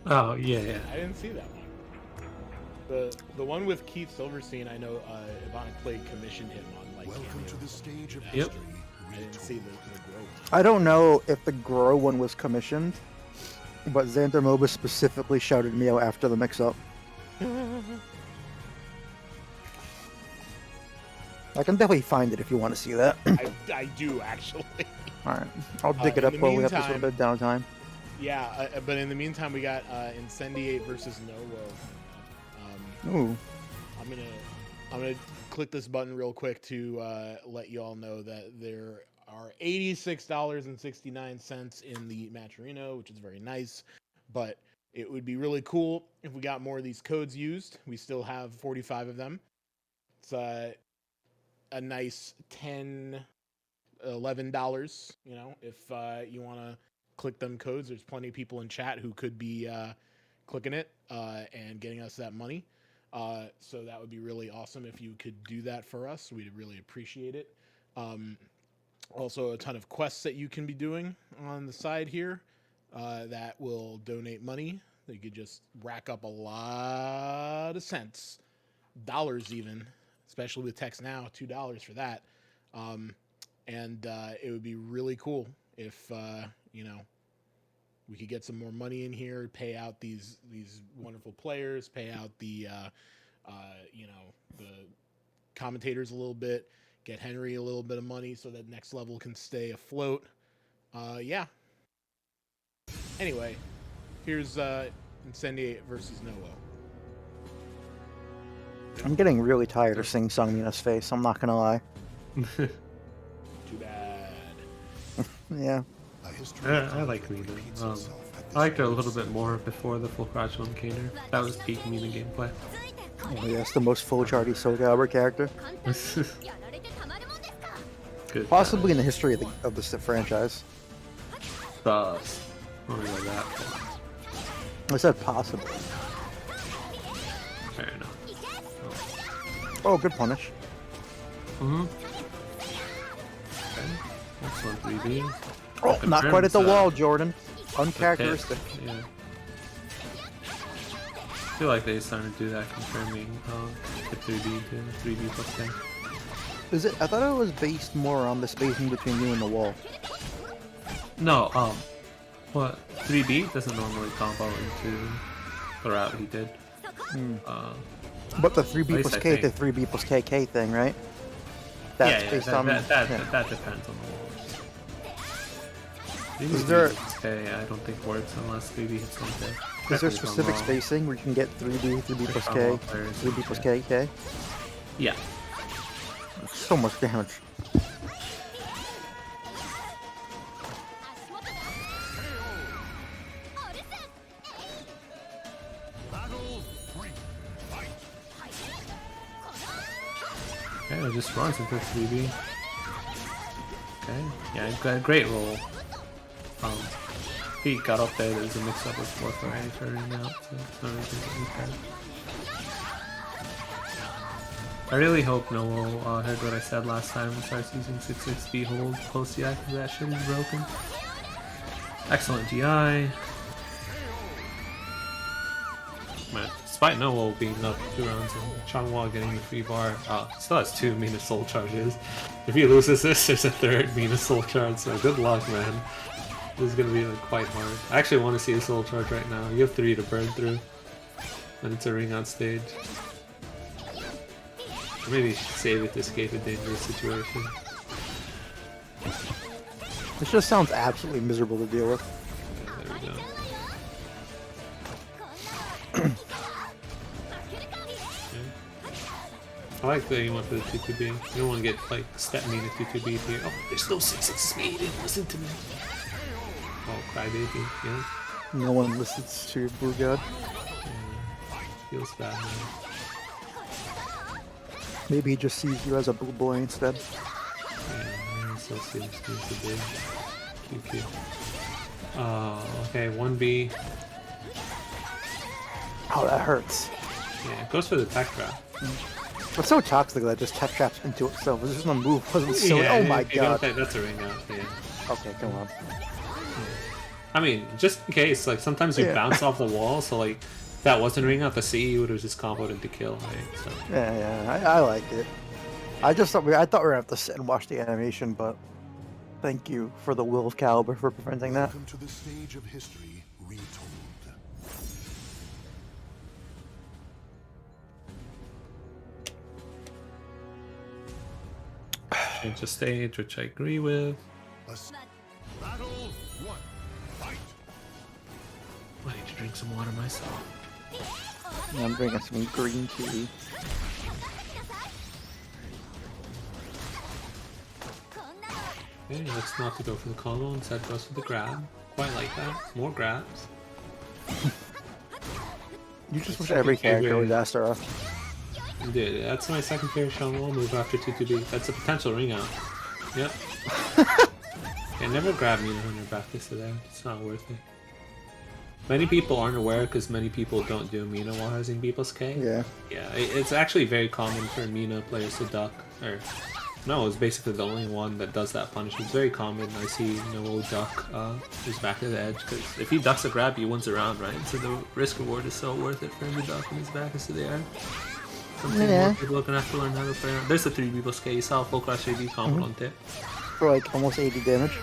Oh, yeah. I didn't see that one. The one with Keith Silverstein, I know Ivonic Plague commissioned him on like. Welcome to the stage of Yep. history. I didn't see the Gro. I don't know if the Gro one was commissioned, but Xander Moba specifically shouted me out after the mix-up. I can definitely find it if you want to see that. I do actually. Alright, I'll dig it in up the while we have this meantime- little bit of downtime. Yeah, but in the meantime, we got Incendiate versus Nowo. Ooh. I'm gonna click this button real quick to let you all know that there are $86.69 in the Matchurino, which is very nice. But it would be really cool if we got more of these codes used. We still have 45 of them. It's a nice $10, $11. You know, if you want to click them codes, there's plenty of people in chat who could be clicking it and getting us that money. So that would be really awesome if you could do that for us. We'd really appreciate it. Also, a ton of quests that you can be doing on the side here that will donate money. You could just rack up a lot of cents, dollars even, especially with text now, $2 for that. And it would be really cool if, we could get some more money in here, pay out these wonderful players, pay out the the commentators a little bit, get Henry a little bit of money so that next level can stay afloat. Yeah. Anyway, here's Incendiate versus Noah. I'm getting really tired of seeing Sung Mina's face. I'm not gonna lie. Too bad. Yeah. I like Mina. I liked her a little bit more before the full crouch one caner. That was peak Mina gameplay. Oh yes, the most full charty Soulcalibur character, Good. possibly in the history of the franchise. Sus. Only like that. I said possibly. Fair enough. Oh, good punish. Mm-hmm. Okay. Excellent 3B. Oh, not quite at the Confirms, wall, Jordan. Uncharacteristic. Yeah. I feel like they started to do that, confirming the 3B to 3B plus 10. Is it? I thought it was based more on the spacing between you and the wall. No, what 3B doesn't normally combo into the route he did. But the At 3B least plus I K to think. 3B plus KK thing, right? Yeah, That's based that, on. that depends on the wall. Is there- 3B plus K, I don't think works unless 3B hits 1K. Is there specific spacing where you can get 3B, 3B plus K, 3B plus KK? Yeah. So much damage. Battle 3. Fight. Okay, it just runs into 3B. Okay, yeah, got a great roll. He got up there, there's a mix up with 4 for A turning out, so it's not anything to eat there. I really hope Noel heard what I said last time and starts using 6-6 hold post DI because that shit is broken. Excellent DI. Man, despite Noel being up 2 rounds and Changhua getting the free bar, he still has 2 Mina Soul Charges. If he loses this, there's a 3rd Mina Soul Charge, so good luck, man. This is gonna be like, quite hard. I actually want to see a Soul Charge right now. You have 3 to burn through when it's a ring out stage. Or maybe you should save it to escape a dangerous situation. This just sounds absolutely miserable to deal with. Yeah, there we go. I like that you went for the 2-2B. You don't want to get like step me to 2-2B here. Oh, there's no 6-6 speed. Listen to me. Oh, crybaby. Yeah. No one listens to your Blue God. Yeah. Feels bad, man. Maybe he just sees you as a blue boy instead. Yeah, so seems to be. QQ. Okay, 1B. Oh, that hurts. Yeah, it goes for the tech trap. It's so toxic that it just tap traps into itself. This is a move. Wasn't silly. Yeah, Oh my if you don't god. think that's a ring out. Yeah. Okay, come on. I mean, just in case, like sometimes you Yeah. bounce off the wall, so like if that wasn't ring out, the C you would have just comboed into kill, right? So Yeah, I like it. I thought we were gonna have to sit and watch the animation, but thank you for the will of Caliber for preventing that. Welcome to the stage of history retold. change the stage, which I agree with. Battle 1. Fight. I need to drink some water myself. Yeah, I'm drinking some green tea. Okay, looks not to go for the combo, instead goes for the grab. Quite like that. More grabs. You just wish every character was Astera. Dude, that's my second favorite Shanghai move after 2-2B. That's a potential ring out. Yep. Yeah, never grab Mina on your back this there. It's not worth it. Many people aren't aware because many people don't do Mina while using B plus K. Yeah. Yeah, it's actually very common for Mina players to duck. Or, no, it's basically the only one that does that punish. It's very common. I see Noel duck his back to the edge because if he ducks a grab, he wins a round, right? So the risk reward is so worth it for him to duck when his back is to the edge. Something more people are gonna have to learn how to play around. There's a 3B plus K. You saw full class 3B combo on tip. For like almost 80 damage.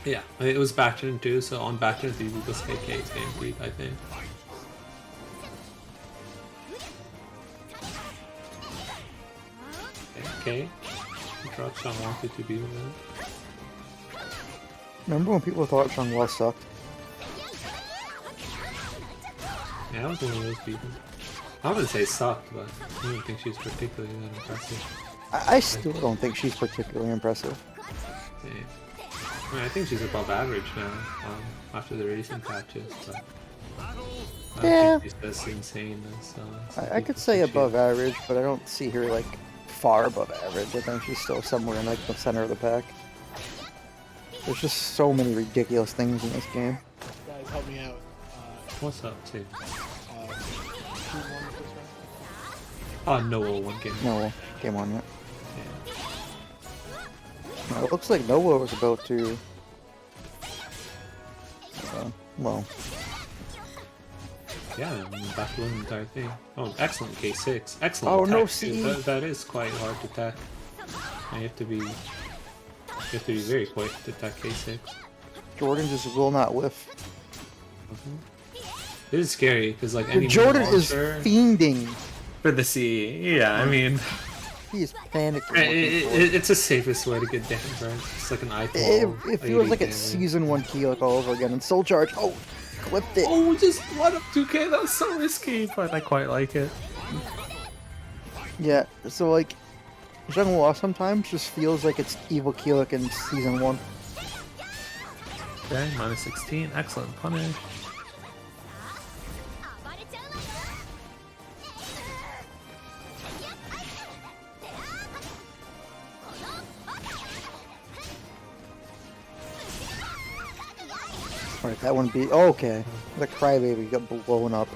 Yeah, it was back turn 2, so on back turn 3 we go KK game 3, I think. Okay. Drop Sean wanted to be with it. Remember when people thought Changhua sucked? Yeah, I was one of those people. I wouldn't say sucked, but I don't think she's particularly that impressive. I still don't think she's particularly impressive. Yeah. I mean, I think she's above average now, after the recent patches, but I don't think she's as insane as I could say above average, but I don't see her like far above average. I think she's still somewhere in like the center of the pack. There's just so many ridiculous things in this game. Guys, help me out. What's up, too? 2-1 first round? Oh, no, one game. No, game on yet. Yeah. No, it looks like Noah was about to. Well. Yeah, I mean, back to win the entire thing. Oh, excellent K6. Excellent. Oh, tech, no, too. see? That is quite hard to tech. And you have to be very quick to tech K6. Jordan just will not whiff. It is scary because like any Jordan is launcher fiending. for the C. Yeah, I mean, He is panicking. it's the safest way to get damage, right? It's like an eyeball. It feels like it's season 1 Keelik all over again. And Soul Charge, oh, clipped it. Oh, just one up 2K. That was so risky, but I quite like it. Yeah, so like, Zhenghua sometimes just feels like it's evil Keelik in season 1. Okay, minus 16. Excellent punish. Alright, that one be okay. The crybaby got blown up.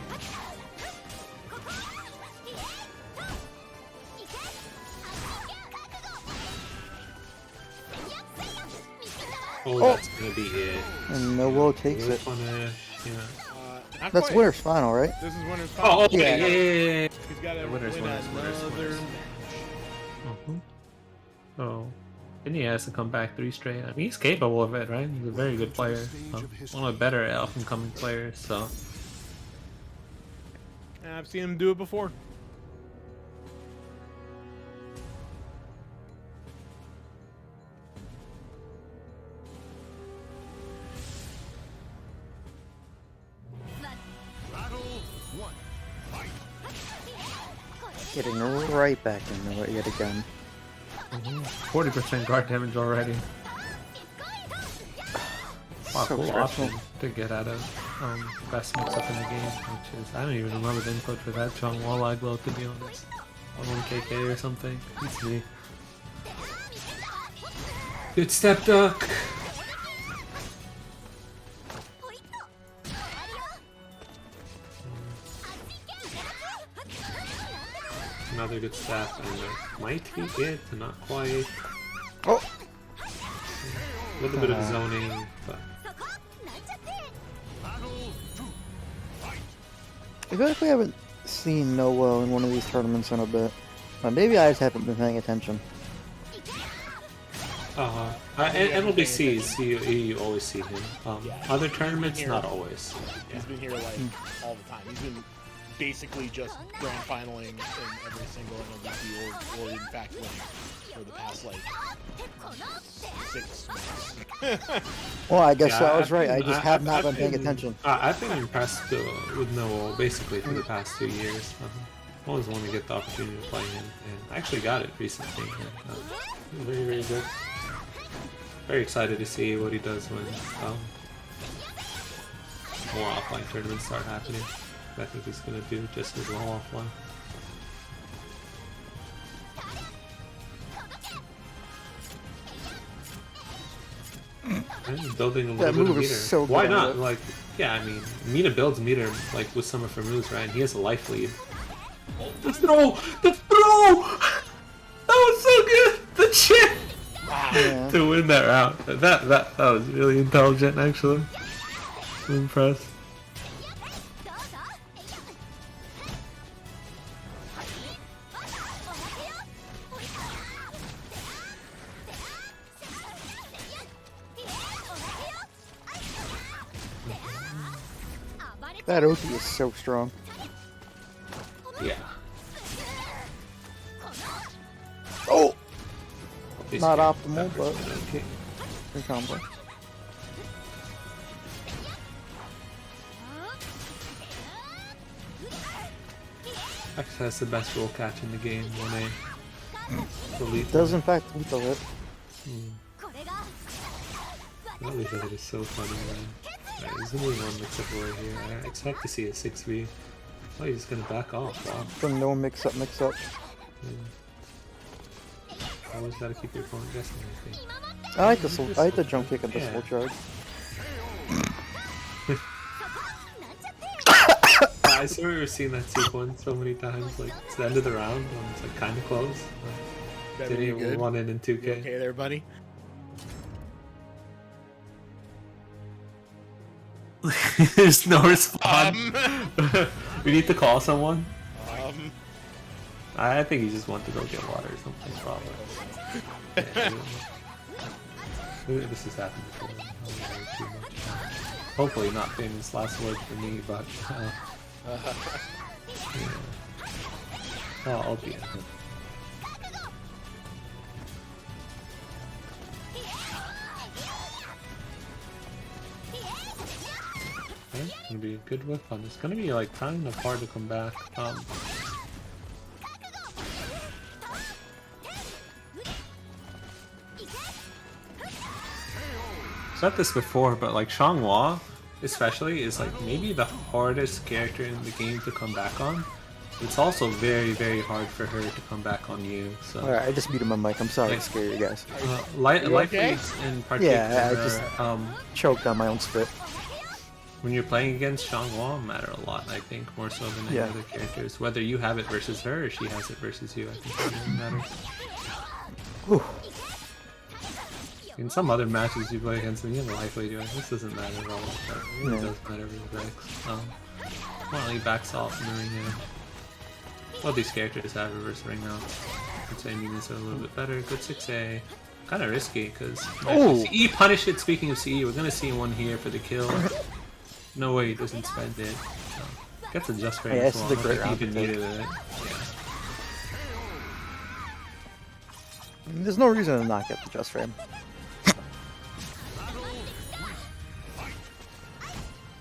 Oh, that's gonna be it. And Noah takes it. Punish. Yeah. Not That's quite. winner's final, right? This is winner's final. Oh, okay. Yeah. Yeah. He's got to Winners, win winners, another winners. Oh, and he has to come back 3 straight. I mean, he's capable of it, right? He's a very good player. One of the better up-and-coming players. So. I've seen him do it before. Battle 1. Fight. Getting right back into it yet again. 40% guard damage already. Wow, So cool stressful. option to get out of best mix-up in the game, which is, I don't even remember the input for that Chung Walleye glow, to be honest. 1KK or something. Beats me. Good step duck! Another good step, and it might be it, but not quite. Oh! A little bit of zoning, but I feel like we haven't seen Noah in one of these tournaments in a bit. Maybe I just haven't been paying attention. NLBCs, you always see him. Yeah, Other he's tournaments, been not here. always. He's been here like all the time. He's been basically just grand finaling in every single NLBC or in fact winning for the past like 6 months. Well, I guess Yeah, I was right. I just have not I've been paying attention. I've been impressed with Noel basically for the past 2 years. I always want to get the opportunity to play him, and I actually got it recently. And, very, very good. Very excited to see what he does when more offline tournaments start happening. I think he's going to do just as well offline. And building a little That bit of move is meter. so good Why on not? it. Like, yeah, I mean, Mina builds meter like with some of her moves, right? And he has a life lead. The throw! The throw! That was so good! The chip! Yeah. To win that round. That was really intelligent, actually. I'm impressed. That ulti is so strong. Yeah. Oh! He's Not scared. optimal, That but person's okay. good combo. X has the best roll catch in the game, 1A. Believe Does in fact ult the lip. That hit is so funny, man. Alright, there's only one mix-up over here. I expect to see a 6v. Oh, he's just gonna back off. Wow. From no mix up. Always gotta keep your opponent guessing, I think. I like the jump kick and the Yeah. soul charge. I swear we've seen that sequence so many times. Like, it's the end of the round when it's like kind of close. Better Didn't be even good. run in 2K. You okay there, buddy? There's no response. We need to call someone. I think he just wanted to go get water or something, probably. Yeah, this has happened before. I don't worry too much. Hopefully not famous last word for me, but yeah. Oh, I'll be it. Okay, it's gonna be a good whip on. It's gonna be like kind of hard to come back. Said this before, but like Xianghua, especially, is like maybe the hardest character in the game to come back on. It's also very, very hard for her to come back on you. So Alright, I just muted my mic. I'm sorry Yeah. to scare you guys. life okay? leads in particular. Yeah, I just- Choked on my own spit. When you're playing against Xianghua, matter a lot. I think more so than any Yeah. other characters. Whether you have it versus her or she has it versus you, I think that really matters. Whew. In some other matches you play against them, you have a life lead. This doesn't matter at all. But it really No. does matter with Rex. Well, he backs off in the ring here. Well, these characters have reverse ring now. I'd say Minas are a little bit better. Good 6A. Kind of risky because Oh. CE punish it. Speaking of CE, we're gonna see one here for the kill. No way he doesn't spend it. So, gets a just frame Yeah, as this well. is a I great don't think he round even to take. needed it. Yeah. There's no reason to not get the just frame.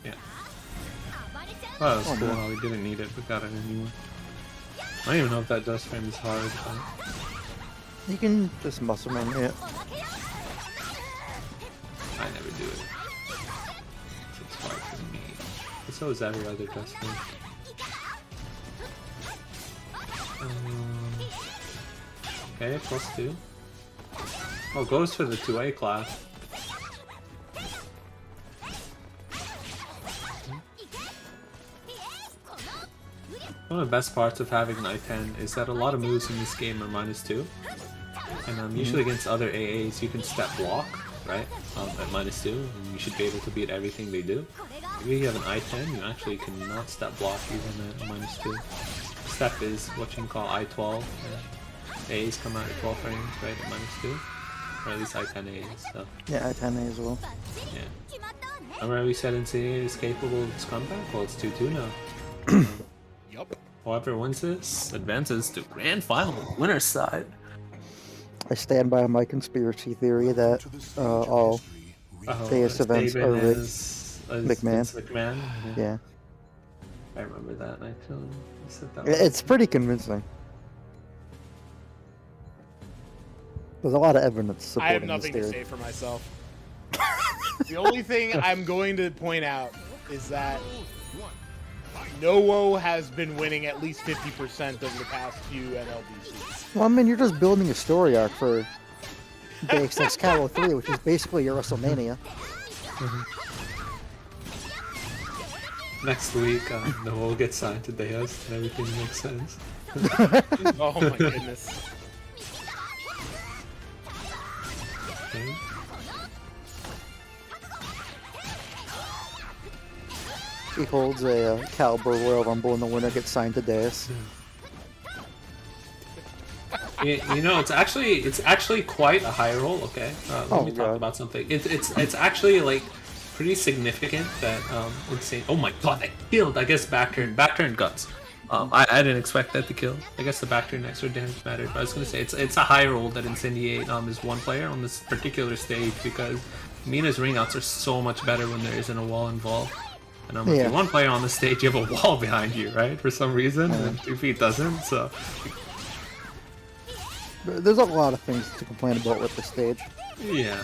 Yeah. Well, that was Oh, cool good. how we didn't need it, but got it anyway. I don't even know if that dust frame is hard, but You can just muscle man it. I never do it. So it's hard for me. But so is every other dust frame. Okay, +2. Oh, goes for the 2A class. One of the best parts of having an I-10 is that a lot of moves in this game are -2. And usually against other AAs you can step block, right, at -2, and you should be able to beat everything they do. If you have an I-10, you actually cannot step block even at -2. Step is what you can call I-12. A's come out at 12 frames, right, at -2. Or at least I-10 A's, so Yeah, I 10A as well. yeah. Remember we said Insidiate is capable of its comeback? Well, it's 2-2 now. Yup. Whoever wins this advances to grand final winner's side. I stand by my conspiracy theory that To the stage all of history, Deus events Saban are rigged. is McMahon. Vince McMahon. Yeah, I remember that actually. You said that. it's pretty convincing. There's a lot of evidence I supporting have this nothing to theory. say for myself. The only thing I'm going to point out is that Nowo has been winning at least 50% over the past few NLBCs. Well, I mean, you're just building a story arc for DXX Callo 3, which is basically your WrestleMania. Next week, Noel gets signed to Deus and everything makes sense. Oh my goodness. Okay. He holds a Calibur Royal Rumble, and the winner gets signed to Deus. You know, it's actually quite a high roll. Okay, let Oh, me talk God. about something. It's actually like pretty significant that insane. Oh my god, that killed! I guess back turn guts. I didn't expect that to kill. I guess the back turn extra damage mattered, but I was gonna say it's a high roll that Incendiate is one player on this particular stage because Mina's ring outs are so much better when there isn't a wall involved. And if you're one player on the stage, you have a wall behind you, right? For some reason, and 2 feet doesn't. So There's a lot of things to complain about with the stage. yeah.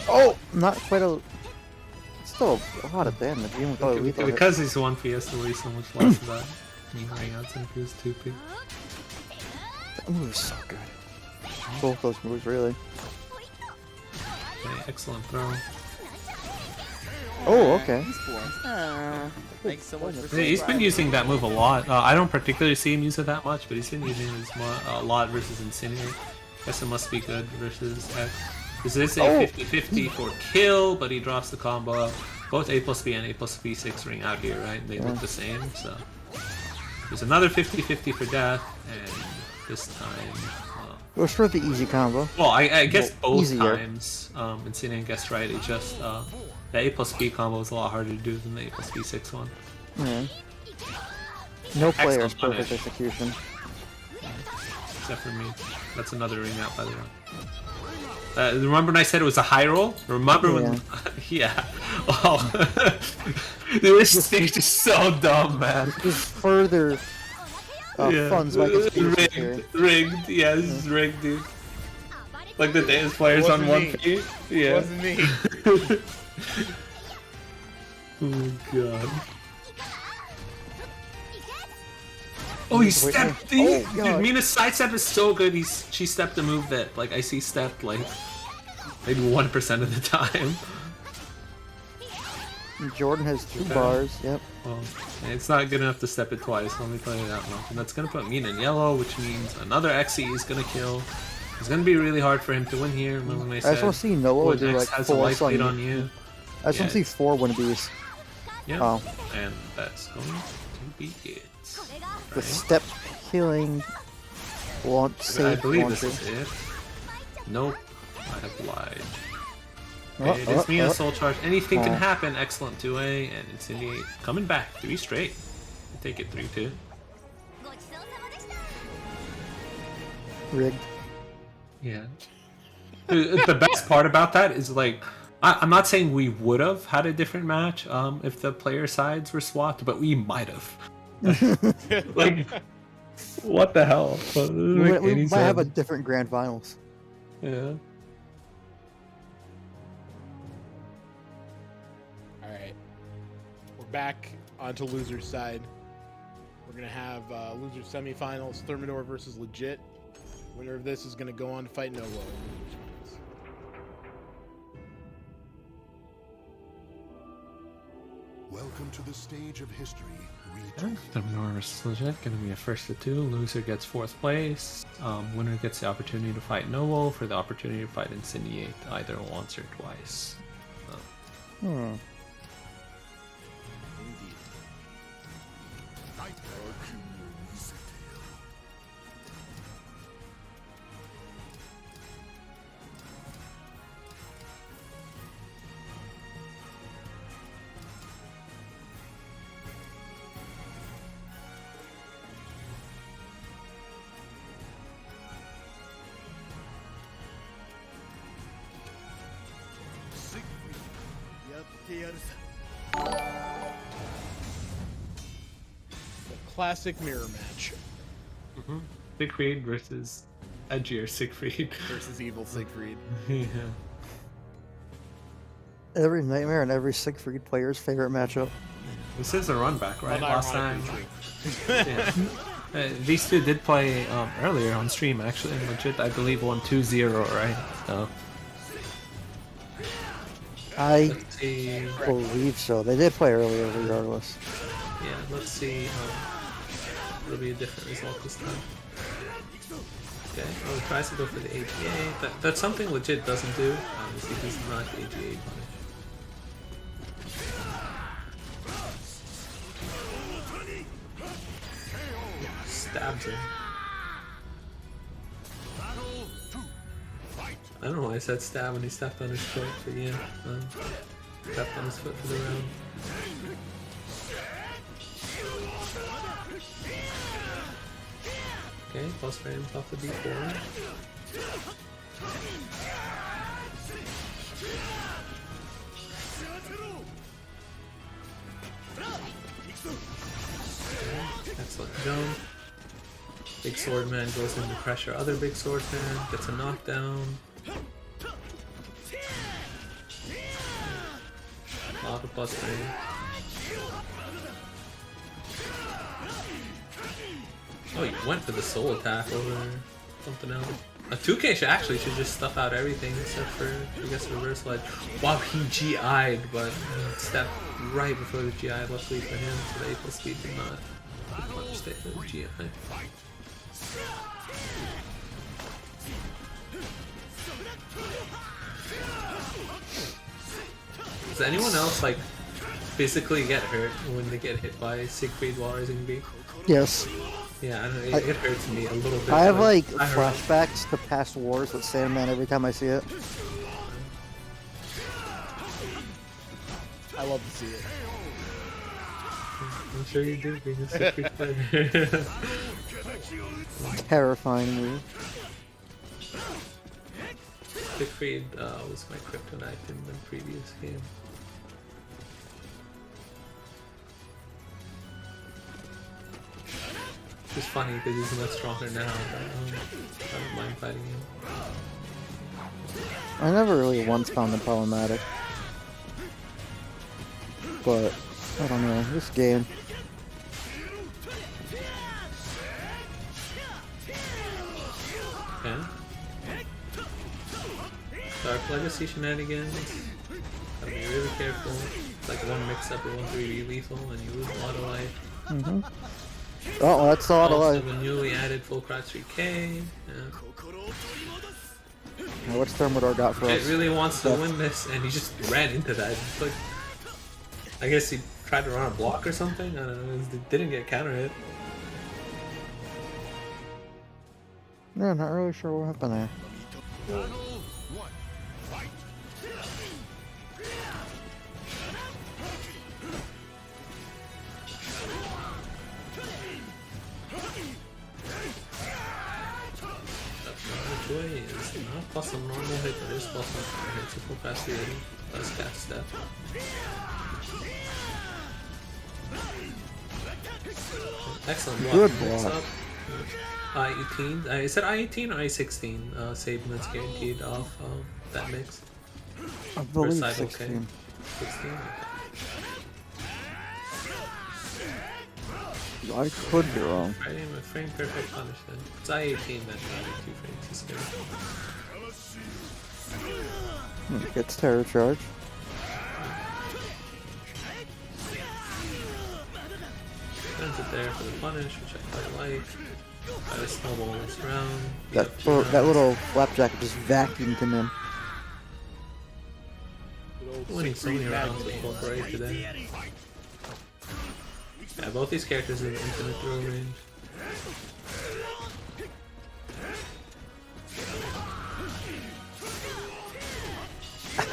Oh, not quite a. Still a lot of damage, even without a lethal hit. Because he's 1P, has to waste so much less of that. Ring outs and if he was 2P. That move is so good. Both those moves, really. Okay, excellent throw. Oh, okay. Thanks so much for Yeah, he's been using that move a lot. I don't particularly see him use it that much, but he's been using it a lot versus Incinerate. Guess it must be good versus X. This is a 50-50 for kill, but he drops the combo. Both A+B and A+B6 ring out here, right? They look the same, so... There's another 50-50 for death, and this time... Goes for the easy combo. Well, I guess both easier. times Incinerate guessed right. It just... the A+B combo is a lot harder to do than the A+B6 one. Yeah. No player is Excellent perfect punish. execution. Except for me. That's another ring out, by the way. Remember when I said it was a high roll? Remember when... yeah. Oh. This stage is so dumb, man. Just further funds my conspiracy theory. Rigged. Yeah, this is rigged, dude. Like the dance players on 1P. Yeah. Wasn't me. Oh god. Oh, he stepped. Dude, Mina's sidestep is so good. She stepped a move that like I see stepped like maybe 1% of the time. Jordan has 2 bars. Yep. Well, it's not good enough to step it twice. Let me tell you that much. And that's gonna put Mina in yellow, which means another XE is gonna kill. It's gonna be really hard for him to win here. Remember when I said just want to see Noah do X like has a 4 life lead on on you? I just want to see 4 Winnabees. Yeah. Oh. And that's going to be it. The step killing launch I save believe launcher. this is it. Nope. I have lied. Okay, it is Mina's soul charge. Anything can happen. Excellent 2A and Incendiate coming back 3 straight. I'll take it 3-2. Rigged. Yeah. The best part about that is like I'm not saying we would have had a different match if the player sides were swapped, but we might have. Like, what the hell? We might have a different grand finals. Yeah. Alright. We're back onto loser's side. We're going to have loser semifinals, Thermidor versus Legit. Winner of this is going to go on to fight Noah in losers finals. Welcome to the stage of history. Retold. Thermidor versus Legit, gonna be a first to 2. Loser gets 4th place. Winner gets the opportunity to fight Noel for the opportunity to fight Incendiate either once or twice. The classic mirror match Siegfried versus edgier Siegfried. versus evil Siegfried. Yeah. Every Nightmare and every Siegfried player's favorite matchup. This is a run back, right? Last time. Unironically, Yeah. These two did play earlier on stream, actually. Legit, I believe, won 2-0, right? So. I Let's see. believe so. They did play earlier, regardless. Yeah, let's see. It'll be a different result this time. Okay, oh, he tries to go for the AGA. That's something Legit doesn't do. Obviously, he's not AGA punish. Stabs him. I don't know why I said stab when he stepped on his foot, but yeah. Stepped on his foot for the round. Okay, plus frames off the D4. Excellent jump. Big swordman goes into pressure. Other big swordman gets a knockdown. A lot of plus frame. Oh, you went for the soul attack over something else. A 2K should just stuff out everything except for, I guess, reverse ledge. Wow, he GI'd, but he stepped right before the GI, luckily for him, so the A plus speed did not punish the GI. Does anyone else, like, physically get hurt when they get hit by Siegfried while Rising B? Yes. Yeah, I don't know, it hurts me a little bit. I have like I heard- flashbacks to past wars with Sandman every time I see it. I love to see it. I'm sure you do, being a Siegfried player. Terrifying move. Siegfried was my kryptonite in the previous game. It's funny because he's much stronger now, but I don't mind fighting him. I never really once found them problematic. But, I don't know, this game. Okay. Dark Legacy shenanigans. Gotta be really careful. It's like one mix-up or one 3D lethal and you lose a lot of life. Mm-hmm. Oh, that's a lot of Also, life. the newly added full crouch 3K. Yeah. Now, what's Thermidor got for It us? really wants to win this, and he just ran into that. It's like, I guess he tried to run a block or something. I don't know. It didn't get counter hit. Yeah, not really sure what happened there. Which way is not plus a normal hit, but is plus one counter hit. So full cast the 80. Plus cast step. Excellent block. Good Mix block. up. I-18. Is that I-18 or I-16? Save that's guaranteed off that mix. I believe side, 16. okay. 16? I could be wrong. Frame perfect punish then. It's I-18 then, 2 frames is good. Gets terror charge. Sends it there for the punish, which I quite like. Try to snowball this round. That little flapjack just vacuumed him in. Winning so many rounds with Corporate today. Yeah, both these characters have infinite throw range.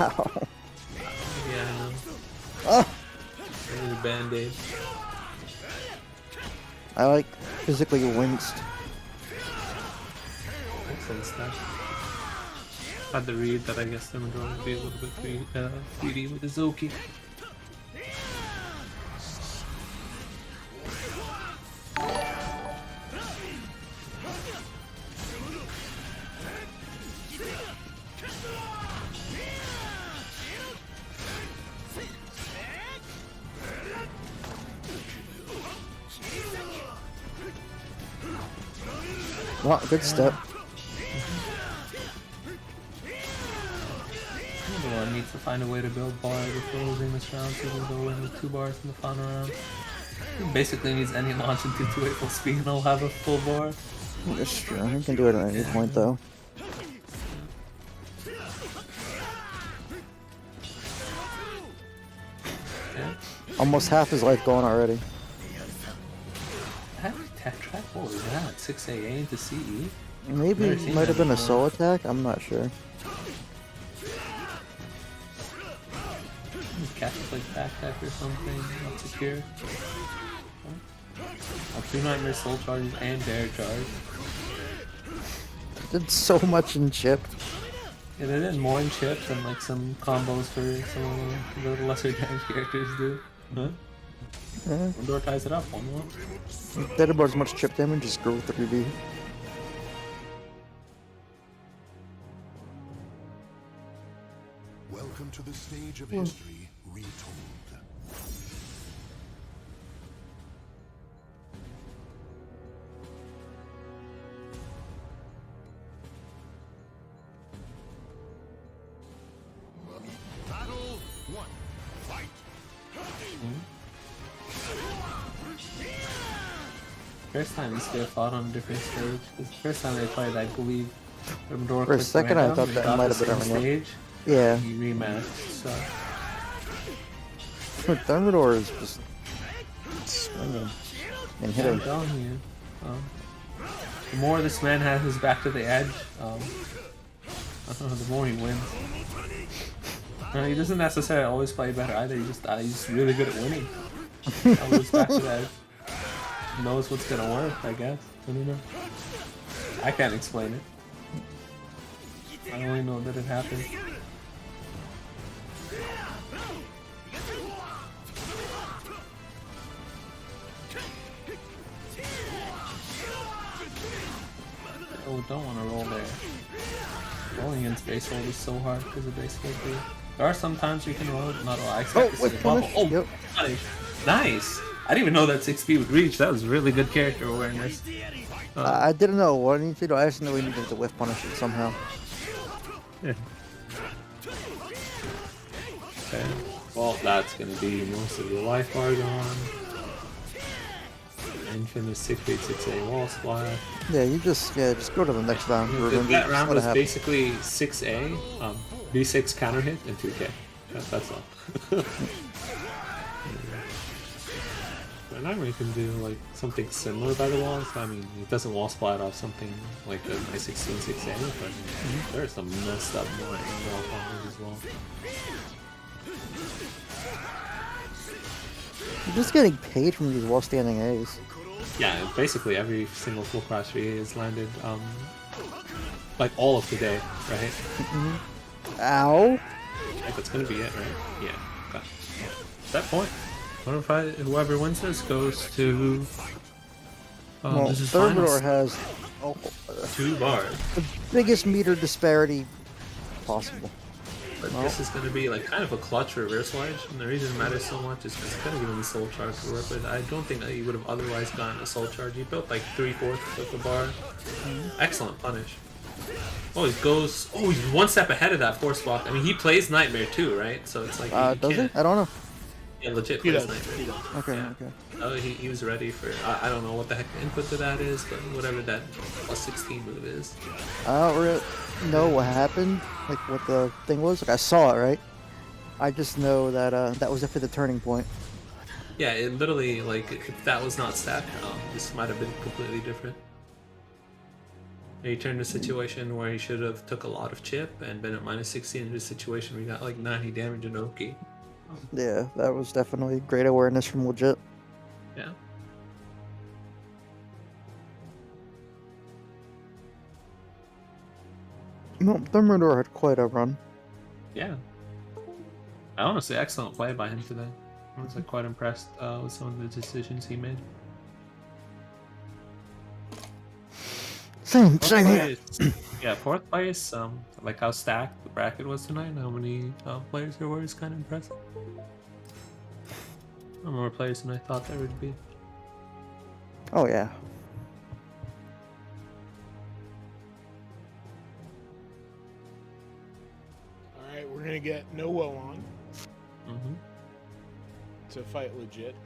Ow. Yeah, I know. Oh, I need a band-aid. I like physically winced. Excellent stuff. Had the read that I guess the majority would be a little bit greedy with the Zoki. Well, good step. Everyone needs to find a way to build bar before losing this round, so we'll go in with 2 bars in the final round. He basically needs any launch into 2 full speed and I'll have a full bar. That's true. He can do it at any point, though. Okay. Almost half his life gone already. Heavy tech track? What was that? 6 AA into CE? Maybe Never it seen might have that been a before. soul attack. I'm not sure. catches like backpack or something, not secure. Two Nightmare Soul Charges and Dare Charge. Did so much in chip. Yeah, they did more in chips and like some combos for some of the lesser damage characters do. Huh? Yeah. One door ties it up, one more. Did about as much chip damage as Grow 3D. Welcome to the stage of history retold. Battle 1. Fight. First time this guy fought on a different stage. This is the first time they played, I believe. Door For a clicked second, I random, thought they that got might the have been same a stage. Yeah. He rematched, so. Thermidor is just swinging and Yeah, I'm hitting. telling you. The more this man has his back to the edge, I don't know, the more he wins. He doesn't necessarily always play better either. He's just really good at winning. Always back to the edge. He knows what's gonna work, I guess. I don't know. I can't explain it. I only know that it happened. Oh, don't want to roll there. Rolling in space hold is so hard because of base hold. There are some times you can roll it, not all. I expect to see with a bubble. punish? Oh, Yep. punish. Nice! I didn't even know that 6B would reach. That was really good character awareness. I didn't know what I needed to do. I just knew we needed to whiff punish it somehow. Yeah. Okay. Well, that's gonna be most of your life bar gone. Infamous 686A wall splash. Yeah, you just go to the next round. Remember, That just round let it was happen. basically 6A, B6 counter hit, and 2K. That's all. And I really can do like something similar by the walls. I mean, it doesn't wall splat off something like the 916 6A, but there's some messed up wall combos as well. You're just getting paid from these wall standing A's. Yeah, basically every single full crash VA is landed, like all of today, right? Ow! Like, that's gonna be it, right? Yeah. Okay. At that point, whoever wins this goes to. Well, this is Thermidor finals. has 2 bars. the biggest meter disparity possible. But Well. this is going to be like kind of a clutch reversal edge, and the reason it matters so much is because it's going to give him the soul charge to work with. I don't think that he would have otherwise gotten a soul charge. He built like 3/4 of the bar. Excellent punish. Oh, he goes. Oh, he's one step ahead of that force block. I mean, he plays Nightmare too, right? So it's like Does he? can't. I don't know. Yeah, legit He plays does. Nightmare. He does. Okay, Yeah. okay. Oh, he was ready for. I don't know what the heck the input to that is, but whatever that plus 16 move is. I don't really know what happened, like what the thing was. Like I saw it, right? I just know that that was after the turning point. Yeah, it literally, like, if that was not stacked, this might have been completely different. He turned a situation where he should have took a lot of chip and been at minus 16 into a situation where he got like 90 damage in Oki. Yeah, that was definitely great awareness from legit. Yeah. No, Thermidor had quite a run. Yeah. I honestly, excellent play by him today. I was like quite impressed with some of the decisions he made. Same Fourth here. place- yeah, fourth place. Like how stacked the bracket was tonight. And how many players there were is kind of impressive. More players than I thought there would be. Oh yeah. All right, we're gonna get Noah on Mm-hmm. to fight legit.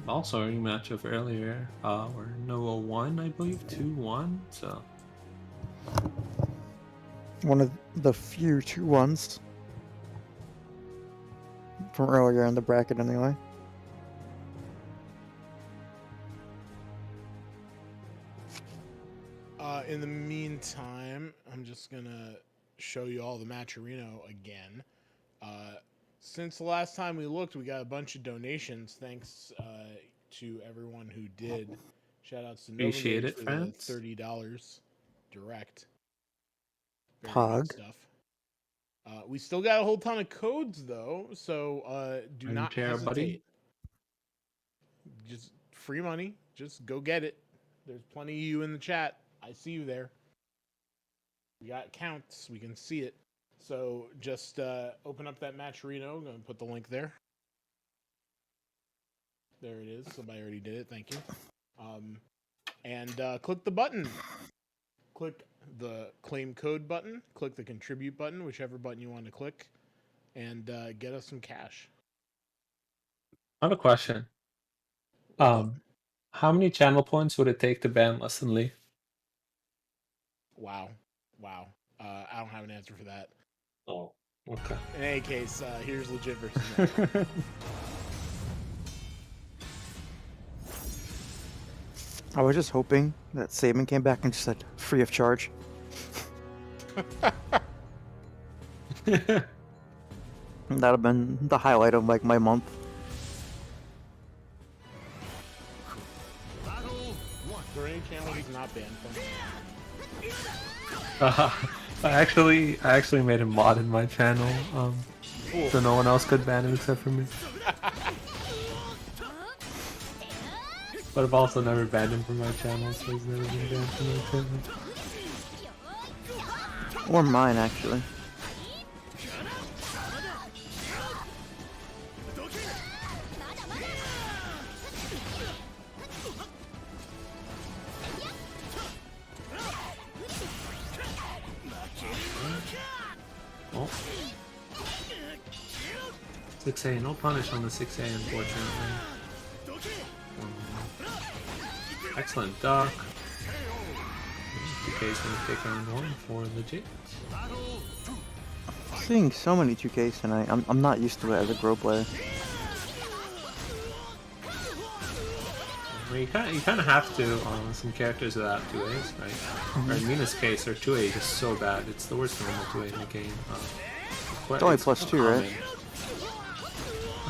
Also, a rematch of earlier, where Noah won, I believe, 2-1. So One of the few 2-1s from earlier in the bracket, anyway. In the meantime, I'm just gonna show you all the Matchurino again. Since the last time we looked, we got a bunch of donations. Thanks to everyone who did. Shout outs to Appreciate Novamage it, for friends. the $30 direct. Very Pog. good stuff. We still got a whole ton of codes though, so do not Armchair, hesitate. buddy. Just free money. Just go get it. There's plenty of you in the chat. I see you there. We got counts. We can see it. So just open up that Matchurino. I'm going to put the link there. There it is. Somebody already did it. Thank you. And click the button. Click the claim code button. Click the contribute button, whichever button you want to click, and get us some cash. I have a question. How many channel points would it take to ban Lesson Lee? Wow. I don't have an answer for that. Oh, okay. In any case, here's legit versus Magic. I was just hoping that Saban came back and just said free of charge. That'd have been the highlight of like my month. Is there any channel he's not banned from? I actually made a mod in my channel, Cool. so no one else could ban it except for me. But I've also never banned him from my channel, so he's never been banned from my channel. Or mine, actually. Oh. 6A, no punish on the 6A, unfortunately. Excellent duck. 2K's gonna take round 1 for legit. Seeing so many 2Ks tonight, I'm not used to it as a Grow player. Well, you kind of have to on some characters without 2As, right? Or in Mina's case, her 2A is just so bad. It's the worst normal 2A in the game. It's only plus 2, right?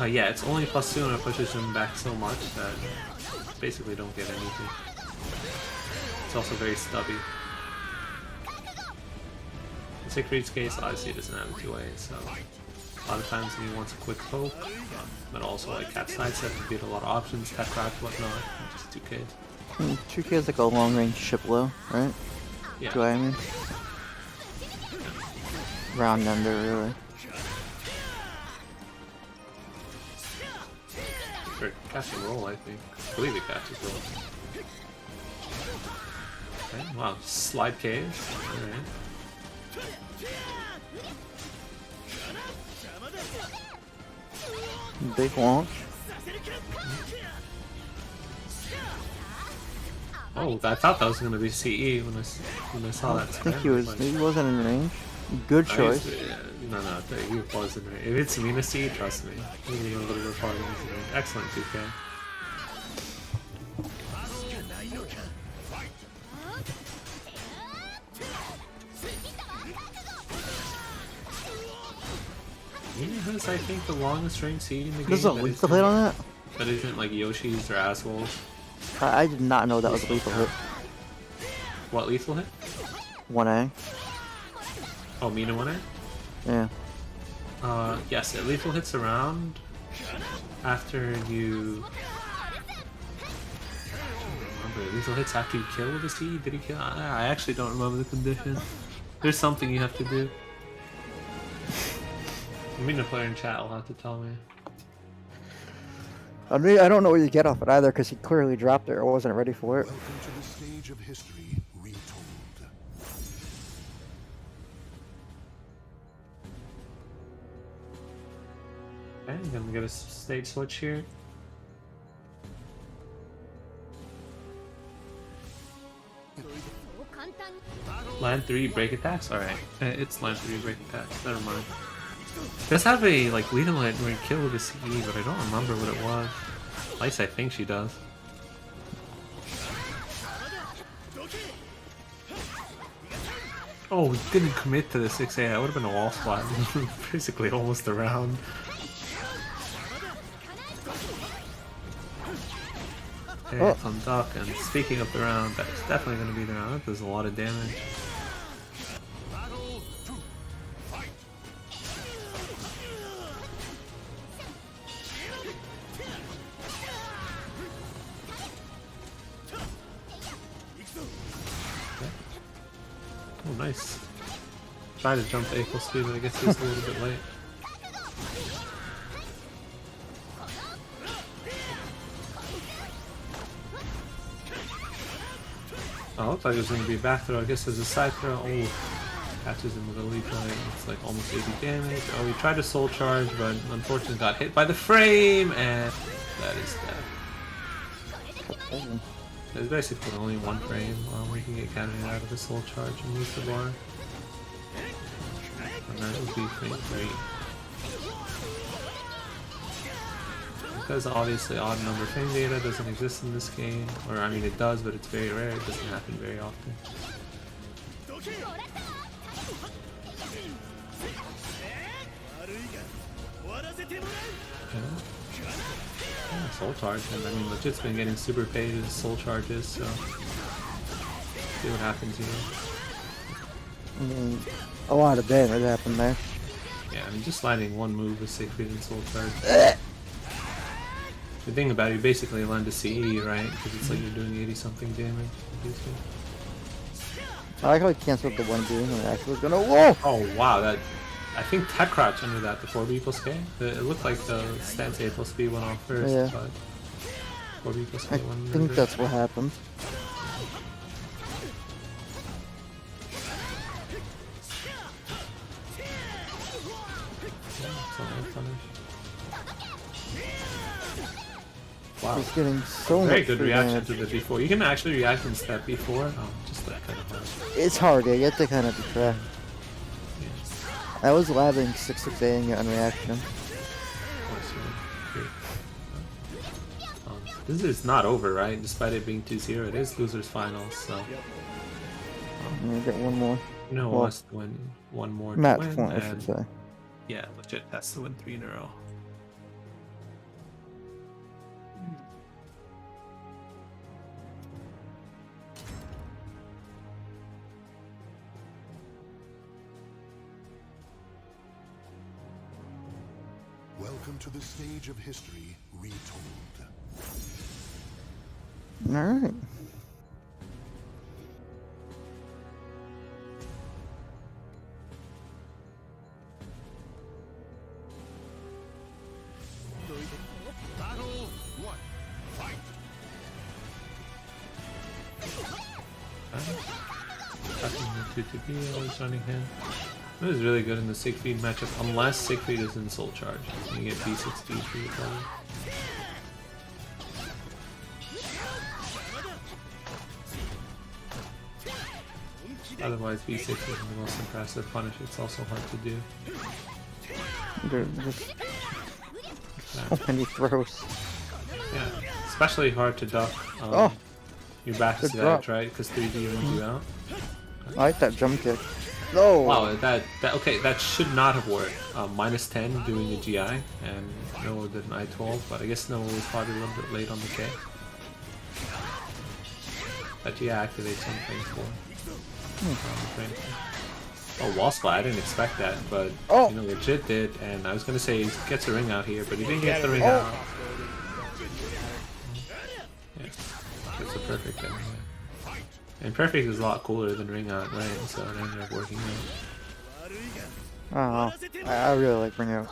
Yeah, it's only +2 and it pushes him back so much that basically don't get anything. It's also very stubby. In Siegfried's case, obviously he doesn't have a 2A, so a lot of times he wants a quick poke, but also like cat sidestep to get a lot of options, tech crack, whatnot, and just 2K. 2K is like a long range ship low, right? Yeah. 2A, I mean. Round ender, really. Or catch and roll, I think. I believe it catches roll. Okay, wow, slide cage. Alright. Big launch. Oh, I thought that was gonna be CE when I saw that. I think he wasn't in range. Good choice. No, he wasn't. If it's Mina CE, trust me. He's a little bit farther than range. Excellent 2K. Mina has, I think, the longest range CE in the game. There's a lethal hit on that? That isn't like Yoshi's or assholes. I did not know that was a lethal hit. What lethal hit? 1A. Oh, Mina 1A? Yeah. Yes, it lethal hits around after you... remember, lethal hits after you kill with a C? Did he kill? I actually don't remember the condition. There's something you have to do. The Mina player in chat will have to tell me. I mean, I don't know what you get off it either, because he clearly dropped it or wasn't ready for it. Welcome to the stage of history retold. Okay, I'm gonna get a stage switch here. Land 3 break attacks? Alright. It's land 3 break attacks, never mind. It does have a like lethal hit where you kill with a CE, but I don't remember what it was. At least I think she does. Oh, we didn't commit to the 6A. That would have been a wall spot. Basically almost a round. Okay, Oh. it's on duck, and speaking of the round, that's definitely going to be the round. That does a lot of damage. Oh, nice. Tried to jump to equal speed, but I guess he was a little bit late. Oh, looked like it was going to be a back throw. I guess there's a side throw. Oh, catches him with a leap right. It's like almost 80 damage. Oh, he tried to soul charge, but unfortunately got hit by the frame, and that is dead. There's basically only one frame where you can get counted out of the soul charge and lose the bar. And that would be pretty great. Because obviously odd number frame data doesn't exist in this game, or I mean it does, but it's very rare, it doesn't happen very often. Yeah, soul charge, and I mean legit's been getting super paid as soul charges, so see what happens here. I mean, a lot of damage happened there. Yeah, I mean just landing one move with Siegfried and soul charge. The thing about it, you basically land a CE, right? Because it's like you're doing 80 something damage. I like how he canceled the 1B and it actually was gonna. Whoa! Oh wow, that I think tech crouch under that, the 4B plus K. It looked like the stance A plus B went off first, Yeah. but 4B plus K I went under. think that's what happened. Wow. He's getting so Very much good free reaction damage. to the before. You can actually react in step before. Oh, just that kind of hard. It's hard, yeah, you have to kind of be tracked. Yeah. I was labbing 6-6A and getting reaction. This is not over, right? Despite it being 2-0, it is losers finals, so I'm gonna get one more. you know who Well, wants to win one more to Match win, point, I should and say. yeah, legit has to win 3 in a row. Welcome to the stage of history retold. Alright. Battle 1. Fight. Two to be always running him. It was really good in the Siegfried matchup, unless Siegfried is in soul charge. You get B6B for your problem. Otherwise, B6 is the most impressive punish. It's also hard to do. Dude, just so many throws. Yeah, especially hard to duck. Oh, your back good to drop. edge, right? Because 3D runs you out. I like that jump kick. No! Wow, okay, that should not have worked. Minus 10 doing a GI, and Noah did an I-12, but I guess Noah was probably a little bit late on the K. That GI activates something for. Oh, wall splat, I didn't expect that, but Oh. you know, legit did, and I was gonna say he gets a ring out here, but he didn't get the ring out. Yeah, that's a perfect anyway. And perfect is a lot cooler than ring out, right? So it ended up working out. Oh, I really like ring out.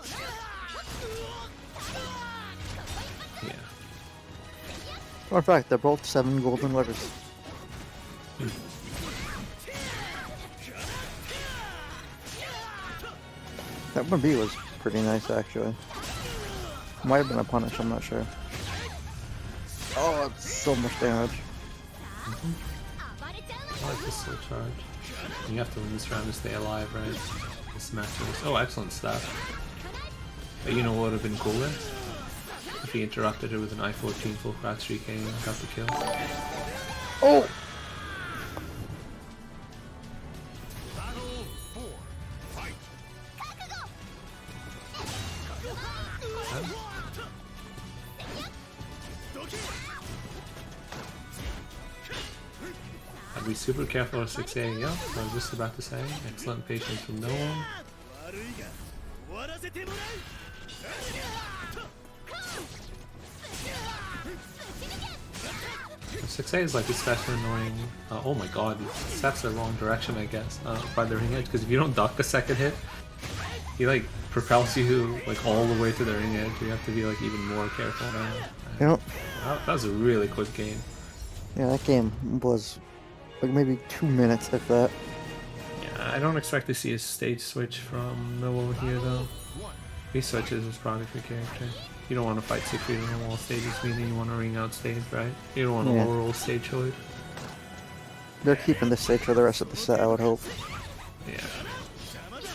Yeah. In fact, they're both 7 golden letters. That 1B was pretty nice, actually. Might have been a punish, I'm not sure. Oh, that's so much damage. I like this soul charge. You have to win this round to stay alive, right? This match is... Oh, excellent stuff. But you know what would have been cooler? If he interrupted her with an I-14 full crouch 3K and got the kill. Oh! I'd be super careful at 6A. Yep, I was just about to say. Excellent patience from no one. 6A is like especially annoying. Oh my god, he steps the wrong direction, I guess, by the ring edge. Because if you don't duck the second hit, he like propels you like all the way to the ring edge. You have to be like even more careful now. Yep. That was a really quick game. Yeah, that game was like maybe 2 minutes, if that. Yeah, I don't expect to see a stage switch from Noah here though. If he switches, it's probably for character. You don't want to fight Siegfried on the wall stages, meaning you want to ring out stage, right? You don't want to roll stage choice. They're keeping this stage for the rest of the set, I would hope. Yeah. Okay.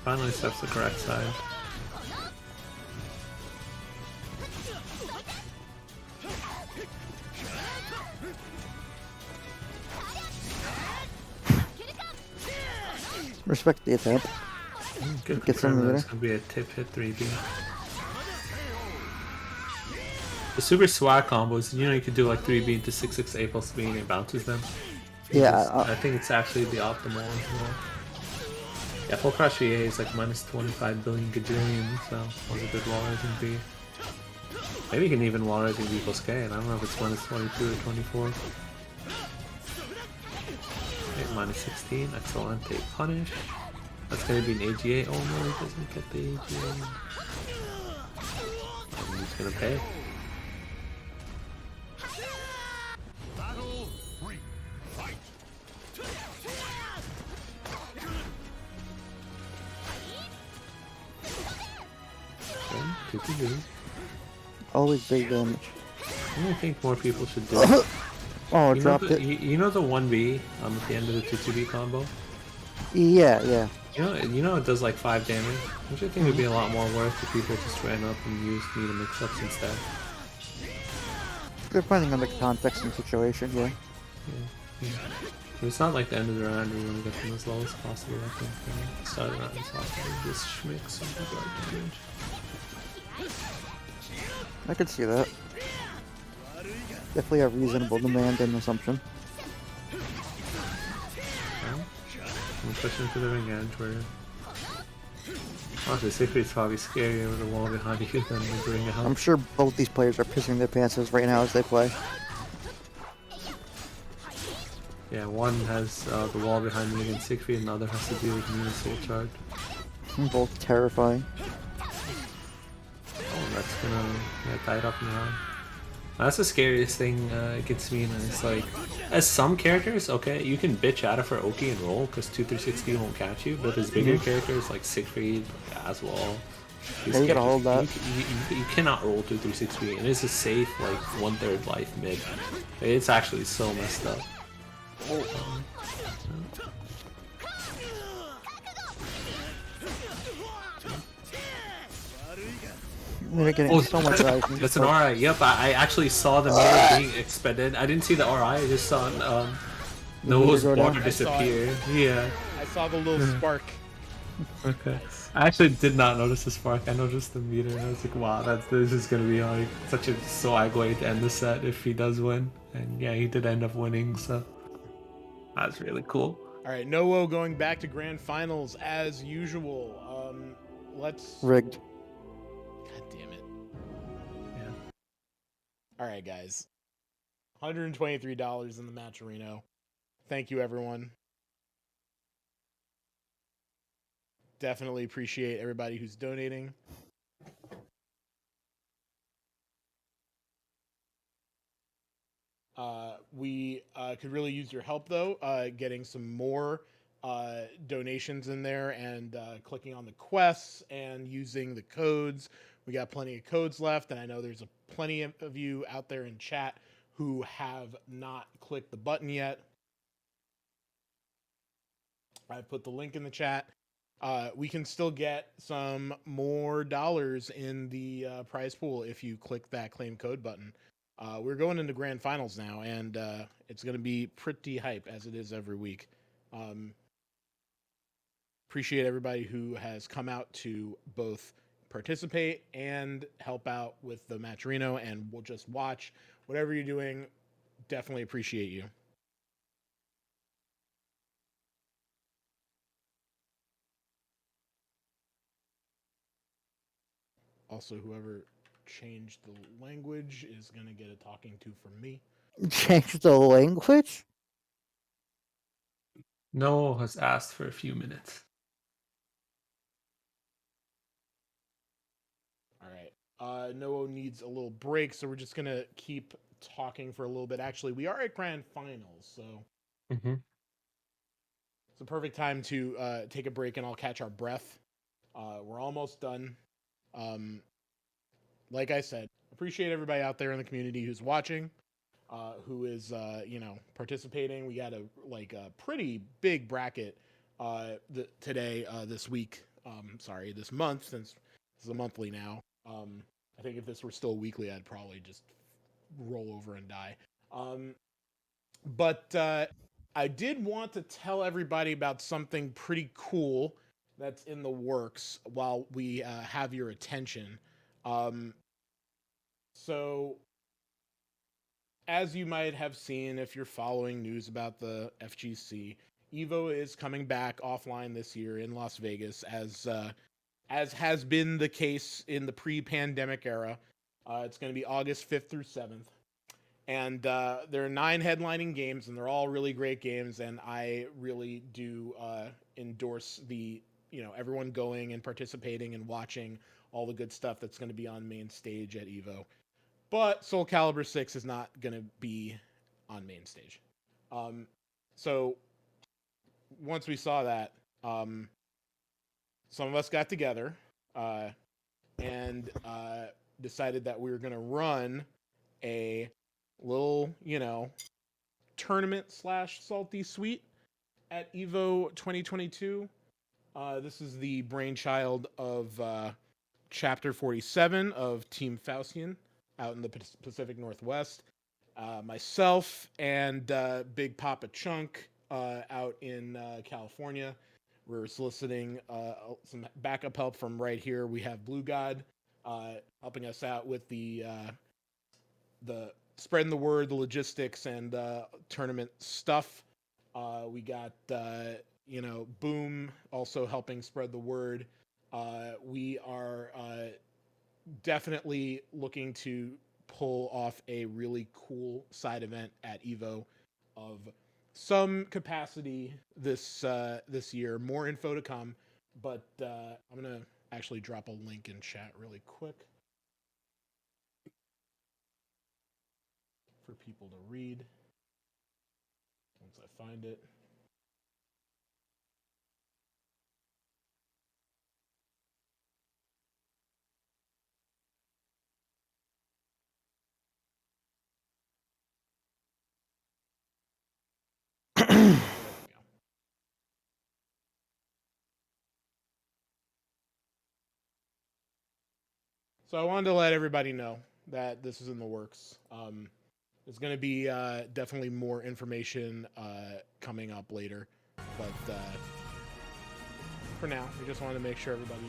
Finally steps the correct side. Respect the attempt. Good. Get some It's gonna be a tip hit 3B. The super swag combos, you know, you could do like 3B into 6-6 A plus B and it bounces them. Yeah. I think it's actually the optimal as well. Yeah, full crush VA is like minus 25 billion gajillion, so that was a good wall rising B. Maybe you can even wall rising B plus K, and I don't know if it's minus 22 or 24. Okay, minus 16, excellent, take punish. That's gonna be an AGA. Oh no, he doesn't get the AGA. And he's gonna pay. Always big damage. I think more people should do it. Oh, You know dropped the, it. you know the 1B at the end of the 2-2B combo? Yeah. You know it does like 5 damage, which I think would be a lot more worth if people just ran up and used meter mix-ups instead. Depending on the context and situation, yeah. Yeah. But it's not like the end of the round, we want to get them as low as possible, I think. Start the round as possible. Just schmick some like damage. I could see that. Definitely a reasonable demand and assumption. I'm pushing to the ring edge where... Honestly, Siegfried's probably scarier with a wall behind you than the ring ahead. I'm sure both these players are pissing their pants right now as they play. Yeah, one has the wall behind him against Siegfried, and the other has to deal with Nina's soul charge. Both terrifying. Oh, that's gonna get tied up now. That's the scariest thing against Mina. It's like, as some characters, okay, you can bitch at it for Oki and roll because 2-3-60 won't catch you, but as bigger characters like Siegfried, like Aswell, Yeah, you gotta hold that. You cannot roll 2-3-60, and it's a safe like 1/3 life mid. It's actually so messed up. They're getting so much rising. That's an RI. Yep, I actually saw the mirror being expended. I didn't see the RI. I just saw Noah's go water down? disappear. Yeah. I saw the little spark. Okay. I actually did not notice the spark. I noticed the meter, and I was like, "Wow, this is gonna be like such a swag way to end the set if he does win." And yeah, he did end up winning, so that's really cool. All right, Noah going back to grand finals as usual. Let's. Rigged. God damn it! Yeah. All right, guys. $123 in the Matchurino. Thank you, everyone. Definitely appreciate everybody who's donating. We could really use your help, though, getting some more donations in there and clicking on the quests and using the codes. We got plenty of codes left, and I know there's plenty of you out there in chat who have not clicked the button yet. I put the link in the chat. We can still get some more dollars in the prize pool if you click that claim code button. We're going into grand finals now, and it's going to be pretty hype, as it is every week. Appreciate everybody who has come out to both participate and help out with the Matchurino, and we'll just watch whatever you're doing. Definitely appreciate you. Also, whoever changed the language is going to get a talking to from me. Change the language? Noah has asked for a few minutes. All right. Noah needs a little break, so we're just going to keep talking for a little bit. Actually, we are at grand finals, so Mm-hmm. it's a perfect time to take a break and I'll catch our breath. We're almost done. Like I said, appreciate everybody out there in the community who's watching, who is participating. We got a pretty big bracket today, this week. This month, since this is a monthly now. I think if this were still weekly, I'd probably just roll over and die. But I did want to tell everybody about something pretty cool that's in the works while we have your attention. So, as you might have seen if you're following news about the FGC, Evo is coming back offline this year in Las Vegas, as has been the case in the pre-pandemic era. It's going to be August 5th through 7th. And there are 9 headlining games, and they're all really great games, and I really do endorse everyone going and participating and watching all the good stuff that's going to be on main stage at Evo. But Soulcalibur 6 is not going to be on main stage. So once we saw that, some of us got together and decided that we were going to run a little, tournament / salty suite at Evo 2022. This is the brainchild of Chapter 47 of Team Faustian out in the Pacific Northwest. Myself and Big Papa Chunk out in California. We're soliciting some backup help from right here. We have Blue God helping us out with the spreading the word, the logistics, and tournament stuff. We got Boom also helping spread the word. We are definitely looking to pull off a really cool side event at Evo of some capacity this year. More info to come, but I'm gonna actually drop a link in chat really quick for people to read once I find it. There we go. So I wanted to let everybody know that this is in the works. There's going to be definitely more information coming up later, but for now, we just wanted to make sure everybody knew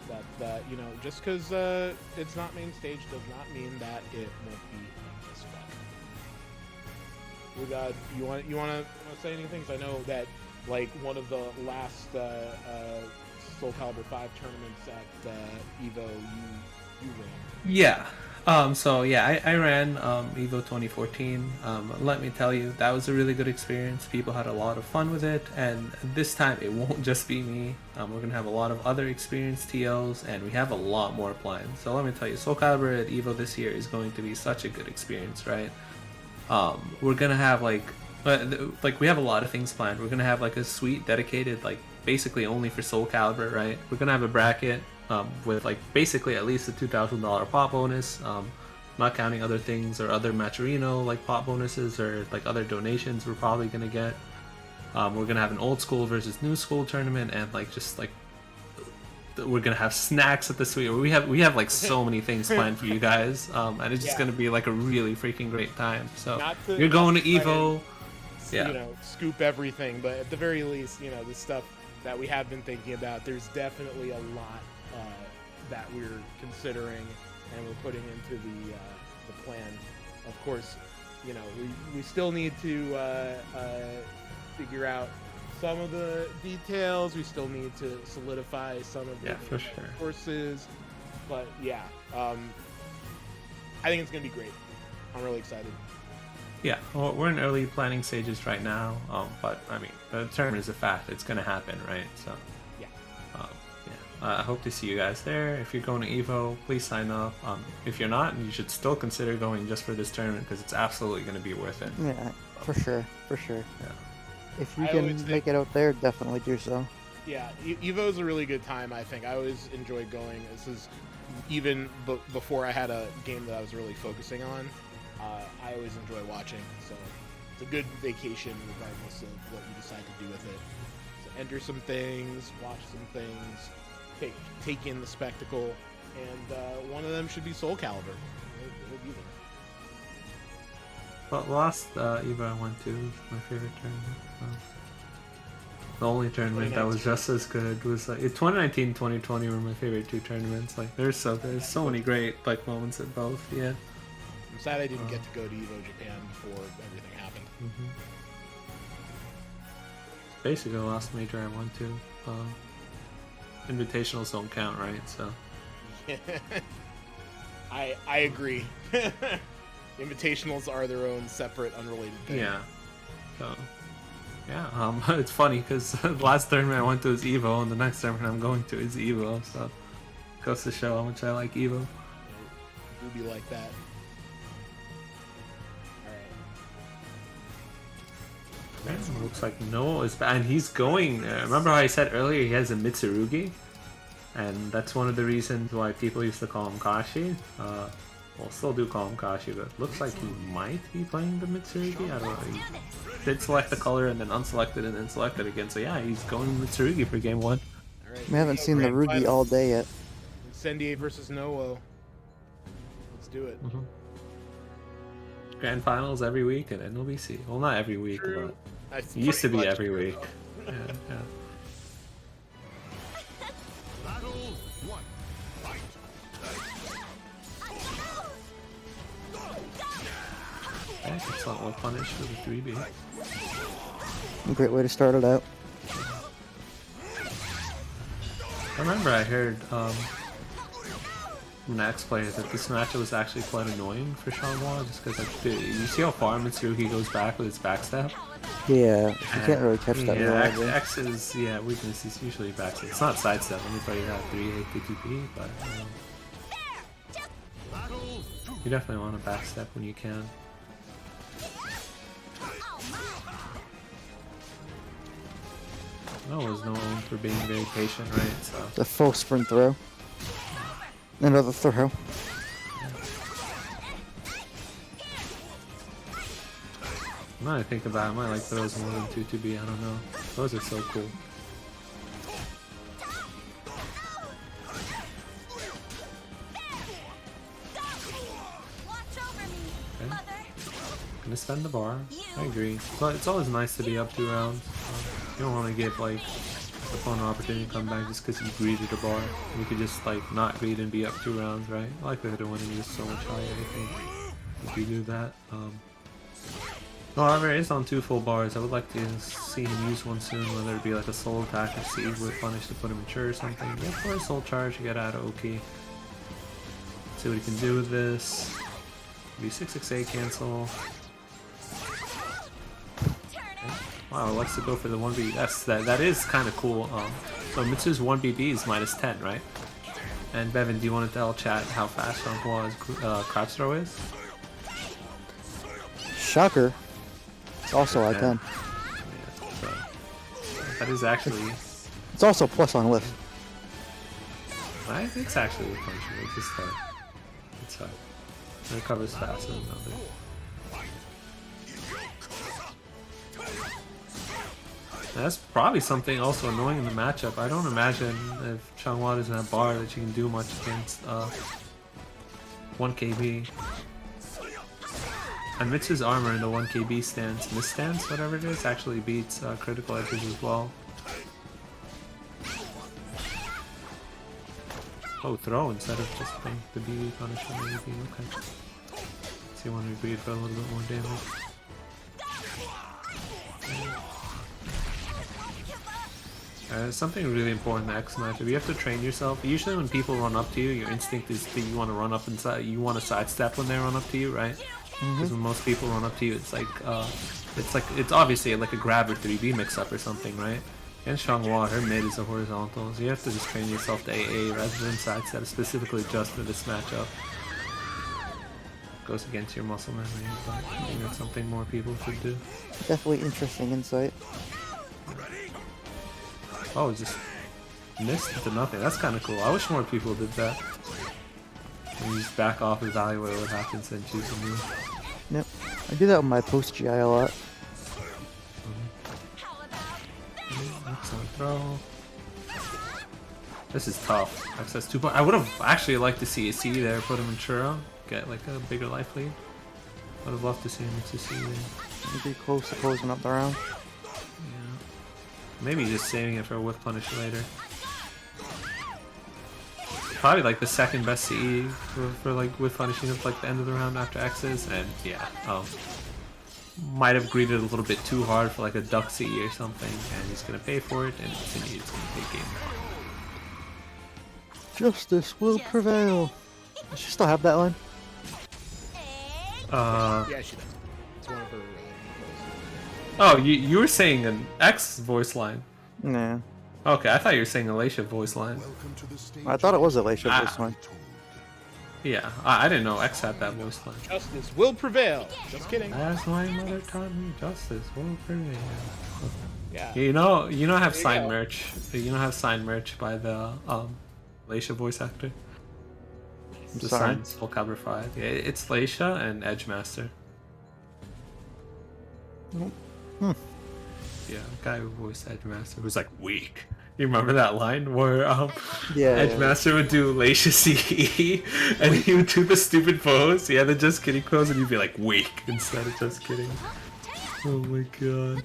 that just because it's not main stage does not mean that it won't be as fun. We got you want to say anything? Because I know that one of the last Soulcalibur 5 tournaments at Evo, you ran. Yeah. I ran Evo 2014. Let me tell you, that was a really good experience. People had a lot of fun with it, and this time it won't just be me. We're gonna have a lot of other experienced TLs, and we have a lot more planned. So let me tell you, Soulcalibur at Evo this year is going to be such a good experience, right? We're gonna have we have a lot of things planned. We're gonna have a suite dedicated basically only for Soulcalibur, right? We're gonna have a bracket with basically at least a $2,000 pop bonus, not counting other things or other Matchurino pop bonuses or other donations we're probably gonna get. We're gonna have an old school versus new school tournament, and we're gonna have snacks at the suite. We have so many things planned for you guys, and it's just gonna be a really freaking great time. So you're going to Evo. Scoop everything, but at the very least, the stuff that we have been thinking about, there's definitely a lot that we're considering and we're putting into the plan. Of course, you know, we still need to figure out some of the details. We still need to solidify some of the for sure. courses. But yeah, I think it's gonna be great. I'm really excited. Yeah, well, we're in early planning stages right now, but I mean, the tournament is a fact. It's gonna happen, right? So Yeah. I hope to see you guys there. If you're going to Evo, please sign up. If you're not, you should still consider going just for this tournament because it's absolutely going to be worth it. Yeah, for sure. Yeah. If you I always can think- make it out there, definitely do so. Yeah, Evo is a really good time, I think. I always enjoy going. This is even before I had a game that I was really focusing on. I always enjoy watching, so it's a good vacation regardless of what you decide to do with it. So enter some things, watch some things, take in the spectacle, and one of them should be Soulcalibur. It'll be there. Well, the last Evo I went to was my favorite tournament. The only tournament that was just as good was like 2019, 2020 were my favorite two tournaments. Like there's so many great like moments at both. Yeah. I'm sad I didn't get to go to Evo Japan before everything happened. Basically the last major I went to. Invitationals don't count, right? So. I agree. Invitationals are their own separate, unrelated thing. Yeah. So. Yeah. It's funny because the last tournament I went to is Evo, and the next tournament I'm going to is Evo. So. Goes to show how much I like Evo. It do be like that. Alright. Looks like Noah is back, and he's going. Remember how I said earlier he has a Mitsurugi? And that's one of the reasons why people used to call him Kashi. We'll still do call him Kashi, but it looks like he might be playing the Mitsurugi. I don't know. He did select the color and then unselected and then selected again. So yeah, he's going Mitsurugi for game one. All right, We haven't seen the Grand Rugi Final. all day yet. Incendiate versus Noah. Let's do it. Grand finals every week at NLBC. Well, not every week, True. but it used to be Pretty much every true. week. Yeah. Battle 1. Fight. Okay, it's not well punished with a 3B. Great way to start it out. I remember I heard from an ex-player that this matchup was actually quite annoying for Shanghua, just because like, you see how far Mitsurugi goes back with his backstep? Yeah, you can't really catch that Yeah, reliably. X's weakness is usually backstep. It's not sidestep, anybody have 3A, 2P, but you definitely want to backstep when you can. Noah's known for being very patient, right? So The full sprint throw. Another throw. now that I think about it, I might like those more than 2B, I don't know. Those are so cool. Okay. Gonna spend the bar. I agree. But it's always nice to be up 2 rounds. You don't want to give like the opponent an opportunity to come back just because you greeted a bar. You could just like not greet and be up 2 rounds, right? Likelihood of winning is so much higher, I think, if you do that. However, it is on 2 full bars. I would like to see him use one soon, whether it be like a soul attack or siege with punish to put him mature or something. Go for a soul charge, you get out of Oki. See what he can do with this. Be 668 cancel. Okay. Wow, likes to go for the 1B. That is kind of cool. So Mitsu's 1BB is -10, right? And Bevan, do you want to tell chat how fast Shanghwa's crouch throw is? Shocker. It's also I-10. Yeah, so that is actually. It's also plus on lift. I think it's actually a punishment. It's just hard. It's hard. It recovers faster than others. That's probably something also annoying in the matchup. I don't imagine if Changhua doesn't have bar that you can do much against 1KB. And Mitsu's armor in the 1KB stance, misstance, whatever it is, actually beats critical edges as well. Oh, throw instead of just playing the BB punish on anything. Okay. So you want to breed for a little bit more damage. Something really important in the X matchup. You have to train yourself. Usually when people run up to you, your instinct is that you want to run up inside. You want to sidestep when they run up to you, right? Because when most people run up to you, it's obviously like a grab or 3B mix-up or something, right? And Xianghua, her mid is a horizontal, so you have to just train yourself to AA rather than sidestep, specifically just for this matchup. Goes against your muscle memory, but I think that's something more people should do. Definitely interesting insight. Oh, just missed to nothing. That's kind of cool. I wish more people did that. And you just back off, evaluate what happens, and choose a move. Yep. I do that with my post GI a lot. Excellent throw. This is tough. Access 2 point. I would have actually liked to see a C there, put him in churro, get like a bigger life lead. Would have loved to see him to C there. Be close to closing up the round. Maybe just saving it for a whip punish later. Probably like the second best CE for like whip punishing at like the end of the round after X's, and yeah, might have greeted a little bit too hard for like a duck CE or something, and he's gonna pay for it, and Cindy is gonna take game. Justice will prevail. Does she still have that line? Yeah, she does. It's one of her. Oh, you were saying an X voice line. Nah. Okay, I thought you were saying Alicia voice line. I thought it was Alicia voice line. Yeah, I didn't know X had that voice line. Justice will prevail. Just kidding. As my mother taught me, justice will prevail. Yeah. You know, I have There you signed go. merch. You know, I have signed merch by the Leisha voice actor. The Sorry. signed Soulcalibur 5. Yeah, it's Leisha and Edgemaster. Yeah, the guy who voiced Edgemaster was like weak. You remember that line where Yeah. Edgemaster would do Leisha CE and he would do the stupid pose? Yeah, the just kidding pose, and you'd be like weak instead of just kidding. Oh my god.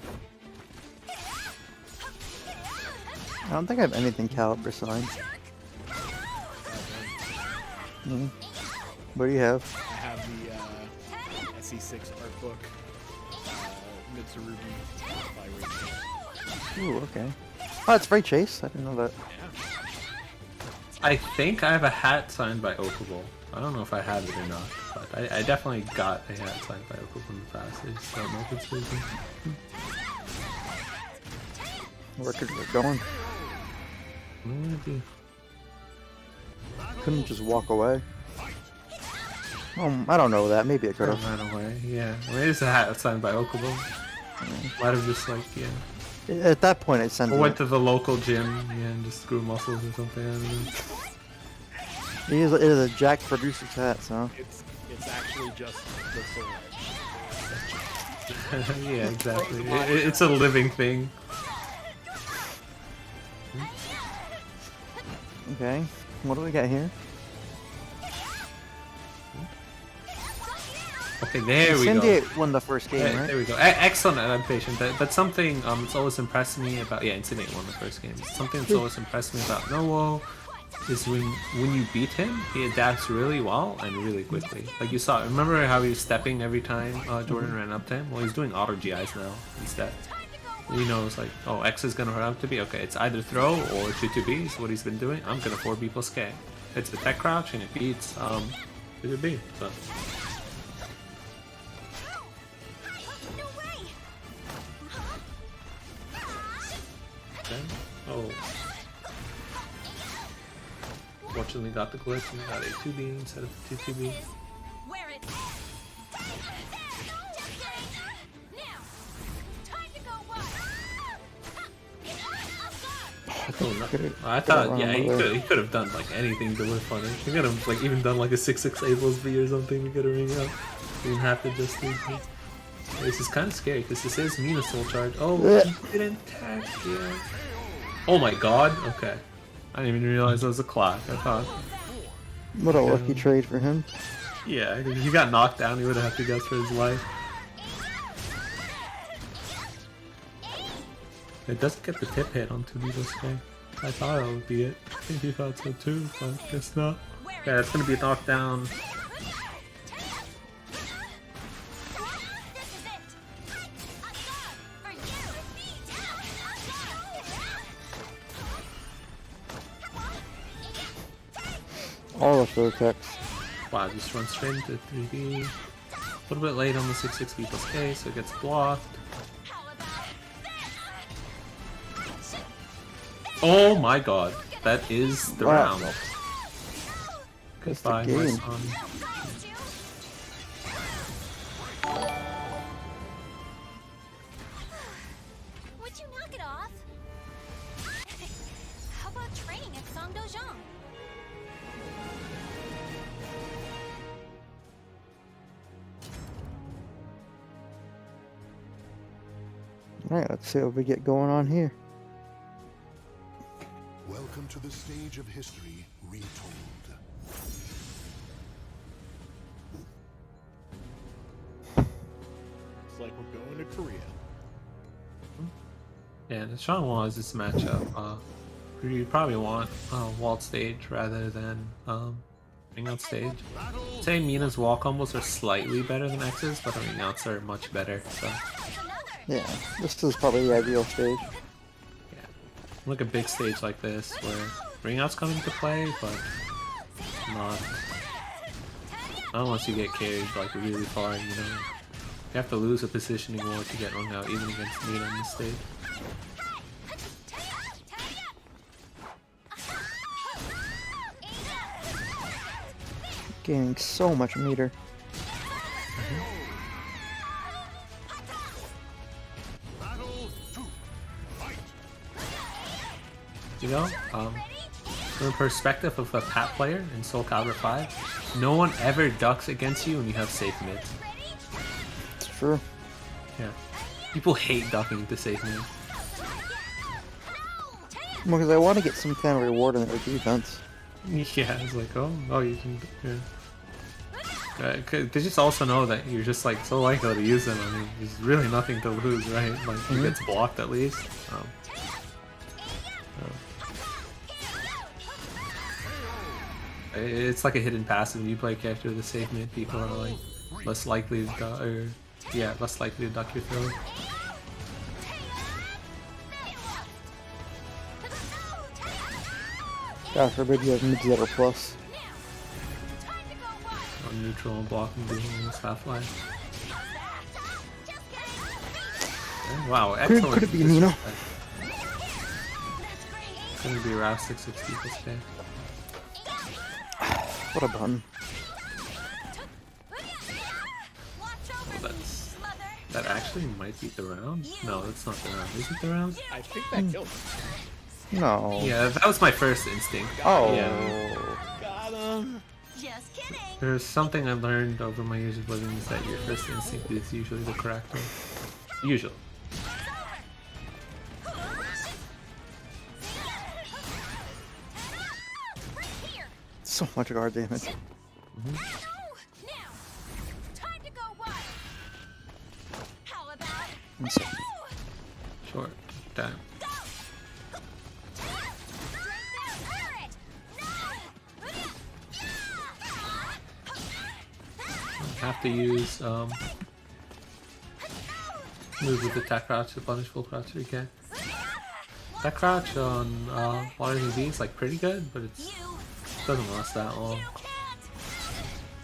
I don't think I have anything caliber signed. What do you have? I have the SE6 art book, Mitsurugi by Rachel. Ooh, okay. Oh, it's Ray Chase. I didn't know that. I think I have a hat signed by Okubo. I don't know if I have it or not, but I definitely got a hat signed by Okubo in the past. I just don't know if it's legal. Where could we go going? No idea. Couldn't just walk away. I don't know that. Maybe it could Could have. have ran away, yeah. I mean, it's a hat signed by Okubo. Might have just like, yeah. At that point, it sent. Or went to the local gym, yeah, and just grew muscles or something. I don't know. It is a Jack producer's hat, so. It's actually just the Soul Edge. Yeah, exactly. It's a living thing. Okay. What do we got here? Okay, there we Cindy go. won the first game, There, right? there we go. Excellent adaptation. That's something that's always impressed me about. Yeah, Incident won the first game. Something that's always impressed me about Nowo is when you beat him, he adapts really well and really quickly. Like you saw, remember how he was stepping every time Jordan ran up to him? Well, he's doing auto GIs now instead. He knows like, oh, X is gonna run up to B. Okay, it's either throw or 2-2B is what he's been doing. I'm gonna 4B plus K. It's the tech crouch and it beats 2-2B. So. Okay. Oh. Fortunately got the glitch and got a 2B instead of 2-2B. Wear it. Now, time to go wild. I thought, yeah, he could have done like anything to win funny. He could have like even done like a 6-6 A plus B or something to get a ring up. He didn't have to just lose it. This is kind of scary because this is Mina Soul Charge. Oh, he didn't attack yet. Oh my god. Okay. I didn't even realize it was a clock. I thought. What a lucky trade for him. Yeah, if he got knocked down, he would have to guess for his life. It doesn't get the tip hit on 2B this guy. I thought that would be it. I think he thought so too, but guess not. Yeah, it's gonna be a knockdown. All of those attacks. Wow, just run straight into 3D. A little bit late on the 660 plus K, so it gets blocked. Oh my god, that is the Wow. round. That's the Goodbye, my game. son. Would you knock it off? How about training at Songdojang? Alright, let's see what we get going on here. Welcome to the stage of history retold. It's like we're going to Korea. Yeah, the Sean wants this matchup. You probably want walled stage rather than ring out stage. I'd say Mina's wall combos are slightly better than X's, but ring outs are much better. So Yeah, this is probably the ideal stage. yeah, like a big stage like this where ring outs come into play, but not unless you get carried like really far. You know, you have to lose a positioning war to get rung out even against Mina on this stage. Gaining so much meter. You know, from the perspective of a Pat player in Soulcalibur 5, no one ever ducks against you when you have safe mids. It's true. Yeah. People hate ducking to safe mid. Well, because I want to get some kind of reward in their defense. Yeah, it's like, oh, you can, yeah. They just also know that you're just like so likely to use them. I mean, there's really nothing to lose, right? Like, he gets blocked at least. It's like a hidden passive. You play a character with a safe mid, people are like less likely to less likely to duck your throw. God forbid you have mids that are plus. On neutral and blocking Duel in this half-life. Wow, excellent. Could it be Nino? It's gonna be Raph 660 plus K. What a button. That actually might be the round? No, that's not the round. Is it the round? I think that killed him. No. Yeah, that was my first instinct. Oh. Yeah. Got him. Just kidding. There's something I learned over my years of living is that your first instinct is usually the correct one. Usually. So much guard damage. Now, time to go wild. How about Let's see. Short time. Have to use move with the tech crouch to punish full crouch if you can. Tech crouch on Water TV is like pretty good, but it doesn't last that long.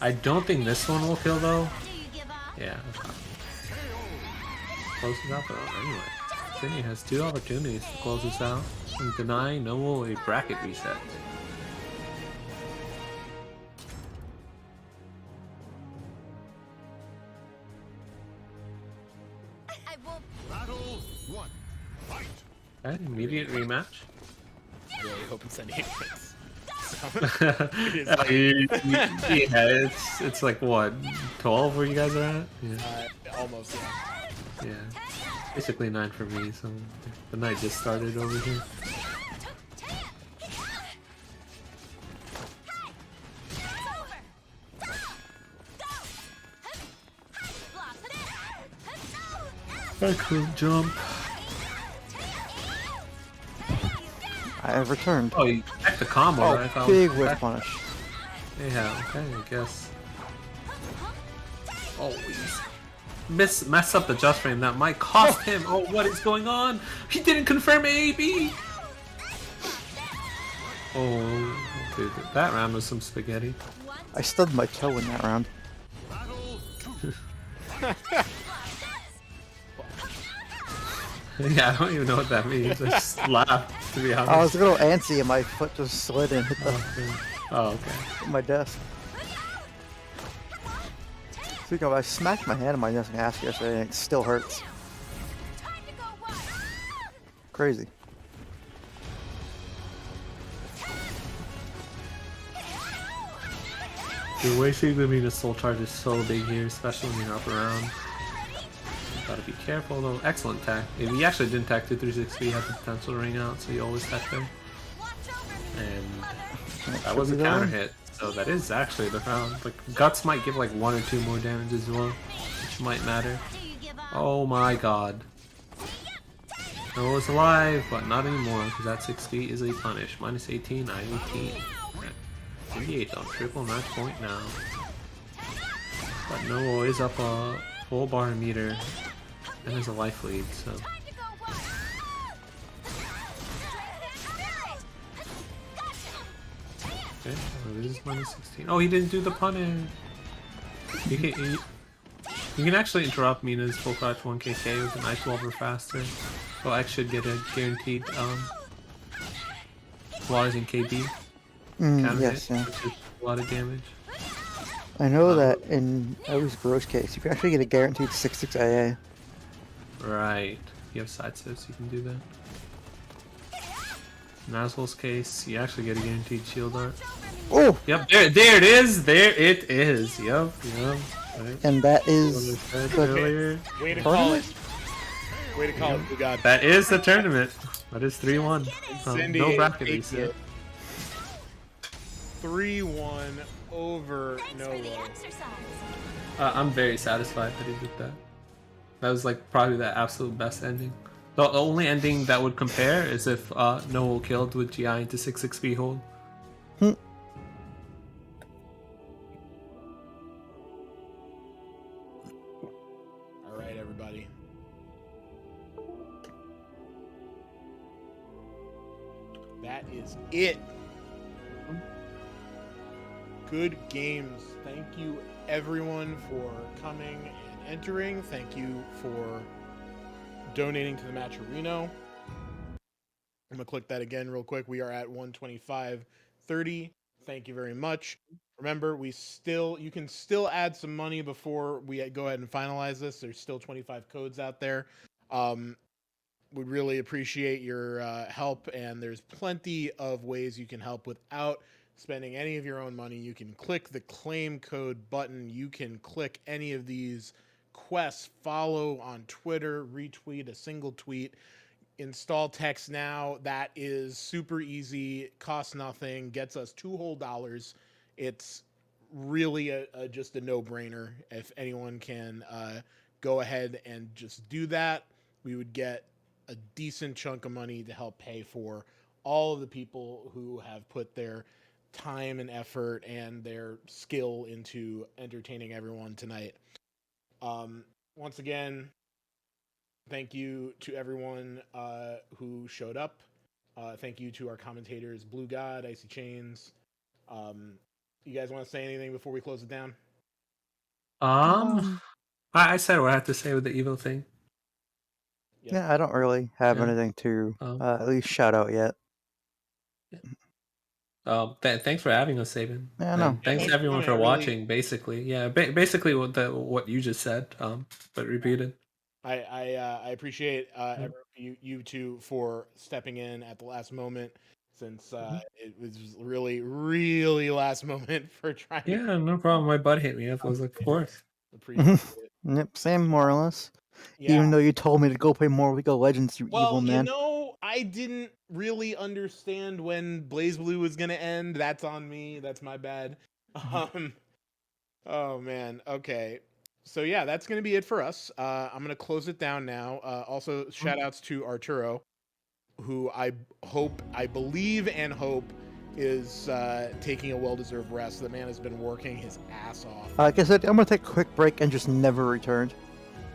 I don't think this one will kill though. Yeah. Closes out though. Anyway, Sydney has 2 opportunities to close this out and deny Noble a bracket reset. Battle 1. Fight. Okay, immediate rematch. I really hope it's any hits. Yeah, it's like what, 12 where you guys are at? Yeah. Almost, yeah. Yeah. Basically 9 for me, so the night just started over here. I couldn't jump. I have returned. Oh, you checked the combo, Oh, right? I thought big it was whiff back. punish. Yeah, okay, I guess. Oh, he's messed up the just frame. That might cost him. Oh, what is going on? He didn't confirm AB. Oh, dude, that round was some spaghetti. I stubbed my toe in that round. Yeah, I don't even know what that means. I just laughed, to be honest. I was a little antsy and my foot just slid and hit Oh, okay. my desk. Speaking of, I smacked my hand on my desk yesterday and it still hurts. Crazy. Dude, wasting the mean soul charge is so big here, especially when you're up around. Gotta be careful though. Excellent tech. If he actually didn't tech to 360, he had the potential to ring out, so he always tech there. And that was a counter hit, so that is actually the round. Like, Guts might give like 1 or 2 more damage as well, which might matter. Oh my god. No, it's alive, but not anymore, because that 60 easily punished. Minus 18, 918. 38 on triple match point now. But Noah is up a full bar meter, and there's a life lead, so. Okay, so this is minus 16. Oh, he didn't do the punish! You can actually interrupt Mina's full crouch 1kk with an ice wall or faster. So X should get a guaranteed Waters in KB. Yes, hit, yeah. which is a lot of damage. I know that in O's Gross case, you can actually get a guaranteed 6/6 AA. Right. You have side steps, you can do that. In Aswell's case, you actually get a guaranteed shield art. Oh! Yep, there it is! There it is! Yep. Right. And that is earlier. Way to call it. Way to call it. We got That is the tournament. That is 3-1. Cindy No bracket ate reset. 3-1 over Noah. I'm very satisfied that he did that. That was like probably the absolute best ending. The only ending that would compare is if Noel killed with GI into 6/6 hold. Alright, everybody. That is it. Good games. Thank you, everyone, for coming and entering. Thank you for donating to the Matchurino. I'm gonna click that again real quick. We are at 125.30. Thank you very much. Remember, you can still add some money before we go ahead and finalize this. There's still 25 codes out there. Would really appreciate your help, and there's plenty of ways you can help without spending any of your own money. You can click the claim code button. You can click any of these quests, follow on Twitter, retweet a single tweet, install text now. That is super easy, costs nothing, gets us $2 whole. It's really just a no-brainer. If anyone can go ahead and just do that, we would get a decent chunk of money to help pay for all of the people who have put their time and effort and their skill into entertaining everyone tonight. Once again, thank you to everyone who showed up. Thank you to our commentators, Blue God, Icy Chains. You guys want to say anything before we close it down? I said what I had to say with the evil thing. Yeah, I don't really have anything to at least shout out yet. Thanks for having us, Saban. Yeah, no. Thanks to everyone for watching. Basically, yeah, basically what you just said, but repeated. I appreciate you two for stepping in at the last moment, since it was really last moment for trying. Yeah, no problem. My butt hit me up. I was like, of course. Appreciate it. Yep, same more or less. Yeah. Even though you told me to go play more League of Legends, you evil man. You know, I didn't really understand when BlazBlue was gonna end. That's on me. That's my bad. Oh man. Okay. So yeah, that's gonna be it for us. I'm gonna close it down now. Also, shout outs to Arturo, who I believe and hope is taking a well-deserved rest. The man has been working his ass off. Like I said, I'm gonna take a quick break and just never return.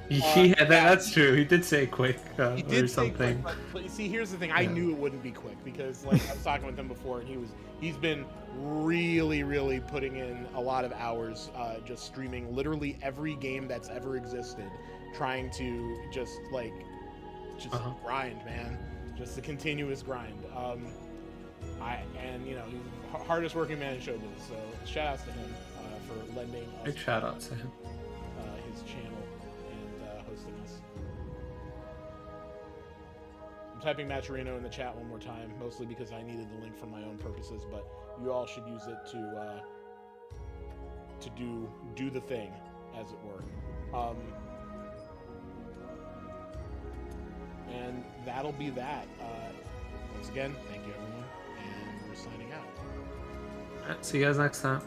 Yeah, that's true. He did say quick He did or say something. quick, but you see, here's the thing. I Yeah. knew it wouldn't be quick because, like, I was talking with him before, and he's been really putting in a lot of hours, just streaming literally every game that's ever existed, trying to just grind, man, just a continuous grind. And you know, he's the hardest working man in showbiz. So shout outs to him for lending us Big shout out to him. his channel and hosting us. I'm typing Matchurino in the chat one more time, mostly because I needed the link for my own purposes, but you all should use it to do the thing, as it were. And that'll be that. Once again, thank you everyone, and we're signing out. Alright, see you guys next time.